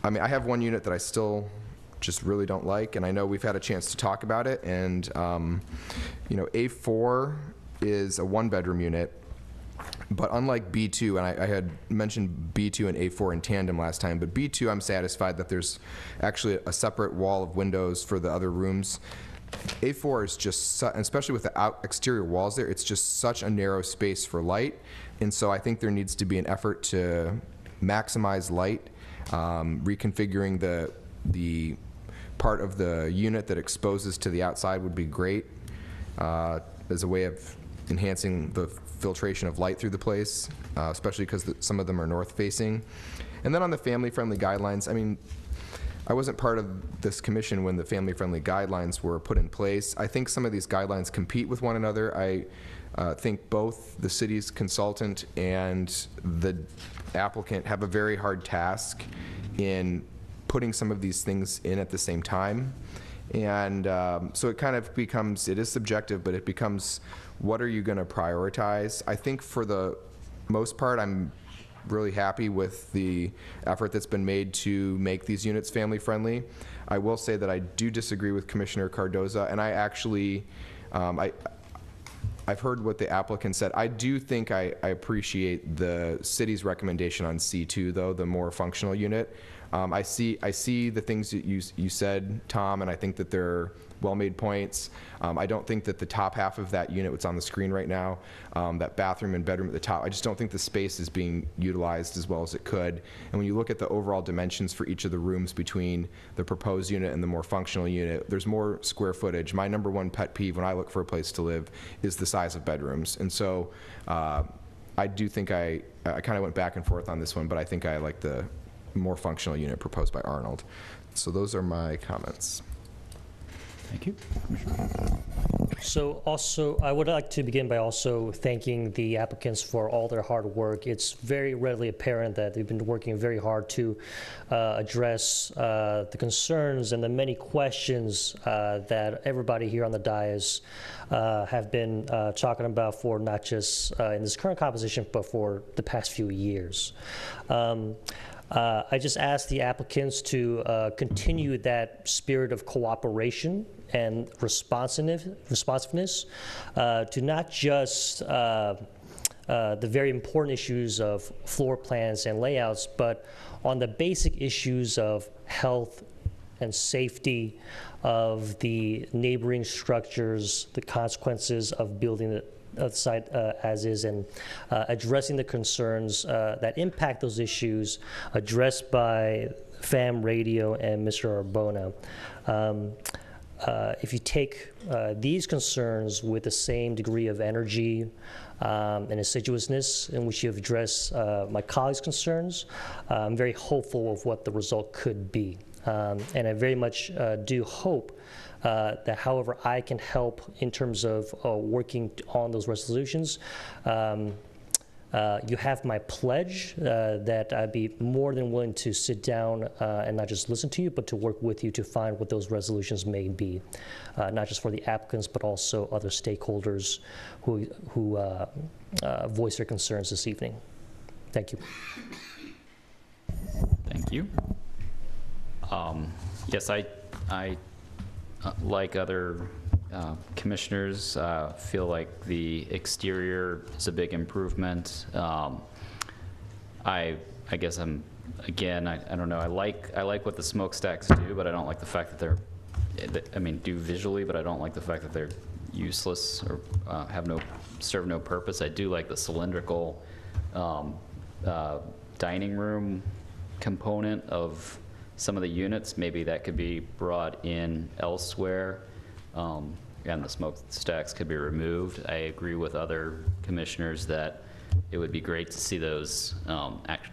I mean, I have one unit that I still just really don't like, and I know we've had a chance to talk about it, and you know, A4 is a one-bedroom unit. But unlike B2, and I had mentioned B2 and A4 in tandem last time, but B2 I'm satisfied that there's actually a separate wall of windows for the other rooms. A4 is just, especially with the exterior walls there, it's just such a narrow space for light. And so I think there needs to be an effort to maximize light, reconfiguring the part of the unit that exposes to the outside would be great as a way of enhancing the filtration of light through the place, especially because some of them are north facing. And then on the family-friendly guidelines, I mean, I wasn't part of this commission when the family-friendly guidelines were put in place. I think some of these guidelines compete with one another. I think both the city's consultant and the applicant have a very hard task in putting some of these things in at the same time. And so it kind of becomes, it is subjective, but it becomes, what are you going to prioritize? I think for the most part, I'm really happy with the effort that's been made to make these units family friendly. I will say that I do disagree with Commissioner Cardoza, and I actually, I've heard what the applicant said. I do think I appreciate the city's recommendation on C2, though, the more functional unit. I see the things that you said, Tom, and I think that they're well-made points. I don't think that the top half of that unit, what's on the screen right now, that bathroom and bedroom at the top, I just don't think the space is being utilized as well as it could. And when you look at the overall dimensions for each of the rooms between the proposed unit and the more functional unit, there's more square footage. My number one pet peeve when I look for a place to live is the size of bedrooms. And so I do think I kind of went back and forth on this one, but I think I like the more functional unit proposed by Arnold. So those are my comments. Thank you. So also, I would like to begin by also thanking the applicants for all their hard work. It's very readily apparent that they've been working very hard to address the concerns and the many questions that everybody here on the dais have been talking about for not just in this current composition, but for the past few years. I just ask the applicants to continue that spirit of cooperation and responsiveness to not just the very important issues of floor plans and layouts, but on the basic issues of health and safety of the neighboring structures, the consequences of building the site as is, and addressing the concerns that impact those issues addressed by FAM Radio and Mr. Arbona. If you take these concerns with the same degree of energy and assiduousness in which you have addressed my colleagues' concerns, I'm very hopeful of what the result could be. And I very much do hope that however I can help in terms of working on those resolutions, you have my pledge that I'd be more than willing to sit down and not just listen to you, but to work with you to find what those resolutions may be, not just for the applicants, but also other stakeholders who voice their concerns this evening. Thank you. Thank you. Yes, I like other commissioners, feel like the exterior is a big improvement. I guess I don't know, I like what the smokestacks do, but I don't like the fact that they're, do visually, but I don't like the fact that they're useless or serve no purpose. I do like the cylindrical dining room component of some of the units. Maybe that could be brought in elsewhere, and the smokestacks could be removed. I agree with other commissioners that it would be great to see those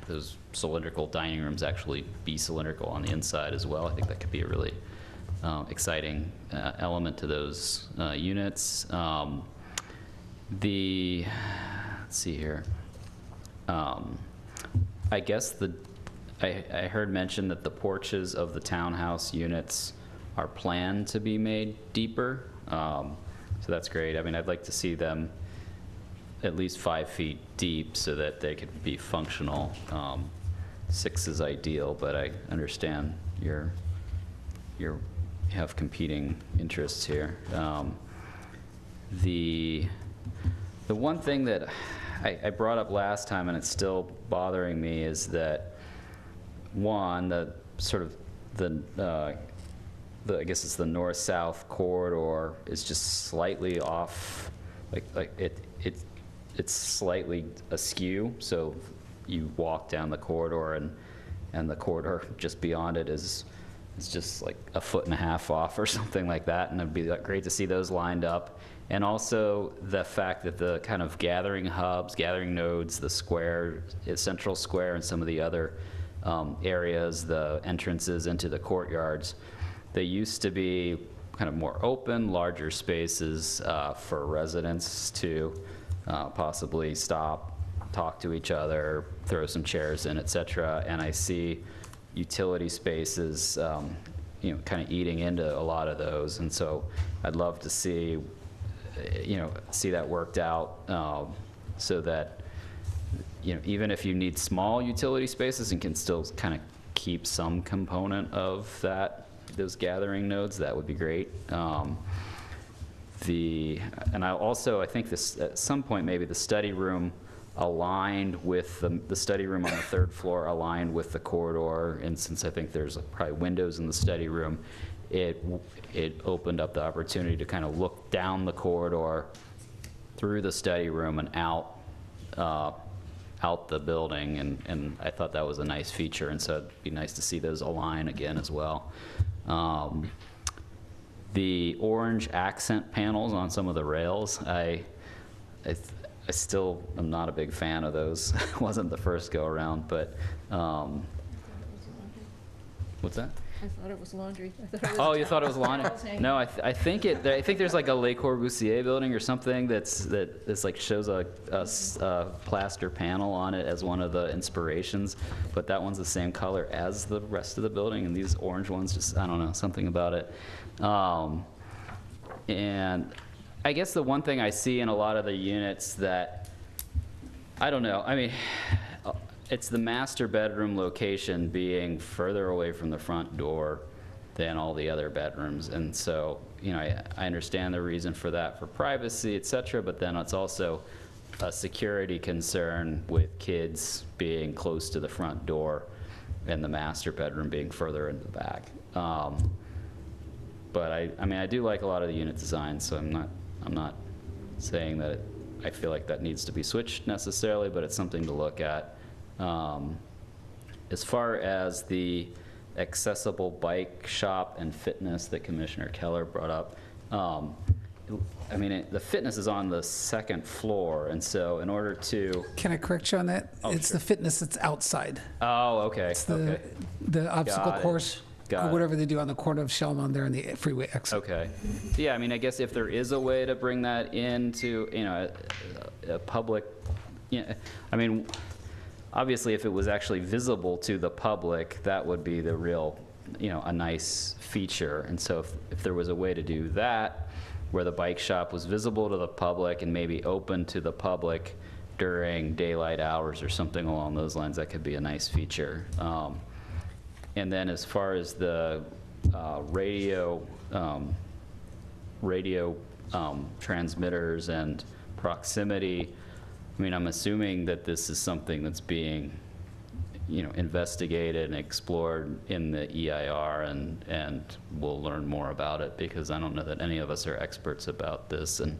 those cylindrical dining rooms actually be cylindrical on the inside as well. I think that could be a really exciting element to those units. Let's see here. I guess I heard mention that the porches of the townhouse units are planned to be made deeper. So that's great. I'd like to see them at least 5 feet deep so that they could be functional. 6 is ideal, but I understand you have competing interests here. The one thing that I brought up last time, and it's still bothering me, is that one, the I guess it's the north-south corridor is just slightly off, it's slightly askew. So you walk down the corridor, and the corridor just beyond it is just like 1.5 feet off or something like that. And it'd be great to see those lined up. And also the fact that the kind of gathering hubs, gathering nodes, the square, central square, and some of the other areas, the entrances into the courtyards, they used to be kind of more open, larger spaces for residents to possibly stop, talk to each other, throw some chairs in, et cetera. And I see utility spaces, kind of eating into a lot of those. And so I'd love to see that worked out so that, even if you need small utility spaces and can still kind of keep some component of those gathering nodes, that would be great. And I think this, at some point, maybe the study room aligned with the study room on the 3rd floor aligned with the corridor. And since I think there's probably windows in the study room, it opened up the opportunity to kind of look down the corridor through the study room and out the building, and I thought that was a nice feature, and so it'd be nice to see those align again as well. The orange accent panels on some of the rails, I still am not a big fan of those. Wasn't the first go around, but what's that? I thought it was laundry. Oh, you thought it was laundry? No, I think there's like a Le Corbusier building or something that's like shows a plaster panel on it as one of the inspirations, but that one's the same color as the rest of the building, and these orange ones just, I don't know, something about it. And I guess the one thing I see in a lot of the units that, I don't know, It's the master bedroom location being further away from the front door than all the other bedrooms. And so, you know, I understand the reason for that, for privacy, et cetera, but then it's also a security concern with kids being close to the front door and the master bedroom being further in the back. But I mean, I do like a lot of the unit designs, so I'm not saying that I feel like that needs to be switched necessarily, but it's something to look at. As far as the accessible bike shop and fitness that Commissioner Keller brought up, I mean, the fitness is on the second floor, and so in order to... Can I correct you on that? Oh, it's sure. the fitness that's outside. Oh, okay. It's the obstacle course, or Got whatever they do on the corner of Shellman there in the freeway exit. Okay. Yeah, I mean, I guess if there is a way to bring that into, you know, a public, yeah, I mean, obviously if it was actually visible to the public, that would be the real, you know, a nice feature. And so if there was a way to do that, where the bike shop was visible to the public and maybe open to the public during daylight hours or something along those lines, that could be a nice feature. And then as far as the radio transmitters and proximity, I mean, I'm assuming that this is something that's being, you know, investigated and explored in the EIR, and we'll learn more about it, because I don't know that any of us are experts about this. And,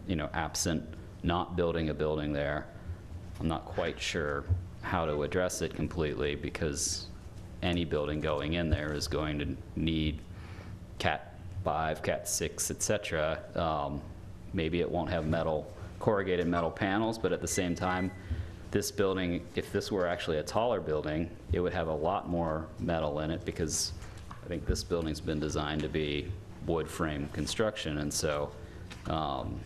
you know, absent not building a building there, I'm not quite sure how to address it completely, because any building going in there is going to need Cat 5, Cat 6, et cetera. Maybe it won't have corrugated metal panels, but at the same time, this building, if this were actually a taller building, it would have a lot more metal in it, because I think this building's been designed to be wood frame construction. And so, I'm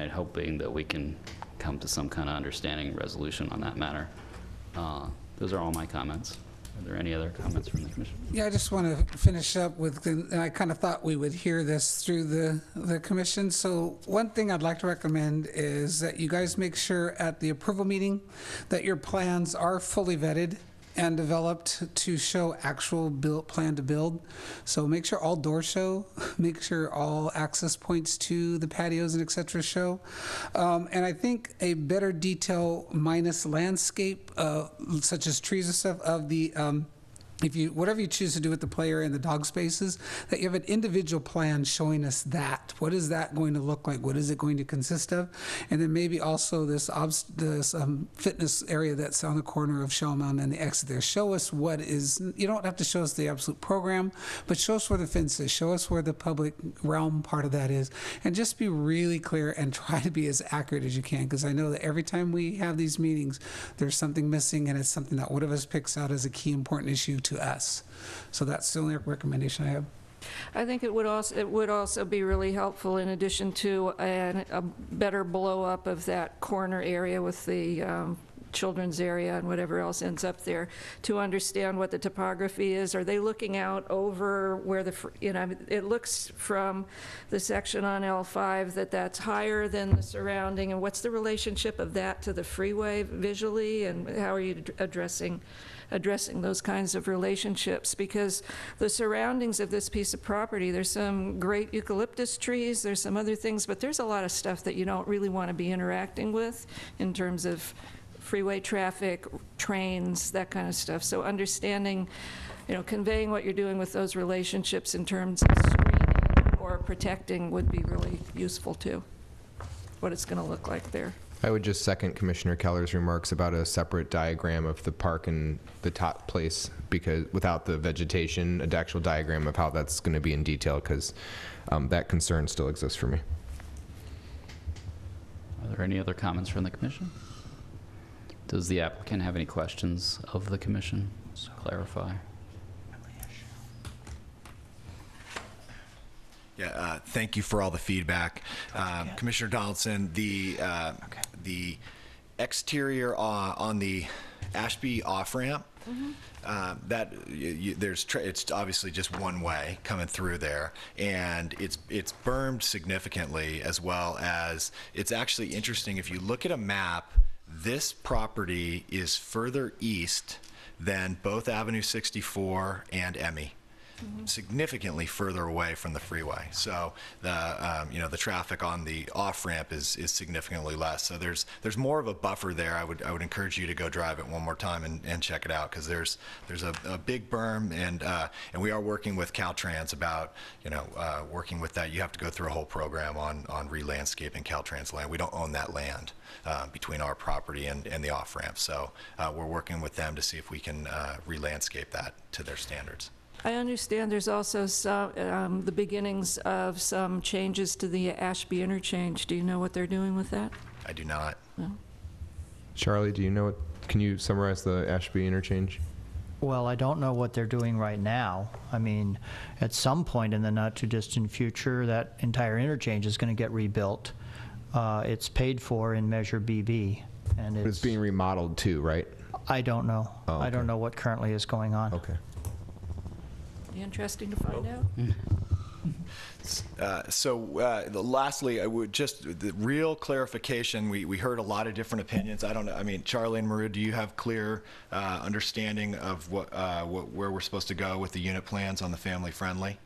hoping that we can come to some kind of understanding and resolution on that matter. Those are all my comments. Are there any other comments from the commission? Yeah, I just want to finish up with, and I kind of thought we would hear this through the commission. So one thing I'd like to recommend is that you guys make sure at the approval meeting that your plans are fully vetted and developed to show actual plan to build. So make sure all doors show, make sure all access points to the patios and et cetera show. And I think a better detail minus landscape, such as trees and stuff, of the whatever you choose to do with the play area and the dog spaces, that you have an individual plan showing us that. What is that going to look like? What is it going to consist of? And then maybe also this fitness area that's on the corner of Shell Mountain and the exit there. Show us what is, you don't have to show us the absolute program, but show us where the fence is. Show us where the public realm part of that is. And just be really clear and try to be as accurate as you can, because I know that every time we have these meetings, there's something missing, and it's something that one of us picks out as a key important issue to us. So that's the only recommendation I have. I think it would also be really helpful, in addition to a better blow up of that corner area with the children's area and whatever else ends up there, to understand what the topography is. Are they looking out over where it looks from the section on L5 that's higher than the surrounding, and what's the relationship of that to the freeway visually, and how are you addressing those kinds of relationships? Because the surroundings of this piece of property, there's some great eucalyptus trees, there's some other things, but there's a lot of stuff that you don't really want to be interacting with in terms of freeway traffic, trains, that kind of stuff. So understanding, conveying what you're doing with those relationships in terms of screening or protecting would be really useful too, what it's going to look like there. I would just second Commissioner Keller's remarks about a separate diagram of the park and the top place, because without the vegetation, an actual diagram of how that's going to be in detail, because that concern still exists for me. Are there any other comments from the commission? Does the applicant have any questions of the commission to clarify? Yeah, thank you for all the feedback. Commissioner Donaldson, the exterior on the Ashby off-ramp. It's obviously just one way coming through there, and it's bermed significantly, as well as it's actually interesting. If you look at a map, this property is further east than both Avenue 64 and Emmy. Significantly further away from the freeway. So the traffic on the off ramp is significantly less. So there's more of a buffer there. I would encourage you to go drive it one more time and check it out, because there's a big berm, and we are working with Caltrans about working with that. You have to go through a whole program on re-landscaping Caltrans land. We don't own that land between our property and the off ramp. So we're working with them to see if we can re-landscape that to their standards. I understand there's also some, the beginnings of some changes to the Ashby interchange. Do you know what they're doing with that? I do not. No. Charlie, do you know can you summarize the Ashby interchange? Well, I don't know what they're doing right now. I mean, at some point in the not-too-distant future, that entire interchange is going to get rebuilt. It's paid for in Measure BB, and It's being remodeled too, right? I don't know. Oh, okay. I don't know what currently is going on. Okay. Be interesting to find out. Lastly, I would just the real clarification. We heard a lot of different opinions. I don't know. I mean, Charlie and Maru, do you have clear understanding of where we're supposed to go with the unit plans on the family friendly?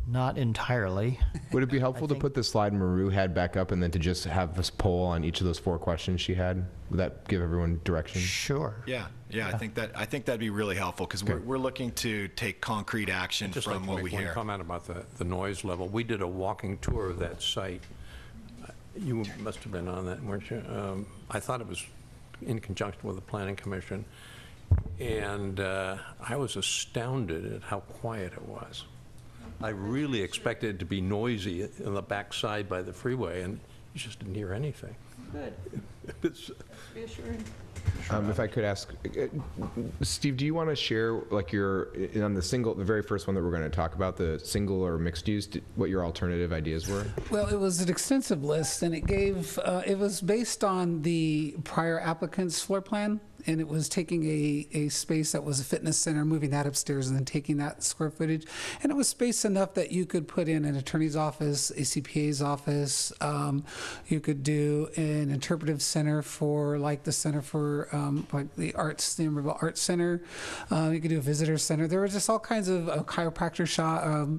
Not entirely. Would it be helpful to put the slide Maru had back up and then to just have this poll on each of those 4 questions she had? Would that give everyone direction? Sure. Yeah. I think that'd be really helpful, because we're looking to take concrete action from what we hear. One comment about the noise level. We did a walking tour of that site. You must have been on that, weren't you? I thought it was in conjunction with the Planning Commission, and I was astounded at how quiet it was. I really expected it to be noisy on the backside by the freeway, and you just didn't hear anything. Good. It's reassuring. If I could ask, Steve, do you want to share, like, on the very first one that we're going to talk about, the single or mixed use, what your alternative ideas were? Well, it was an extensive list, and it was based on the prior applicant's floor plan, and it was taking a space that was a fitness center, moving that upstairs, and then taking that square footage. And it was spaced enough that you could put in an attorney's office, a CPA's office. You could do an interpretive center for, like, the Center for like the Arts, the Emeryville Arts Center. You could do a visitor center. There was just all kinds of a chiropractor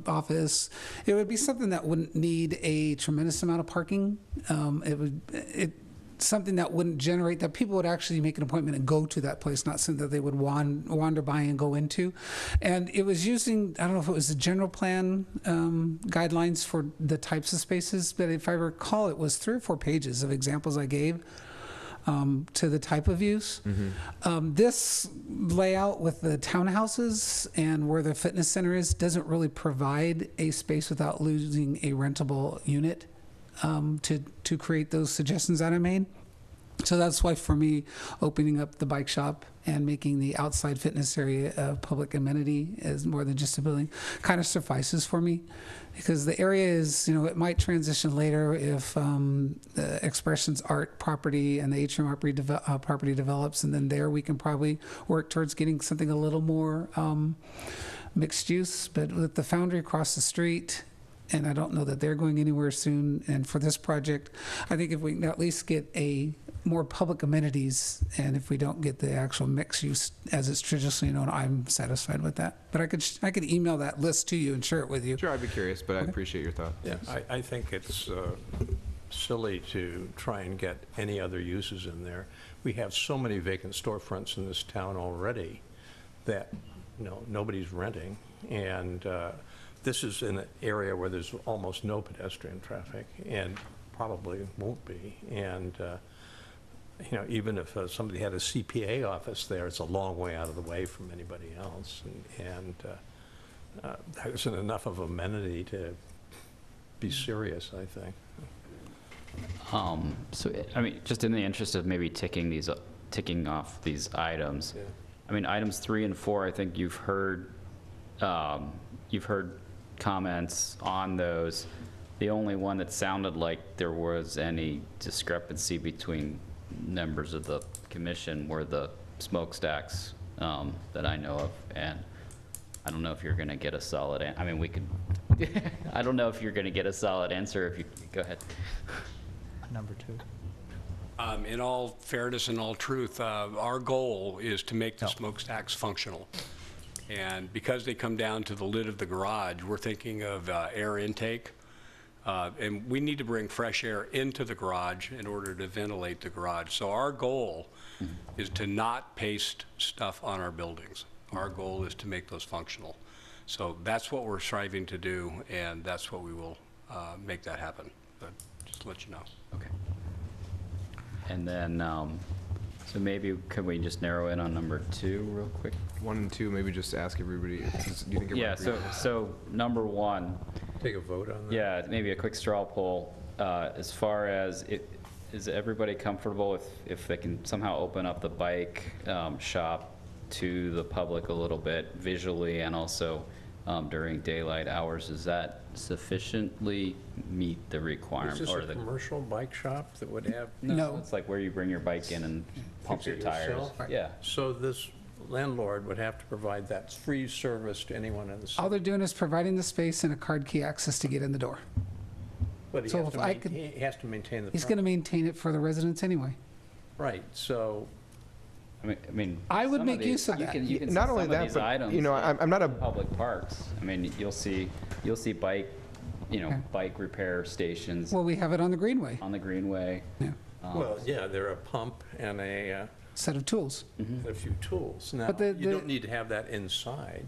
office. It would be something that wouldn't need a tremendous amount of parking. Something that wouldn't generate, that people would actually make an appointment and go to that place, not something that they would wander by and go into. And it was using, I don't know if it was the general plan guidelines for the types of spaces, but if I recall, it was 3 or 4 pages of examples I gave to the type of use. This layout with the townhouses and where the fitness center is doesn't really provide a space without losing a rentable unit to create those suggestions that I made. So that's why, for me, opening up the bike shop and making the outside fitness area a public amenity as more than just a building kind of suffices for me, because the area is, it might transition later if the Expressions Art property and the Atrium Art property develops, and then there we can probably work towards getting something a little more mixed use. But with the Foundry across the street, and I don't know that they're going anywhere soon, and for this project, I think if we can at least get a more public amenities, and if we don't get the actual mixed use as it's traditionally known, I'm satisfied with that. But I could email that list to you and share it with you. Sure, I'd be curious, but I appreciate your thought. Yeah, I think it's silly to try and get any other uses in there. We have so many vacant storefronts in this town already that nobody's renting, and this is in an area where there's almost no pedestrian traffic, and probably won't be. And even if somebody had a CPA office there, it's a long way out of the way from anybody else, and there isn't enough of amenity to be serious, I think. So, I mean, just in the interest of maybe ticking off these items, I mean, items 3 and 4, I think you've heard comments on those. The only one that sounded like there was any discrepancy between members of the commission were the smokestacks that I know of, and I don't know if you're going to get a solid, I mean, we could, I don't know if you're going to get a solid answer if you, go ahead. Number 2. In all fairness and all truth, our goal is to make the smokestacks functional. And because they come down to the lid of the garage, we're thinking of air intake. And we need to bring fresh air into the garage in order to ventilate the garage. So our goal is to not paste stuff on our buildings. Our goal is to make those functional. So that's what we're striving to do, and that's what we will make that happen. But just to let you know. Okay. And then, so maybe could we just narrow in on number 2 real quick? 1 and 2, maybe just ask everybody, do you think Yeah, so number 1. Take a vote on that? Yeah, maybe a quick straw poll. As far as, is everybody comfortable if they can somehow open up the bike shop to the public a little bit visually and also during daylight hours? Does that sufficiently meet the requirement? Is this a commercial bike shop that would have? No. It's like where you bring your bike in and pump your tires. Yourself? Yeah. So this landlord would have to provide that free service to anyone in the city? All they're doing is providing the space and a card key access to get in the door. But So if I could- he has to maintain the. He's going to maintain it for the residents anyway. Right, so. I mean, I would some make these- use of you that. can see Not only some of that, these but, items you know, I'm not a- in public parks. I mean, you'll see bike, Okay. bike repair stations Well, we have it on the Greenway. on the Greenway. Yeah. Well, yeah, they're a pump and a Set of tools. few tools. Now, But the- you don't need to have that inside.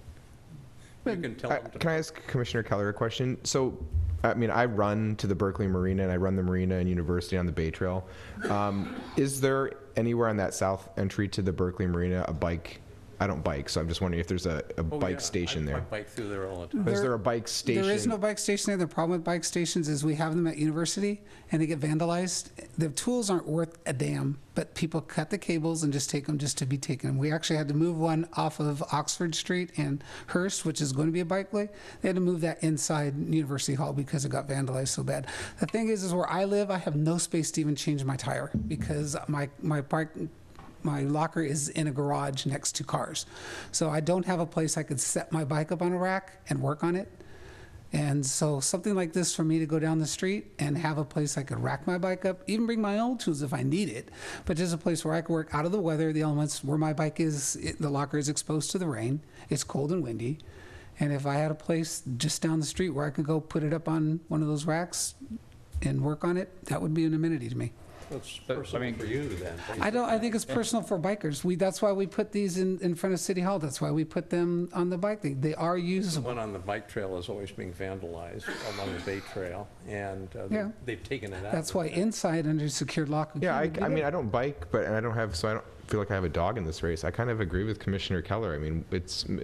You can tell them to. Can I ask Commissioner Keller a question? So, I mean, I run to the Berkeley Marina, and I run the Marina and University on the Bay Trail. Is there anywhere on that south entry to the Berkeley Marina a bike? I don't bike, so I'm just wondering if there's a Oh, bike yeah, station I there. bike through there all the time. Is there a bike station? There is no bike station there. The problem with bike stations is we have them at university and they get vandalized. The tools aren't worth a damn, but people cut the cables and just take them just to be taken. We actually had to move one off of Oxford Street and Hearst, which is going to be a bike lane. They had to move that inside University Hall because it got vandalized so bad. The thing is where I live, I have no space to even change my tire because my locker is in a garage next to cars. So I don't have a place I could set my bike up on a rack and work on it. And so something like this for me to go down the street and have a place I could rack my bike up, even bring my old tools if I need it, but just a place where I could work out of the weather, the elements, where my bike is, the locker is exposed to the rain, it's cold and windy. And if I had a place just down the street where I could go put it up on one of those racks and work on it, that would be an amenity to me. It's personal for you then. I think it's personal for bikers. That's why we put these in front of City Hall. That's why we put them on the bike thing. They are The usable. one on the bike trail is always being vandalized along the Bay Trail, and Yeah. they've taken it out. That's why inside under secured lock. and key Yeah, would be I mean, good. I don't bike, but I don't have, so I don't feel like I have a dog in this race. I kind of agree with Commissioner Keller. I mean,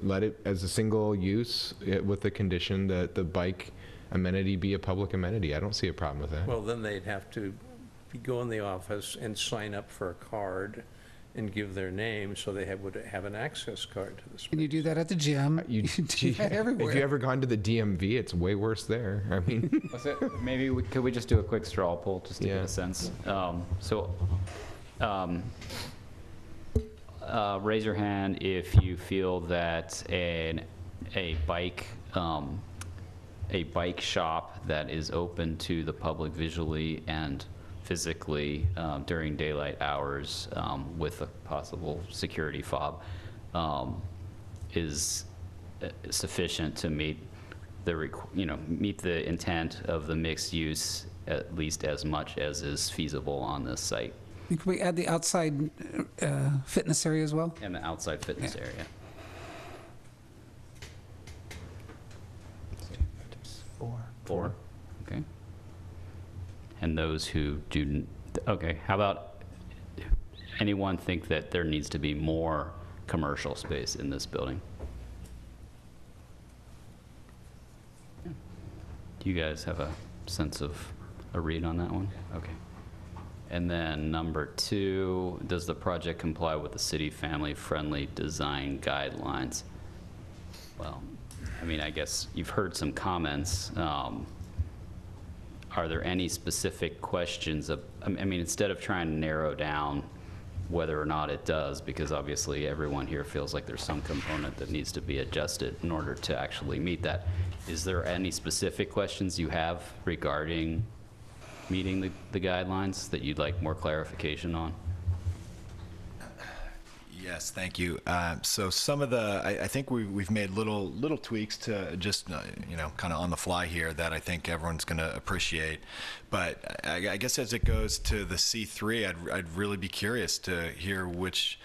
let it as a single use with the condition that the bike amenity be a public amenity. I don't see a problem with that. Well, then they'd have to go in the office and sign up for a card and give their name, so they would have an access card to the space. And you do that at the gym. You do that everywhere. If you ever gone to the DMV, it's way worse there. I mean, Maybe could we just do a quick straw poll just to get a sense? Raise your hand if you feel that a bike shop that is open to the public visually and physically during daylight hours with a possible security fob is sufficient to meet the intent of the mixed use at least as much as is feasible on this site. Can we add the outside fitness area as well? And the outside fitness area. Four. Okay. And those who do, okay, how about anyone think that there needs to be more commercial space in this building? Do you guys have a sense of a read on that one? Okay. And then number 2, does the project comply with the city family-friendly design guidelines? Well, I mean, I guess you've heard some comments. are there any specific questions of, I mean, instead of trying to narrow down whether or not it does, because obviously everyone here feels like there's some component that needs to be adjusted in order to actually meet that. Is there any specific questions you have regarding meeting the guidelines that you'd like more clarification on? Yes, thank you. So some of the, I think we've made little tweaks to just, you know, kind of on the fly here that I think everyone's going to appreciate. But I guess as it goes to the C3, I'd really be curious to hear which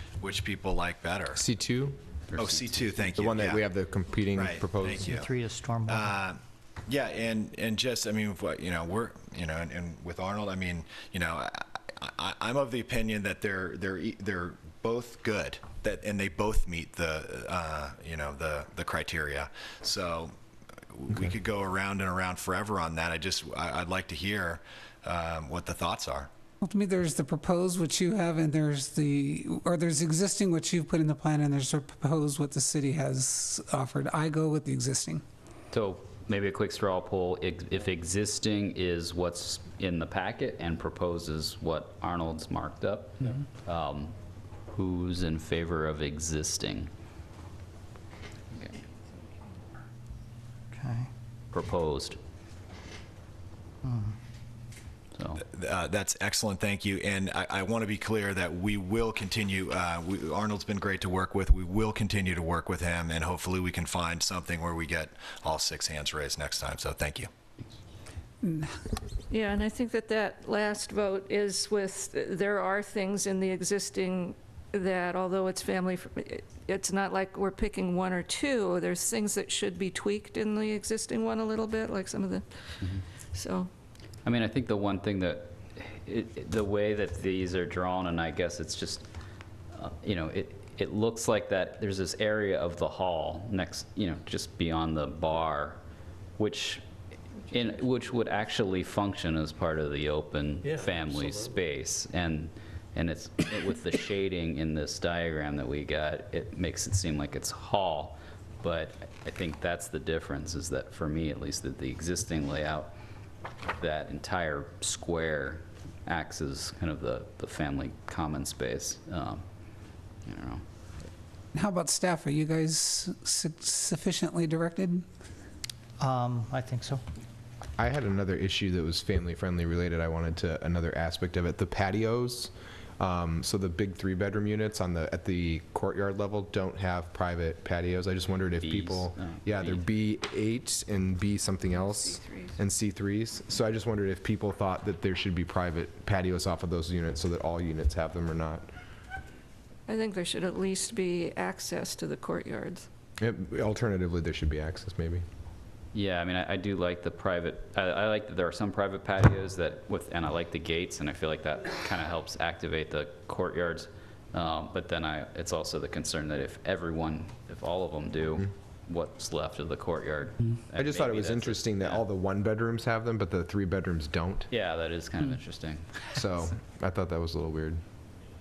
people like better. C2? Oh, C2, thank you. The one that yeah. we have the competing Right, proposed. thank you. C3 is stormwater. Yeah, and just, I mean, what, you know, we're, you know, and with Arnold, I mean, you know, I'm of the opinion that they're both good, and they both meet the, you know, the criteria. So we could go around and around forever on that. I'd like to hear what the thoughts are. Well, to me, there's the proposed, which you have, and there's existing, which you've put in the plan, and there's the proposed, what the city has offered. I go with the existing. So maybe a quick straw poll, if existing is what's in the packet and proposes what Arnold's marked up, who's in favor of existing? Okay. Proposed. So. That's excellent, thank you. And I want to be clear that we will continue, Arnold's been great to work with, we will continue to work with him, and hopefully we can find something where we get all 6 hands raised next time, so thank you. Yeah, and I think that last vote is with, there are things in the existing that, although it's family, it's not like we're picking one or two, there's things that should be tweaked in the existing one a little bit, like some of the, so. I mean, I think the one thing that, the way that these are drawn, and I guess it's just, you know, it looks like that there's this area of the hall next, you know, just beyond the bar, which would actually function as part of the open family space. And it's with the shading in this diagram that we got, it makes it seem like it's hall. But I think that's the difference, is that for me, at least, that the existing layout, that entire square acts as kind of the family common space. I don't know. How about staff? Are you guys sufficiently directed? I think so. I had another issue that was family-friendly related. I wanted to, another aspect of it, the patios. So the big 3-bedroom units at the courtyard level don't have private patios. I just wondered if people, they're B8 and B something else, and C3s. So I just wondered if people thought that there should be private patios off of those units, so that all units have them or not. I think there should at least be access to the courtyards. Alternatively, there should be access, maybe. Yeah, I mean, I do like the private, I like that there are some private patios and I like the gates, and I feel like that kind of helps activate the courtyards. But then it's also the concern that if all of them do, what's left of the courtyard? I just thought it was interesting that all the 1-bedrooms have them, but the 3-bedrooms don't. Yeah, that is kind of interesting. So I thought that was a little weird.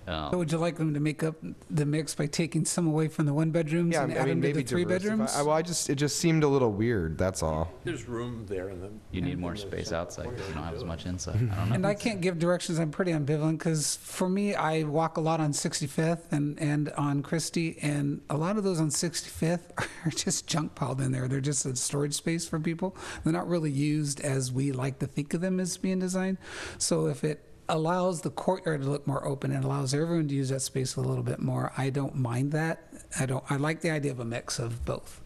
So would you like them to make up the mix by taking some away from the 1-bedrooms and add them to the 3-bedrooms? Well, it just seemed a little weird, that's all. There's room there in the. You need more space outside because you don't have as much inside. I don't know. And I can't give directions. I'm pretty ambivalent because for me, I walk a lot on 65th and on Christie, and a lot of those on 65th are just junk piled in there. They're just a storage space for people. They're not really used as we like to think of them as being designed. So if it allows the courtyard to look more open and allows everyone to use that space a little bit more, I don't mind that. I like the idea of a mix of both.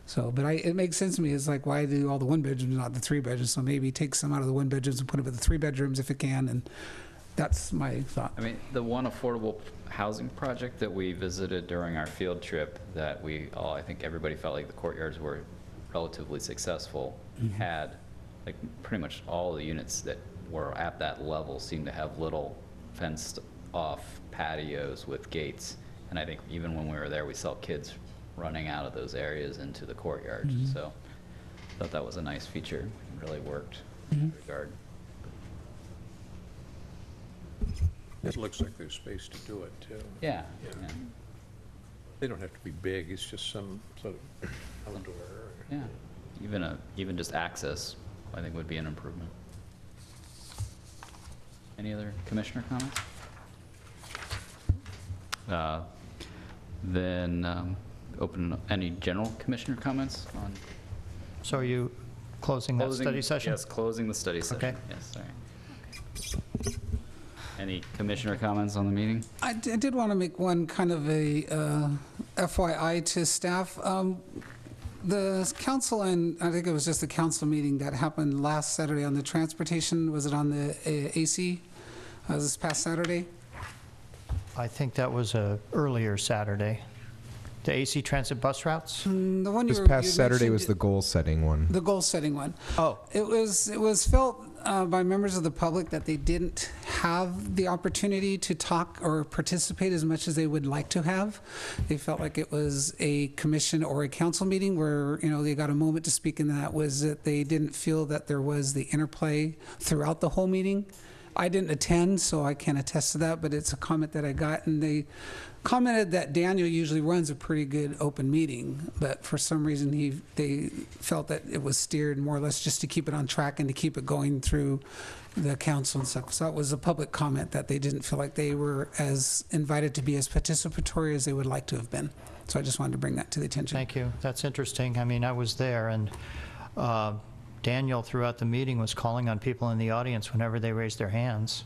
So, but it makes sense to me. It's like, why do all the 1-bedrooms, not the 3-bedrooms? So maybe take some out of the 1-bedrooms and put them at the 3-bedrooms if it can. And that's my thought. I mean, the one affordable housing project that we visited during our field trip that I think everybody felt like the courtyards were relatively successful, had like pretty much all the units that were at that level seemed to have little fenced off patios with gates. And I think even when we were there, we saw kids running out of those areas into the courtyard. So I thought that was a nice feature. It really worked in that regard. It looks like there's space to do it, too. Yeah. They don't have to be big, it's just some sort of outdoor. Yeah. Even just access, I think, would be an improvement. Any other commissioner comments? Then open any general commissioner comments on? So are you closing that study session? Yes, closing the study session. Okay. Yes, sorry. Any commissioner comments on the meeting? I did want to make one kind of a FYI to staff. The council, and I think it was just the council meeting that happened last Saturday on the transportation, was it on the AC? This past Saturday? I think that was a earlier Saturday. The AC Transit bus routes? The one you This were- past you Saturday mentioned was the goal-setting one. The goal-setting one. Oh. It was felt by members of the public that they didn't have the opportunity to talk or participate as much as they would like to have. They felt like it was a commission or a council meeting where, they got a moment to speak, and that was that they didn't feel that there was the interplay throughout the whole meeting. I didn't attend, so I can't attest to that, but it's a comment that I got, and they commented that Daniel usually runs a pretty good open meeting, but for some reason they felt that it was steered more or less just to keep it on track and to keep it going through the council and stuff. So that was a public comment that they didn't feel like they were as invited to be as participatory as they would like to have been. So I just wanted to bring that to the attention. Thank you. That's interesting. I mean, I was there, and Daniel, throughout the meeting, was calling on people in the audience whenever they raised their hands.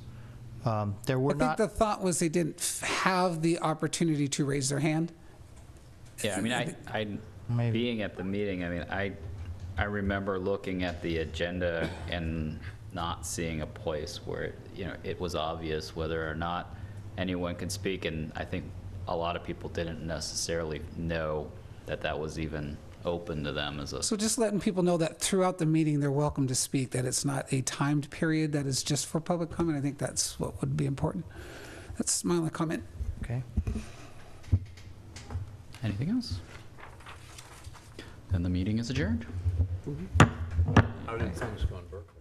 There were I think the thought was they didn't have the opportunity to raise their hand. Yeah, I mean, being at the meeting, I mean, I remember looking at the agenda and not seeing a place where, it was obvious whether or not anyone could speak, and I think a lot of people didn't necessarily know that that was even open to them as a... So just letting people know that throughout the meeting they're welcome to speak, that it's not a timed period that is just for public comment. I think that's what would be important. That's my only comment. Okay. Anything else? Then the meeting is adjourned. How did things go in Berkeley?